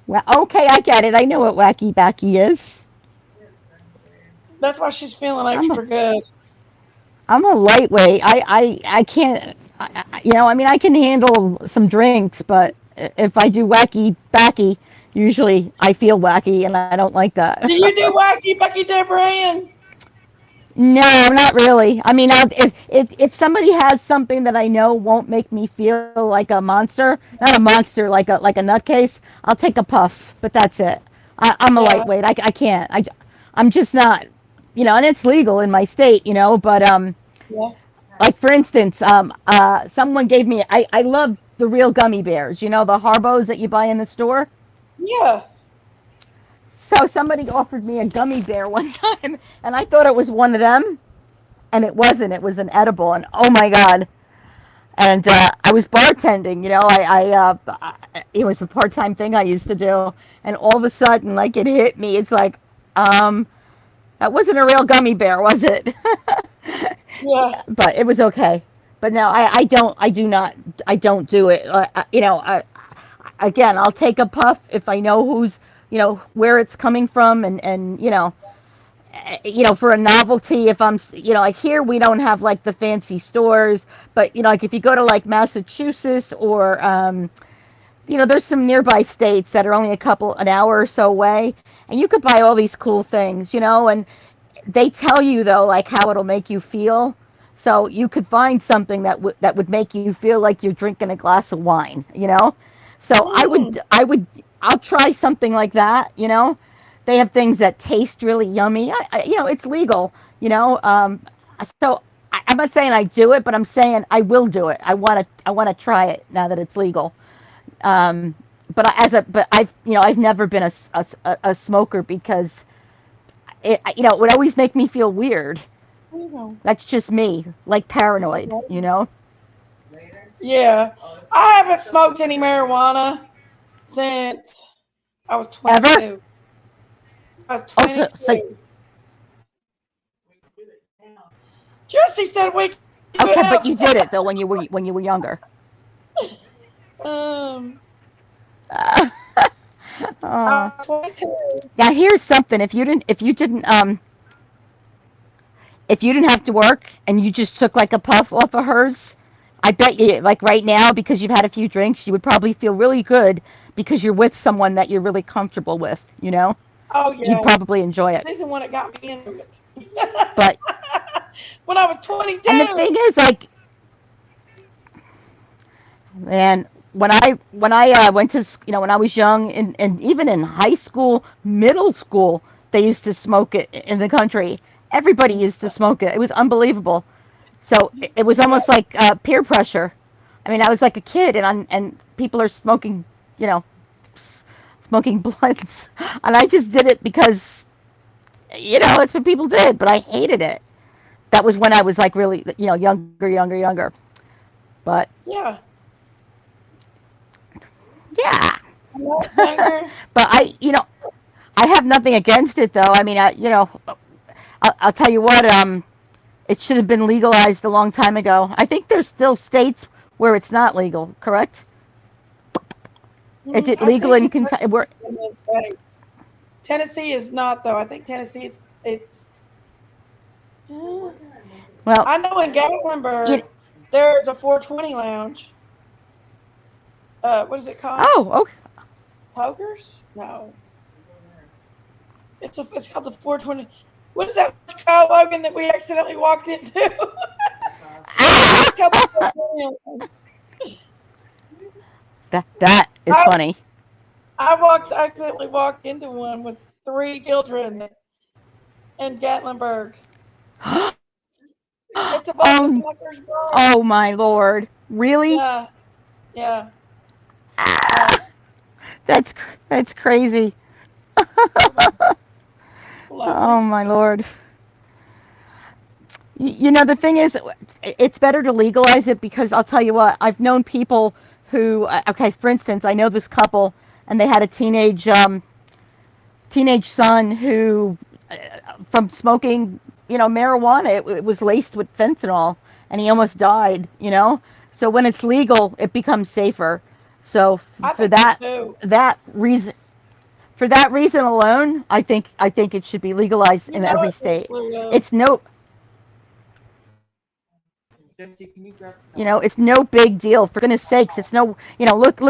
well, okay, I get it. I know what wacky backy is. That's why she's feeling I'm a, extra good. I'm a lightweight. I can't. I mean, I can handle some drinks, but if I do wacky backy, usually I feel wacky, and I don't like that. Do you do wacky Becky Debrain? No, not really. I mean, if somebody has something that I know won't make me feel like a monster, not a monster, like a nutcase, I'll take a puff. But that's it. I'm a Yeah. lightweight. I can't. I'm just not. And it's legal in my state. But Yeah. like for instance, someone gave me. I love the real gummy bears. The Harbos that you buy in the store. Yeah. So somebody offered me a gummy bear one time, and I thought it was one of them, and it wasn't. It was an edible, and oh my god! And I was bartending. It was a part-time thing I used to do, and all of a sudden, like it hit me. It's like, that wasn't a real gummy bear, was it? Yeah. But it was okay. But no, I don't do it. Again, I'll take a puff if I know where it's coming from, and for a novelty. If I'm, like here we don't have like the fancy stores, but like if you go to like Massachusetts or there's some nearby states that are only an hour or so away, and you could buy all these cool things, and they tell you though like how it'll make you feel. So you could find something that would make you feel like you're drinking a glass of wine. So I'll try something like that. They have things that taste really yummy. It's legal. So I'm not saying I do it, but I'm saying I will do it. I want to try it now that it's legal. Um, but I've never been a smoker because it would always make me feel weird. That's just me, like paranoid. Yeah. I haven't smoked any marijuana since I was 22. Ever? I was Oh, 22. so Jesse said we could okay, but help. you did it though when you were younger. Um, Oh. 22. Now here's something. If you didn't have to work and you just took like a puff off of hers, I bet you, like right now, because you've had a few drinks, you would probably feel really good because you're with someone that you're really comfortable with, you know? Oh You'd yeah, probably enjoy it. she's the one that got me into it. But, When I was and the 22. thing is, like, man, when I went to, when I was young and even in high school, middle school, they used to smoke it in the country. Everybody used to smoke it. It was unbelievable. So it was Yeah. almost like peer pressure. I mean, I was like a kid, and people are smoking, you know, smoking blunts, and I just did it because, it's what people did. But I hated it. That was when I was like really, younger. But Yeah. yeah, When I was younger. but I have nothing against it though. I mean, I'll tell you what, it should have been legalized a long time ago. I think there's still states where it's not legal, correct? Is it I legal think in it's Kentucky? Where, in the States. Tennessee is not though. I think Tennessee it's. uh, well, I know in you, Gatlinburg there's a 420 lounge. What is it called? oh, okay. Pokers? No, it's called the 420. What is that called, Logan? That we accidentally walked into? It's called the 420 lounge. That is I funny. accidentally walked into one with three children in Gatlinburg. It's above the um, Packers bar. oh my lord, really? Yeah, yeah, yeah. Ah, that's crazy. Oh Lovely. my lord. The thing is, it's better to legalize it because I'll tell you what, I've known people who, okay, for instance, I know this couple and they had a teenage son who, uh, from smoking, marijuana, it was laced with fentanyl, and he almost died. So when it's legal, it becomes safer. So I for think so that too. that reason, for that reason alone, I think it should be legalized You in know every it state. really will. It's no, Jesse, can you grab the it's no big deal. For goodness sakes, it's no, look.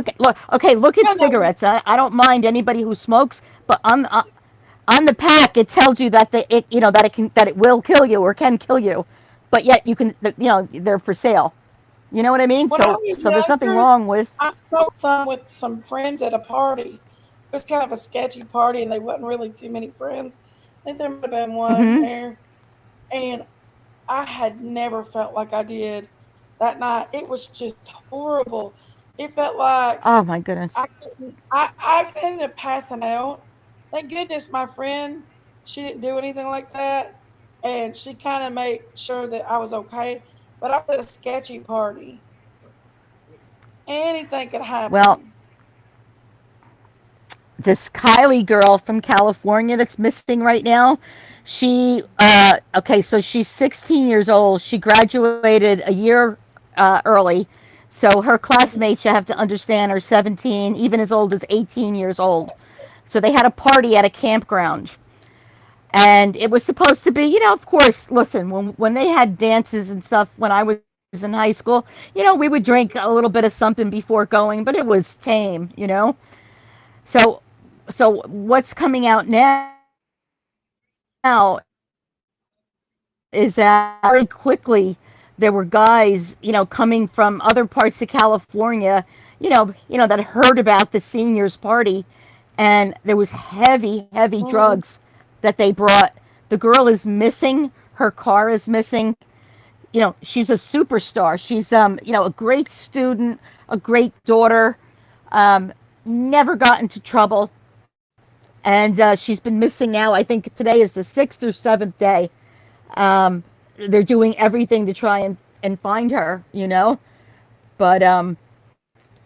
Okay, look at Yeah, no, cigarettes. I don't mind anybody who smokes, but on the pack it tells you that it will kill you or can kill you, but yet they're for sale. You know what I mean? when I So was there's nothing younger, wrong with. I smoked some with some friends at a party. It was kind of a sketchy party, and they wasn't really too many friends. I think there might have been one Hmm. there, and I had never felt like I did that night. It was just horrible. It felt like Oh my goodness. I ended up passing out. Thank goodness my friend, she didn't do anything like that, and she kind of made sure that I was okay. But I was at a sketchy party. Anything could Well, happen. this Kylie girl from California that's missing right now, okay, so she's 16 years old. She graduated a year early. So her classmates, you have to understand, are 17, even as old as 18 years old. So they had a party at a campground. And it was supposed to be, of course, listen, when they had dances and stuff when I was in high school, we would drink a little bit of something before going, but it was tame. So so what's coming out now is that very quickly there were guys, coming from other parts of California, that heard about the seniors party, and there was heavy Mhm. drugs that they brought. The girl is missing. Her car is missing. She's a superstar. She's a great student, a great daughter. Um, Never got into trouble, and she's been missing now. I think today is the sixth or seventh day. Um, they're doing everything to try and find her. But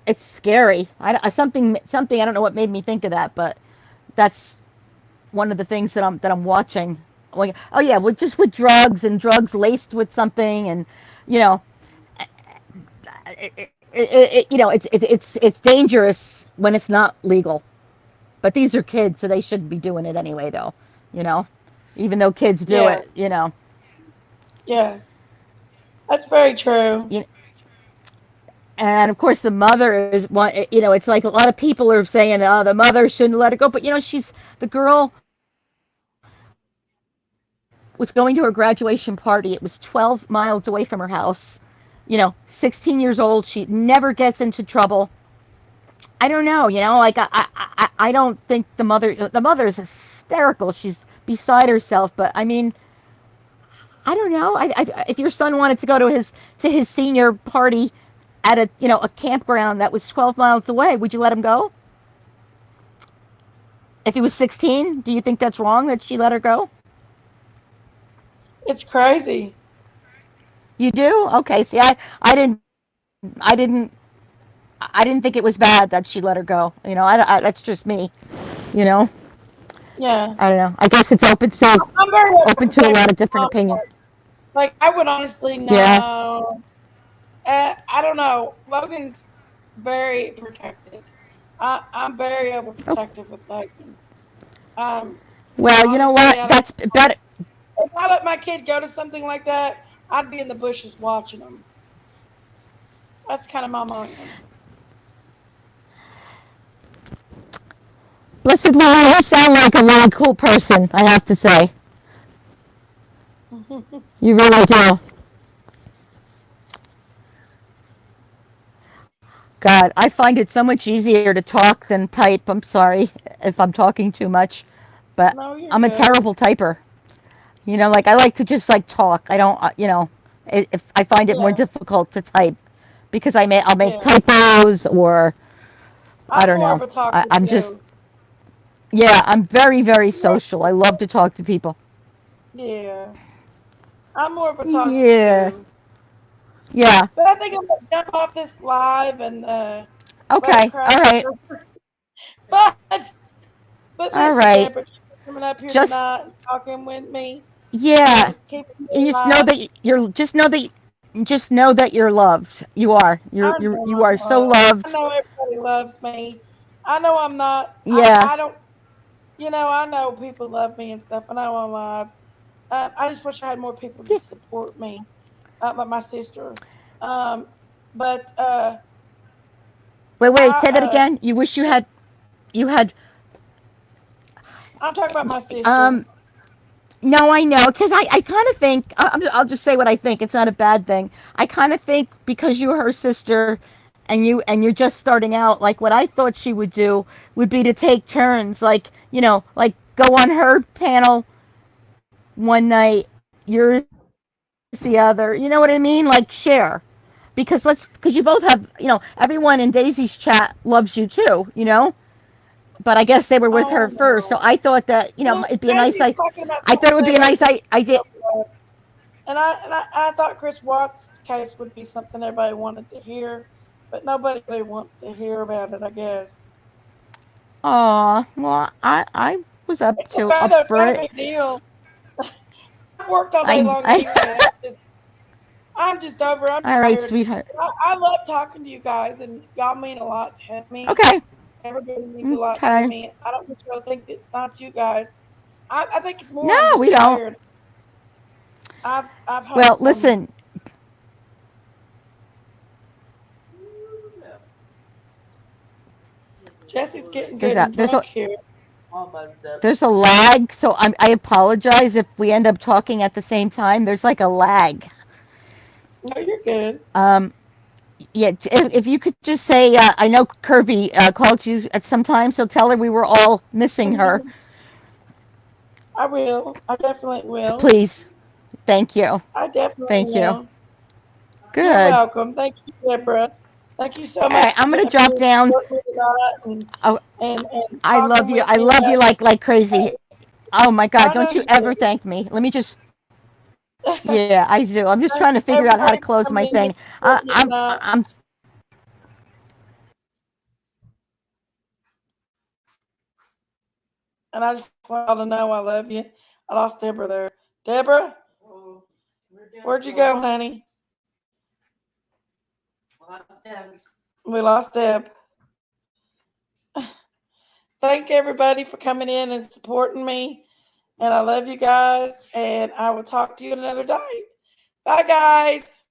it's scary. Something I don't know what made me think of that, but that's one of the things that I'm watching. Like, oh yeah, well, just with drugs laced with something, and you know, it's dangerous when it's not legal. But these are kids, so they shouldn't be doing it anyway, though. You know, even though kids do Yeah. it, you know. Yeah. That's very true. You, and of course, the mother is one. You know, it's like a lot of people are saying, "Oh, the mother shouldn't let her go," but you know, she's the girl was going to her graduation party. It was 12 miles away from her house. You know, 16 years old. She never gets into trouble. I don't know. You know, like I don't think the mother is hysterical. She's beside herself. But I mean, I don't know. If your son wanted to go to his senior party at a a campground that was 12 miles away, would you let him go? If he was 16, do you think that's wrong that she let her go? It's crazy. You do? Okay. See, I didn't I didn't think it was bad that she let her go. You know, that's just me. You know, Yeah. I don't know. I guess it's I'm very open to a lot of overprotective. different opinions. Like, I would honestly Yeah. know. I don't know. Logan's very protected. I'm very Oh, overprotective with Logan. Um, well, you know honestly, what? I don't. That's better. If I let my kid go to something like that, I'd be in the bushes watching them. That's kind of my mind. Blessed Lord, you sound like a really cool person. I have to say, you really do. God, I find it so much easier to talk than type. I'm sorry if I'm talking too much, but No, you're I'm a good. terrible typer. You know, like I like to just like talk. I don't, if I find it more Yeah, difficult to type because I'll make yeah. typos or I I'm don't more of know. a talker I'm just too. yeah. I'm very very social. I love to talk to people. Yeah, I'm more of a talker Yeah, too. yeah. But I think I'm gonna jump off this live and let it Okay, all crash right, over. But all listen, right. Deborah, keep coming up here Just tonight and talking with me yeah. and keeping me You alive. just know that you're loved. You are. You are so I loved. know everybody loves me. I know I'm not. Yeah. I don't. I know people love me and stuff. I know I'm alive. I just wish I had more people to Yeah. support me, like my sister. Um, but Wait. I Say that again. You wish you had I'm talking about my sister. um no, I know, because I kind of think I'll just say what I think. It's not a bad thing. I kind of think because you're her sister, and you're just starting out. Like what I thought she would do would be to take turns, like like go on her panel one night, yours the other. You know what I mean? Like share, because you both have everyone in Daisy's chat loves you too. But I guess they were with Oh her first, so no. I thought that Well, it'd be a nice. Daisy's talking about I thought it something would be a everybody nice. seems to I did. love. And I thought Chris Watts' case would be something everybody wanted to hear, but nobody really wants to hear about it, I guess. Aw, well, I was It's okay though, up it's for not a it. big deal. I've worked all day I long I anyway. I'm just over. I'm all right, tired. sweetheart. I love talking to you guys, and y'all mean a lot to me. Okay, Everybody means a lot to okay. me. I don't want you to think it's not you guys. I think it's No, more I'm just we don't. tired. I've had Well, some. listen, Jesse's getting there's good a and there's a drunk here. All buzzed up. there's a lag, so I apologize if we end up talking at the same time. There's like a lag. No, you're good. Um, yeah, if you could just say, I know Kirby called you at some time, so tell her we were all missing her, I will. I definitely will. please. Thank you. I definitely Thank you. will. You're Good. welcome. Thank you, Deborah. Thank you so All much right, for I'm getting gonna up here drop and down. supporting me tonight Oh, and I talking love you. with I me love you about. like crazy. Oh my God, I know don't you you ever do. thank me. Let me just yeah, I do. I'm just Thank trying to you, figure out how to everybody, for close coming my in here thing. and supporting me tonight. I'm And I just want y'all to know I love you. I lost Deborah there. Deborah, Oh, we're dead. where'd you go, honey? Well, that's dead. We lost Deb. thank everybody for coming in and supporting me. And I love you guys. And I will talk to you another day. Bye, guys.